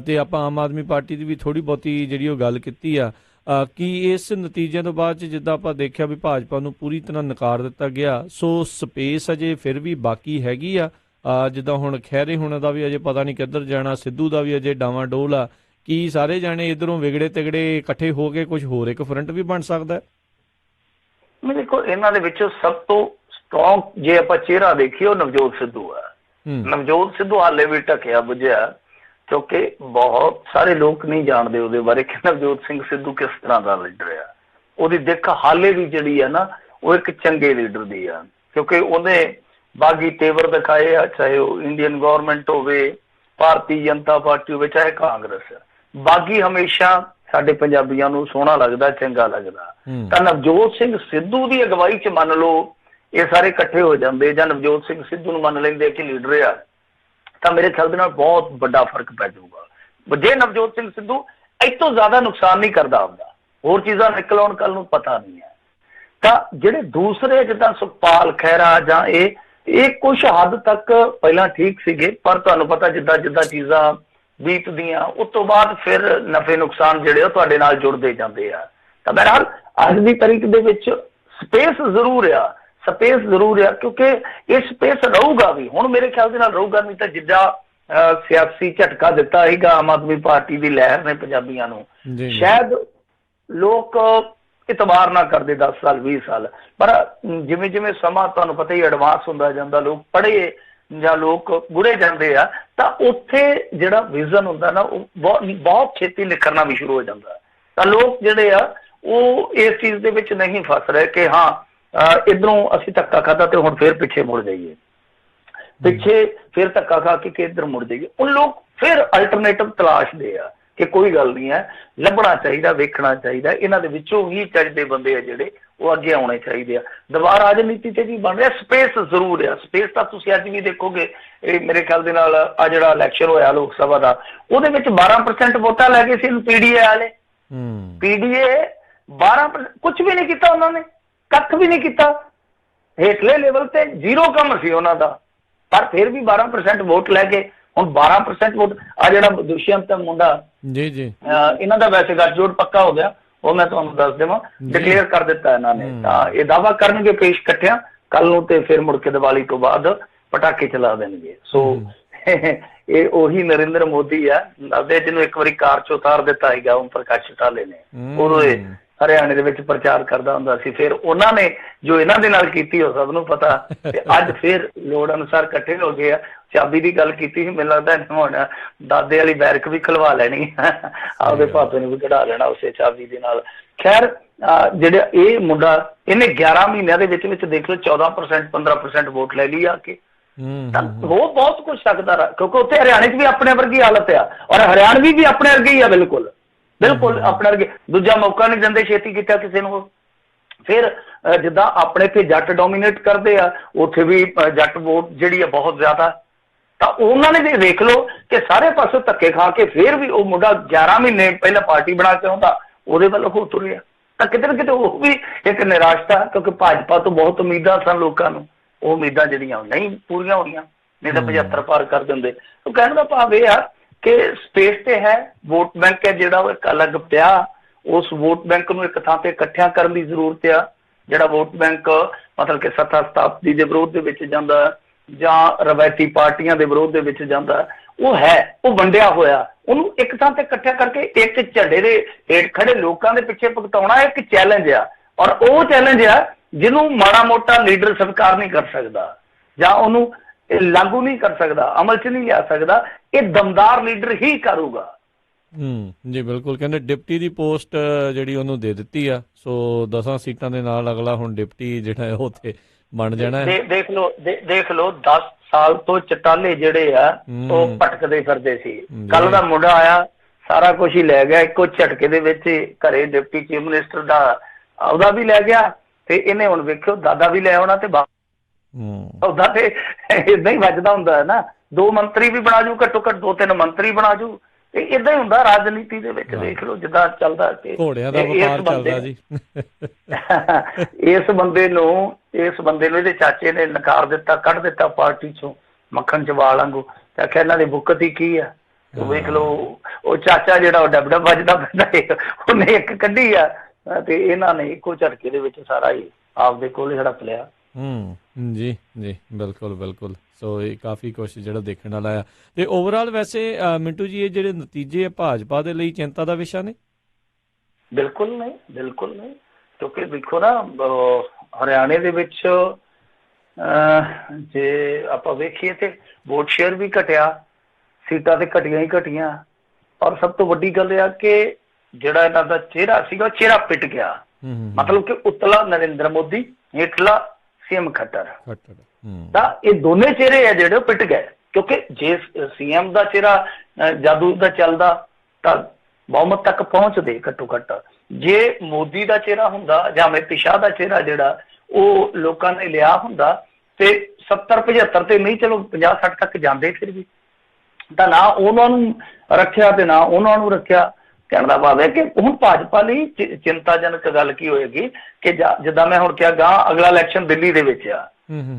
ਤੇ ਆਪਾਂ ਆਮ ਆਦਮੀ ਪਾਰਟੀ ਦੀ ਵੀ ਥੋੜ੍ਹੀ ਬਹੁਤੀ ਜਿਹੜੀ ਉਹ ਗੱਲ ਕੀਤੀ ਆ ਕਿ ਇਸ ਨਤੀਜਿਆਂ ਤੋਂ ਬਾਅਦ 'ਚ ਜਿੱਦਾਂ ਆਪਾਂ ਦੇਖਿਆ ਵੀ ਭਾਜਪਾ ਨੂੰ ਪੂਰੀ ਤਰ੍ਹਾਂ ਨਕਾਰ ਦਿੱਤਾ ਗਿਆ, ਸੋ ਸਪੇਸ ਅਜੇ ਫਿਰ ਵੀ ਬਾਕੀ ਹੈਗੀ ਆ। ਜਿੱਦਾਂ ਹੁਣ ਖਹਿਰੇ ਹੋਣਾ ਦਾ ਵੀ ਅਜੇ ਪਤਾ ਨਹੀਂ ਕਿੱਧਰ ਜਾਣਾ, ਸਿੱਧੂ ਦਾ ਵੀ ਅਜੇ ਡਾਵਾਂ ਡੋਲ ਆ। ਕੀ ਸਾਰੇ ਜਾਣੇ ਇੱਧਰੋਂ ਵਿਗੜੇ ਤਿਗੜੇ ਇਕੱਠੇ ਹੋ ਕੇ ਕੁਝ ਹੋਰ ਇੱਕ ਫਰੰਟ ਵੀ ਬਣ ਸਕਦਾ? ਮੈਂ ਦੇਖੋ ਇਹਨਾਂ ਦੇ ਵਿੱਚੋਂ ਸਭ ਤੋਂ ਸਟਰੋਂਗ ਜੇ ਆਪਾਂ ਚਿਹਰਾ ਦੇਖੀਏ ਉਹ ਨਵਜੋਤ ਸਿੱਧੂ ਆ। ਨਵਜੋਤ ਸਿੱਧੂ ਹਾਲੇ ਵੀ ਢਕਿਆ ਬੁਝਿਆ, ਕਿਉਂਕਿ ਬਹੁਤ ਸਾਰੇ ਲੋਕ ਨਹੀਂ ਜਾਣਦੇ ਉਹਦੇ ਬਾਰੇ ਕਿ ਨਵਜੋਤ ਸਿੰਘ ਸਿੱਧੂ ਕਿਸ ਤਰ੍ਹਾਂ ਦਾ ਲੀਡਰ ਆ। ਉਹਦੀ ਦਿੱਖ ਹਾਲੇ ਵੀ ਜਿਹੜੀ ਆ ਨਾ ਉਹ ਇੱਕ ਚੰਗੇ ਲੀਡਰ ਦੀ ਆ, ਕਿਉਂਕਿ ਉਹਨੇ ਬਾਗੀ ਤੇਵਰ ਦਿਖਾਏ ਆ, ਚਾਹੇ ਉਹ ਇੰਡੀਅਨ ਗਵਰਨਮੈਂਟ ਹੋਵੇ, ਭਾਰਤੀ ਜਨਤਾ ਪਾਰਟੀ ਹੋਵੇ, ਚਾਹੇ ਕਾਂਗਰਸ। ਬਾਗੀ ਹਮੇਸ਼ਾ ਸਾਡੇ ਪੰਜਾਬੀਆਂ ਨੂੰ ਸੋਹਣਾ ਲੱਗਦਾ, ਚੰਗਾ ਲੱਗਦਾ। ਤਾਂ ਨਵਜੋਤ ਸਿੰਘ ਸਿੱਧੂ ਦੀ ਅਗਵਾਈ 'ਚ ਮੰਨ ਲਓ ਇਹ ਸਾਰੇ ਇਕੱਠੇ ਹੋ ਜਾਂਦੇ ਜਾਂ ਨਵਜੋਤ ਸਿੰਘ ਸਿੱਧੂ ਨੂੰ ਮੰਨ ਲੈਂਦੇ ਕਿ ਲੀਡਰ ਆ, ਤਾਂ ਮੇਰੇ ਖਿਆਲ ਦੇ ਨਾਲ ਬਹੁਤ ਵੱਡਾ ਫਰਕ ਪੈ ਜਾਊਗਾ। ਜੇ ਨਵਜੋਤ ਸਿੰਘ ਸਿੱਧੂ ਇਹ ਤੋਂ ਜ਼ਿਆਦਾ ਨੁਕਸਾਨ ਨਹੀਂ ਕਰਦਾ ਆਪਦਾ, ਹੋਰ ਚੀਜ਼ਾਂ ਨਿਕਲ ਆਉਣ ਕੱਲ ਨੂੰ ਪਤਾ ਨਹੀਂ ਹੈ। ਤਾਂ ਜਿਹੜੇ ਦੂਸਰੇ ਜਿੱਦਾਂ ਸੁਖਪਾਲ ਖਹਿਰਾ ਜਾਂ ਇਹ ਕੁਛ ਹੱਦ ਤੱਕ ਪਹਿਲਾਂ ਠੀਕ ਸੀਗੇ, ਪਰ ਤੁਹਾਨੂੰ ਪਤਾ ਜਿੱਦਾਂ ਜਿੱਦਾਂ ਚੀਜ਼ਾਂ ਬੀਤਦੀਆਂ ਉਸ ਤੋਂ ਬਾਅਦ ਫਿਰ ਨਫੇ ਨੁਕਸਾਨ ਜਿਹੜੇ ਉਹ ਤੁਹਾਡੇ ਨਾਲ ਜੁੜਦੇ ਜਾਂਦੇ ਆ। ਤਾਂ ਬਹਰਹਾਲ ਅੱਜ ਦੀ ਤਾਰੀਖ ਦੇ ਵਿੱਚ ਸਪੇਸ ਜ਼ਰੂਰ ਆ, ਕਿਉਂਕਿ ਇਹ ਸਪੇਸ ਰਹੂਗਾ ਵੀ। ਹੁਣ ਮੇਰੇ ਖਿਆਲ ਦੇ ਨਾਲ ਰਹੂਗਾ, ਨਹੀਂ ਤਾਂ ਜਿੱਦਾਂ ਸਿਆਸੀ ਝਟਕਾ ਦਿੱਤਾ ਸੀਗਾ ਆਮ ਆਦਮੀ ਪਾਰਟੀ ਦੀ ਲਹਿਰ ਨੇ ਪੰਜਾਬੀਆਂ ਨੂੰ, ਸ਼ਾਇਦ ਲੋਕ ਇਤਬਾਰ ਨਾ ਕਰਦੇ 10 ਸਾਲ 20 ਸਾਲ। ਪਰ ਜਿਵੇਂ ਜਿਵੇਂ ਸਮਾਂ ਤੁਹਾਨੂੰ ਪਤਾ ਹੀ ਐਡਵਾਂਸ ਹੁੰਦਾ ਜਾਂਦਾ, ਲੋਕ ਪੜ੍ਹੇ ਜਾਂ ਲੋਕ ਗੁੜੇ ਜਾਂਦੇ ਆ, ਤਾਂ ਉੱਥੇ ਜਿਹੜਾ ਵਿਜ਼ਨ ਹੁੰਦਾ ਨਾ ਉਹ ਬਹੁਤ ਛੇਤੀ ਨਿਖਰਨਾ ਵੀ ਸ਼ੁਰੂ ਹੋ ਜਾਂਦਾ। ਤਾਂ ਲੋਕ ਜਿਹੜੇ ਆ ਉਹ ਇਸ ਚੀਜ਼ ਦੇ ਵਿੱਚ ਨਹੀਂ ਫਸ ਰਹੇ ਕਿ ਹਾਂ ਇੱਧਰੋਂ ਅਸੀਂ ਧੱਕਾ ਖਾਧਾ ਤੇ ਹੁਣ ਫਿਰ ਪਿੱਛੇ ਮੁੜ ਜਾਈਏ, ਫਿਰ ਧੱਕਾ ਖਾ ਕੇ ਇੱਧਰ ਮੁੜ ਜਾਈਏ। ਉਹ ਲੋਕ ਫਿਰ ਅਲਟਰਨੇਟਿਵ ਤਲਾਸ਼ਦੇ ਆ ਕਿ ਕੋਈ ਗੱਲ ਨਹੀਂ ਹੈ, ਲੱਭਣਾ ਚਾਹੀਦਾ, ਵੇਖਣਾ ਚਾਹੀਦਾ। ਇਹਨਾਂ ਦੇ ਵਿੱਚੋਂ ਹੀ ਚੱਜਦੇ ਬੰਦੇ ਆ ਜਿਹੜੇ ਉਹ ਅੱਗੇ ਆਉਣੇ ਚਾਹੀਦੇ ਆ। ਦੁਬਾਰਾ ਰਾਜਨੀਤੀ ਤੇ ਵੀ ਬਣ ਰਿਹਾ, ਸਪੇਸ ਜ਼ਰੂਰ ਆ। ਸਪੇਸ ਤਾਂ ਤੁਸੀਂ ਅੱਜ ਵੀ ਦੇਖੋਗੇ, ਇਹ ਮੇਰੇ ਖਿਆਲ ਦੇ ਨਾਲ ਆ ਜਿਹੜਾ ਇਲੈਕਸ਼ਨ ਹੋਇਆ ਲੋਕ ਸਭਾ ਦਾ, ਉਹਦੇ ਵਿੱਚ 12% ਵੋਟਾਂ ਲੈ ਗਏ ਸੀ ਪੀਡੀਏ ਵਾਲੇ। ਪੀਡੀਏ 12% ਕੁਛ ਵੀ ਨਹੀਂ ਕੀਤਾ ਉਹਨਾਂ ਨੇ, ਕੱਖ ਵੀ ਨਹੀਂ ਕੀਤਾ। ਹੇਠਲੇ ਲੈਵਲ ਤੇ ਜ਼ੀਰੋ ਕੰਮ ਸੀ ਉਹਨਾਂ ਦਾ, ਪਰ ਫਿਰ ਵੀ 12% ਵੋਟ ਲੈ ਕੇ ਹੁਣ 12% ਵੋਟ ਆ ਜਿਹੜਾ ਦੁਸ਼ਯੰਤ ਮੁੰਡਾ ਜੀ ਇਹਨਾਂ ਦਾ ਵੈਸੇ ਗੱਠਜੋੜ ਪੱਕਾ ਹੋ ਗਿਆ, ਉਹ ਮੈਂ ਤੁਹਾਨੂੰ ਦੱਸ ਦੇਵਾਂ, ਡਿਕਲੇਅਰ ਕਰ ਦਿੱਤਾ ਇਹਨਾਂ ਨੇ। ਤਾਂ ਇਹ ਦਾਅਵਾ ਕਰਨਗੇ ਪੇਸ਼ ਇਕੱਠਿਆਂ ਕੱਲ ਨੂੰ ਤੇ ਫਿਰ ਮੁੜ ਕੇ ਦੀਵਾਲੀ ਤੋਂ ਬਾਅਦ ਪਟਾਕੇ ਚਲਾ ਦੇਣਗੇ। ਸੋ ਇਹ ਉਹੀ ਨਰਿੰਦਰ ਮੋਦੀ ਆ, ਲੱਗਦਾ ਜਿਹਨੂੰ ਇੱਕ ਵਾਰੀ ਕਾਰ 'ਚ ਉਤਾਰ ਦਿੱਤਾ ਸੀਗਾ ਓਮ ਪ੍ਰਕਾਸ਼ ਚੌਟਾਲੇ ਨੇ, ਉਦੋਂ ਇਹ ਹਰਿਆਣੇ ਦੇ ਵਿੱਚ ਪ੍ਰਚਾਰ ਕਰਦਾ ਹੁੰਦਾ ਸੀ। ਫਿਰ ਉਹਨਾਂ ਨੇ ਜੋ ਇਹਨਾਂ ਦੇ ਨਾਲ ਕੀਤੀ ਉਹ ਸਭ ਨੂੰ ਪਤਾ, ਤੇ ਅੱਜ ਫਿਰ ਲੋੜ ਅਨੁਸਾਰ ਇਕੱਠੇ ਹੋ ਗਏ ਆ। ਚਾਬੀ ਦੀ ਗੱਲ ਕੀਤੀ ਸੀ, ਮੈਨੂੰ ਲੱਗਦਾ ਹੁਣ ਦਾਦੇ ਵਾਲੀ ਬੈਰਕ ਵੀ ਖਲਵਾ ਲੈਣੀ, ਆਪਦੇ ਭਾਪੇ ਨੂੰ ਵੀ ਕਢਾ ਲੈਣਾ ਉਸੇ ਚਾਬੀ ਦੇ ਨਾਲ। ਖੈਰ ਜਿਹੜਾ ਇਹ ਮੁੰਡਾ, ਇਹਨੇ 11 ਮਹੀਨਿਆਂ ਦੇ ਵਿੱਚ ਦੇਖ ਲਓ 14% 15% ਵੋਟ ਲੈ ਲਈ ਆ ਕੇ। ਉਹ ਬਹੁਤ ਕੁਛ ਸਕਦਾ ਰਿਹਾ, ਕਿਉਂਕਿ ਉੱਥੇ ਹਰਿਆਣੇ 'ਚ ਵੀ ਆਪਣੇ ਵਰਗੀ ਹਾਲਤ ਆ, ਔਰ ਹਰਿਆਣਵੀ ਵੀ ਆਪਣੇ ਵਰਗੇ ਹੀ ਆ, ਬਿਲਕੁਲ ਬਿਲਕੁਲ ਆਪਣੇ ਵਰਗੇ। ਦੂਜਾ ਮੌਕਾ ਨਹੀਂ ਦਿੰਦੇ ਛੇਤੀ ਕੀਤਾ ਕਿਸੇ ਨੂੰ। ਫਿਰ ਜਿੱਦਾਂ ਆਪਣੇ ਇੱਥੇ ਜੱਟ ਡੋਮੀਨੇਟ ਕਰਦੇ ਆ, ਉੱਥੇ ਵੀ ਜੱਟ ਵੋਟ ਜਿਹੜੀ ਆ ਬਹੁਤ ਜ਼ਿਆਦਾ। ਤਾਂ ਉਹਨਾਂ ਨੇ ਵੀ ਦੇਖ ਲਓ ਕਿ ਸਾਰੇ ਪਾਸੇ ਧੱਕੇ ਖਾ ਕੇ ਫਿਰ ਵੀ ਉਹ ਮੁੰਡਾ 11 ਮਹੀਨੇ ਪਹਿਲਾਂ ਪਾਰਟੀ ਬਣਾ ਕੇ ਆਉਂਦਾ, ਉਹਦੇ ਵੱਲ ਹੋ ਤੁਰਿਆ। ਤਾਂ ਕਿਤੇ ਨਾ ਕਿਤੇ ਉਹ ਵੀ ਇੱਕ ਨਿਰਾਸ਼ਤਾ, ਕਿਉਂਕਿ ਭਾਜਪਾ ਤੋਂ ਬਹੁਤ ਉਮੀਦਾਂ ਸਨ ਲੋਕਾਂ ਨੂੰ, ਉਹ ਉਮੀਦਾਂ ਜਿਹੜੀਆਂ ਨਹੀਂ ਪੂਰੀਆਂ ਹੋਈਆਂ, ਨਹੀਂ ਤਾਂ 75 ਪਾਰ ਕਰ ਦਿੰਦੇ। ਉਹ ਕਹਿਣ ਦਾ ਭਾਵ ਇਹ ਆ ਕਿ ਸਪੇਸ ਤੇ ਹੈ, ਵੋਟ ਬੈਂਕ ਹੈ ਜਿਹੜਾ ਉਹ ਇੱਕ ਅਲੱਗ ਪਿਆ। ਉਸ ਵੋਟ ਬੈਂਕ ਨੂੰ ਇੱਕ ਥਾਂ ਤੇ ਇਕੱਠਿਆਂ ਕਰਨ ਦੀ ਜ਼ਰੂਰਤ ਆ। ਜਿਹੜਾ ਵੋਟ ਬੈਂਕ ਮਤਲਬ ਕਿ ਸੱਤਾ ਸਥਾਪਤੀ ਦੇ ਵਿਰੋਧ ਦੇ ਵਿੱਚ ਜਾਂਦਾ ਜਾਂ ਰਵਾਇਤੀ ਪਾਰਟੀਆਂ ਦੇ ਵਿਰੋਧ ਦੇ ਵਿੱਚ ਜਾਂਦਾ, ਉਹ ਹੈ, ਉਹ ਵੰਡਿਆ ਹੋਇਆ। ਉਹਨੂੰ ਇੱਕ ਥਾਂ ਤੇ ਇਕੱਠਿਆ ਕਰਕੇ ਇੱਕ ਝੰਡੇ ਦੇ ਹੇਠ ਖੜੇ ਲੋਕਾਂ ਦੇ ਪਿੱਛੇ ਭੁਗਤਾਉਣਾ ਇੱਕ ਚੈਲੰਜ ਆ, ਔਰ ਉਹ ਚੈਲੰਜ ਆ ਜਿਹਨੂੰ ਮਾੜਾ ਮੋਟਾ ਲੀਡਰ ਸਵੀਕਾਰ ਨਹੀਂ ਕਰ ਸਕਦਾ ਜਾਂ ਉਹਨੂੰ ਲਾਗੂ ਨਹੀਂ ਕਰ ਸਕਦਾ, ਅਮਲ 'ਚ ਨਹੀਂ ਲਿਆ ਸਕਦਾ। ਇਹ ਦਮਦਾਰ ਲੀਡਰ ਹੀ ਕਰੂਗਾ। ਜੀ ਬਿਲਕੁਲ, ਕਹਿੰਦੇ ਡਿਪਟੀ ਦੀ ਪੋਸਟ ਜਿਹੜੀ ਉਹਨੂੰ ਦੇ ਦਿੱਤੀ ਆ, ਸੋ 10 ਸੀਟਾਂ ਦੇ ਨਾਲ ਅਗਲਾ ਹੁਣ ਡਿਪਟੀ ਜਿਹੜਾ ਹੈ ਉਹ ਉੱਥੇ ਬਣ ਜਾਣਾ ਹੈ। ਦੇਖ ਲਓ 10 ਸਾਲ ਤੋਂ ਚਟਾਲੇ ਜਿਹੜੇ ਆ ਉਹ ਭਟਕਦੇ ਫਿਰਦੇ ਸੀ। ਕੱਲ ਦਾ ਮੁੰਡਾ ਆਇਆ, ਸਾਰਾ ਕੁਝ ਹੀ ਲੈ ਗਿਆ ਇੱਕੋ ਝਟਕੇ ਦੇ ਵਿੱਚ। ਘਰੇ ਡਿਪਟੀ ਚੀਫ ਮਿਨਿਸਟਰ ਦਾ ਉਹਦਾ ਵੀ ਲੈ ਗਿਆ, ਤੇ ਇਹਨੇ ਹੁਣ ਵੇਖਿਓ ਦਾਦਾ ਵੀ ਲੈ ਆਉਣਾ। ਤੇ ਉਹਦਾ ਤੇ ਏਦਾਂ ਹੀ ਵੱਜਦਾ ਹੁੰਦਾ ਹੈ ਨਾ, 2 ਮੰਤਰੀ ਵੀ ਬਣਾ ਜੂ, ਘੱਟੋ ਘੱਟ 2-3 ਮੰਤਰੀ ਬਣਾ ਜੂ। ਇਹ ਏਦਾਂ ਹੀ ਹੁੰਦਾ ਰਾਜਨੀਤੀ ਦੇ ਵਿੱਚ। ਦੇਖ ਲਓ ਜਿੱਦਾਂ ਚੱਲਦਾ ਕਿ ਘੋੜਿਆਂ ਦਾ ਵਪਾਰ ਚੱਲਦਾ ਜੀ। ਇਸ ਬੰਦੇ ਨੂੰ ਇਹਦੇ ਚਾਚੇ ਨੇ ਨਕਾਰ ਦਿੱਤਾ, ਕੱਢ ਦਿੱਤਾ ਪਾਰਟੀ ਚੋਂ ਮੱਖਣ ਚ ਵਾਲ ਵਾਂਗੂ। ਤੇ ਆਖਿਆ ਇਹਨਾਂ ਦੀ ਬੁੱਕਤ ਹੀ ਕੀ ਆ। ਵੇਖ ਲਓ ਉਹ ਚਾਚਾ ਜਿਹੜਾ ਉਹ ਡੱਬ ਡੱਬ ਵੱਜਦਾ ਪੈਂਦਾ, ਉਹਨੇ ਇੱਕ ਕੱਢੀ ਆ, ਤੇ ਇਹਨਾਂ ਨੇ ਇੱਕੋ ਝਟਕੇ ਦੇ ਵਿੱਚ ਸਾਰਾ ਹੀ ਆਪਦੇ ਕੋਲ ਹੜਪ ਲਿਆ। ਜੀ ਜੀ ਬਿਲਕੁਲ ਬਿਲਕੁਲ। ਸੋ ਇਹ ਕਾਫੀ ਕੁਛ ਜਿਹੜਾ ਦੇਖਣ ਵਾਲਾ ਆ। ਤੇ ਓਵਰਆਲ ਵੈਸੇ ਮਿੰਟੂ ਜੀ, ਇਹ ਜਿਹੜੇ ਨਤੀਜੇ ਭਾਜਪਾ ਦੇ ਲਈ ਚਿੰਤਾ ਦਾ ਵਿਸ਼ਾ ਨੇ? ਬਿਲਕੁਲ ਨਹੀਂ, ਬਿਲਕੁਲ ਨਹੀਂ। ਕਿਉਂਕਿ ਦੇਖੋ ਨਾ, ਹਰਿਆਣੇ ਦੇ ਵਿੱਚ ਜੇ ਆਪਾਂ ਵੇਖੀਏ ਤੇ ਵੋਟ ਸ਼ੇਅਰ ਵੀ ਘਟਿਆ, ਸੀਟਾਂ ਤੇ ਘਟੀਆਂ ਹੀ ਘਟੀਆਂ। ਔਰ ਸਭ ਤੋਂ ਵੱਡੀ ਗੱਲ ਇਹ ਆ ਕਿ ਜਿਹੜਾ ਇਹਨਾਂ ਦਾ ਚਿਹਰਾ ਸੀਗਾ, ਚਿਹਰਾ ਪਿੱਟ ਗਿਆ। ਮਤਲਬ ਕਿ ਉਤਲਾ ਨਰਿੰਦਰ ਮੋਦੀ, ਹੇਠਲਾ ਸੀਐਮ ਖੱਟਰ। ਤਾਂ ਇਹ ਦੋਨੇ ਚਿਹਰੇ ਆ ਜਿਹੜੇ ਉਹ ਪਿੱਟ ਗਏ। ਕਿਉਂਕਿ ਜੇ ਸੀਐਮ ਦਾ ਚਿਹਰਾ ਜਾਦੂ ਦਾ ਚੱਲਦਾ ਤਾਂ ਬਹੁਮਤ ਤੱਕ ਪਹੁੰਚਦੇ ਘੱਟੋ ਘੱਟ। ਜੇ ਮੋਦੀ ਦਾ ਚਿਹਰਾ ਹੁੰਦਾ ਜਾਂ ਅਮਿਤ ਸ਼ਾਹ ਦਾ ਚਿਹਰਾ ਜਿਹੜਾ ਉਹ ਲੋਕਾਂ ਨੇ ਲਿਆ ਹੁੰਦਾ ਤੇ 70-75 ਤੇ ਨਹੀਂ, ਚਲੋ 50-60 ਤੱਕ ਜਾਂਦੇ। ਫਿਰ ਵੀ ਤਾਂ ਨਾ ਉਹਨਾਂ ਨੂੰ ਰੱਖਿਆ ਤੇ ਨਾ ਉਹਨਾਂ ਨੂੰ ਰੱਖਿਆ। ਕਹਿਣ ਦਾ ਭਾਵ ਹੈ ਕਿ ਹੁਣ ਭਾਜਪਾ ਲਈ ਚਿੰਤਾਜਨਕ ਗੱਲ ਕੀ ਹੋਏਗੀ ਕਿ ਜਿੱਦਾਂ ਮੈਂ ਹੁਣ ਕਿਹਾ, ਗਾਂ ਅਗਲਾ ਇਲੈਕਸ਼ਨ ਦਿੱਲੀ ਦੇ ਵਿੱਚ ਆ,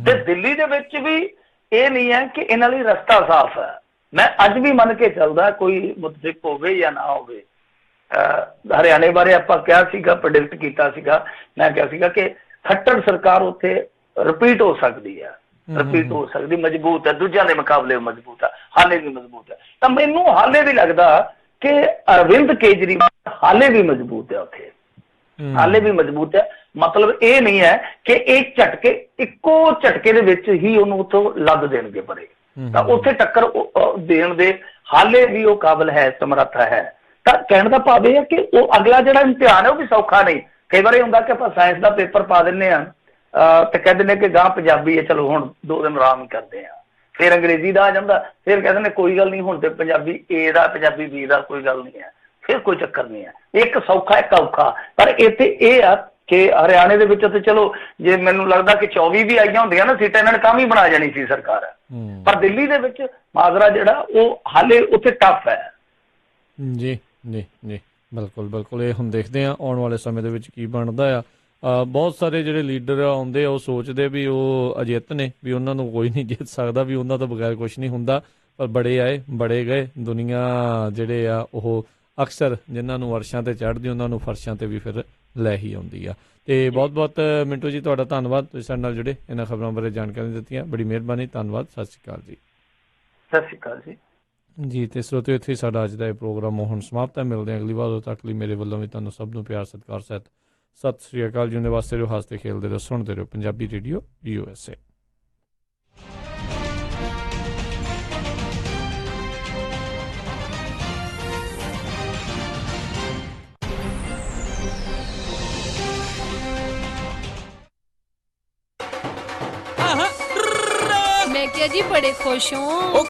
ਤੇ ਦਿੱਲੀ ਦੇ ਵਿੱਚ ਵੀ ਇਹ ਨਹੀਂ ਹੈ ਕਿ ਇਹਨਾਂ ਲਈ ਰਸਤਾ ਸਾਫ਼ ਹੈ। ਮੈਂ ਅੱਜ ਵੀ ਮੰਨ ਕੇ ਚੱਲਦਾ, ਕੋਈ ਮੁਤਫਿਕ ਹੋਵੇ ਜਾਂ ਨਾ ਹੋਵੇ। ਹਰਿਆਣੇ ਬਾਰੇ ਆਪਾਂ ਕਿਹਾ ਸੀਗਾ, ਪ੍ਰੈਡਿਕਟ ਕੀਤਾ ਸੀਗਾ, ਮੈਂ ਕਿਹਾ ਸੀਗਾ ਕਿ ਖੱਟਰ ਸਰਕਾਰ ਉੱਥੇ ਰਿਪੀਟ ਹੋ ਸਕਦੀ ਹੈ, ਰਿਪੀਟ ਹੋ ਸਕਦੀ, ਮਜ਼ਬੂਤ ਹੈ, ਦੂਜਿਆਂ ਦੇ ਮੁਕਾਬਲੇ ਮਜ਼ਬੂਤ ਹੈ, ਹਾਲੇ ਵੀ ਮਜ਼ਬੂਤ ਹੈ। ਤਾਂ ਮੈਨੂੰ ਹਾਲੇ ਵੀ ਲੱਗਦਾ ਕਿ ਅਰਵਿੰਦ ਕੇਜਰੀਵਾਲ ਹਾਲੇ ਵੀ ਮਜ਼ਬੂਤ ਹੈ ਉੱਥੇ, ਹਾਲੇ ਵੀ ਮਜ਼ਬੂਤ ਹੈ। ਮਤਲਬ ਇਹ ਨਹੀਂ ਹੈ ਕਿ ਇਹ ਝਟਕੇ ਇੱਕੋ ਝਟਕੇ ਦੇ ਵਿੱਚ ਹੀ ਉਹਨੂੰ ਉੱਥੋਂ ਲੱਦ ਦੇਣਗੇ ਪਰੇ। ਤਾਂ ਉੱਥੇ ਟੱਕਰ ਦੇਣ ਦੇ ਹਾਲੇ ਵੀ ਉਹ ਕਾਬਲ ਹੈ, ਸਮਰੱਥਾ ਹੈ। ਤਾਂ ਕਹਿਣ ਦਾ ਭਾਵ ਇਹ ਹੈ ਕਿ ਉਹ ਅਗਲਾ ਜਿਹੜਾ ਇਮਤਿਹਾਨ ਹੈ ਉਹ ਵੀ ਸੌਖਾ ਨਹੀਂ। ਕਈ ਵਾਰੀ ਹੁੰਦਾ ਕਿ ਆਪਾਂ ਸਾਇੰਸ ਦਾ ਪੇਪਰ ਪਾ ਦਿੰਦੇ ਹਾਂ ਤੇ ਕਹਿ ਦਿੰਦੇ ਕਿ ਗਾਂ ਪੰਜਾਬੀ ਹੈ, ਚਲੋ ਹੁਣ 2 ਦਿਨ ਆਰਾਮ ਕਰਦੇ ਹਾਂ। ਫਿਰ ਅੰਗਰੇਜ਼ੀ ਦਾ ਆ ਜਾਂਦਾ, ਫਿਰ ਕਹਿੰਦੇ ਨੇ ਕੋਈ ਗੱਲ ਨਹੀਂ, ਹੁਣ ਤੇ ਪੰਜਾਬੀ ਏ ਦਾ ਪੰਜਾਬੀ ਬੀ ਦਾ ਕੋਈ ਗੱਲ ਨਹੀਂ ਹੈ, ਫਿਰ ਕੋਈ ਚੱਕਰ ਨਹੀਂ ਹੈ। ਇੱਕ ਸੌਖਾ ਇੱਕ ਔਖਾ। ਪਰ ਇੱਥੇ ਇਹ ਆ ਕਿ ਹਰਿਆਣੇ ਦੇ ਵਿੱਚ ਤੇ ਚਲੋ ਜੇ ਮੈਨੂੰ ਲੱਗਦਾ ਕਿ 24 ਵੀ ਆਈਆਂ ਹੁੰਦੀਆਂ ਨਾ ਸੀਟਾਂ, ਇਹਨਾਂ ਨੇ ਤਾਂ ਵੀ ਬਣਾ ਜਾਣੀ ਸੀ ਸਰਕਾਰ। ਪਰ ਦਿੱਲੀ ਦੇ ਵਿੱਚ ਮਾਜਰਾ ਜਿਹੜਾ ਉਹ ਹਾਲੇ ਉੱਥੇ ਟਫ ਹੈ। ਜੀ ਜੀ ਜੀ ਬਿਲਕੁਲ ਬਿਲਕੁਲ। ਇਹ ਹੁਣ ਦੇਖਦੇ ਹਾਂ ਆਉਣ ਵਾਲੇ ਸਮੇਂ ਦੇ ਵਿੱਚ ਕੀ ਬਣਦਾ ਆ। ਬਹੁਤ ਸਾਰੇ ਜਿਹੜੇ ਲੀਡਰ ਆਉਂਦੇ ਆ ਉਹ ਸੋਚਦੇ ਵੀ ਉਹ ਅਜਿੱਤ ਨੇ, ਵੀ ਉਹਨਾਂ ਨੂੰ ਕੋਈ ਨਹੀਂ ਜਿੱਤ ਸਕਦਾ, ਵੀ ਉਹਨਾਂ ਤੋਂ ਬਗੈਰ ਕੁਛ ਨਹੀਂ ਹੁੰਦਾ। ਪਰ ਬੜੇ ਆਏ ਬੜੇ ਗਏ। ਦੁਨੀਆ ਜਿਹੜੇ ਆ ਉਹ ਅਕਸਰ ਜਿਨ੍ਹਾਂ ਨੂੰ ਅਰਸ਼ਾਂ ਤੇ ਚੜ੍ਹਦੀ ਉਹਨਾਂ ਨੂੰ ਫਰਸ਼ਾਂ ਤੇ ਵੀ ਫਿਰ ਲੈ ਹੀ ਆਉਂਦੀ ਆ। ਤੇ ਬਹੁਤ ਬਹੁਤ ਮਿੰਟੂ ਜੀ ਤੁਹਾਡਾ ਧੰਨਵਾਦ, ਤੁਸੀਂ ਸਾਡੇ ਨਾਲ ਜੁੜੇ, ਇਹਨਾਂ ਖਬਰਾਂ ਬਾਰੇ ਜਾਣਕਾਰੀ ਦਿੱਤੀਆਂ, ਬੜੀ ਮਿਹਰਬਾਨੀ, ਧੰਨਵਾਦ, ਸਤਿ ਸ਼੍ਰੀ ਅਕਾਲ ਜੀ। ਸਤਿ ਸ਼੍ਰੀ ਅਕਾਲ ਜੀ। ਜੀ। ਤੇ ਸਰੋਤਿਓ, ਇੱਥੇ ਸਾਡਾ ਅੱਜ ਦਾ ਇਹ ਪ੍ਰੋਗਰਾਮ ਹੁਣ ਸਮਾਪਤ ਹੈ। ਮਿਲਦੇ ਹਾਂ ਅਗਲੀ ਵਾਰ। ਉਦੋਂ ਤੱਕ ਲਈ ਮੇਰੇ ਵੱਲੋਂ ਵੀ ਤੁਹਾਨੂੰ ਸਭ ਨੂੰ ਪਿਆਰ ਸਤਿਕਾਰ ਸਹਿਤ ਸਤਿ ਸ੍ਰੀ ਅਕਾਲ ਜੀ। ਉਹਦੇ ਵਾਸਤੇ ਰਹੋ, ਹੱਸਦੇ ਖੇਲਦੇ ਰਹੋ, ਸੁਣਦੇ ਰਹੋ ਪੰਜਾਬੀ ਰੇਡੀਓ USA। मैं क्या जी बड़े खुश हूँ। ओ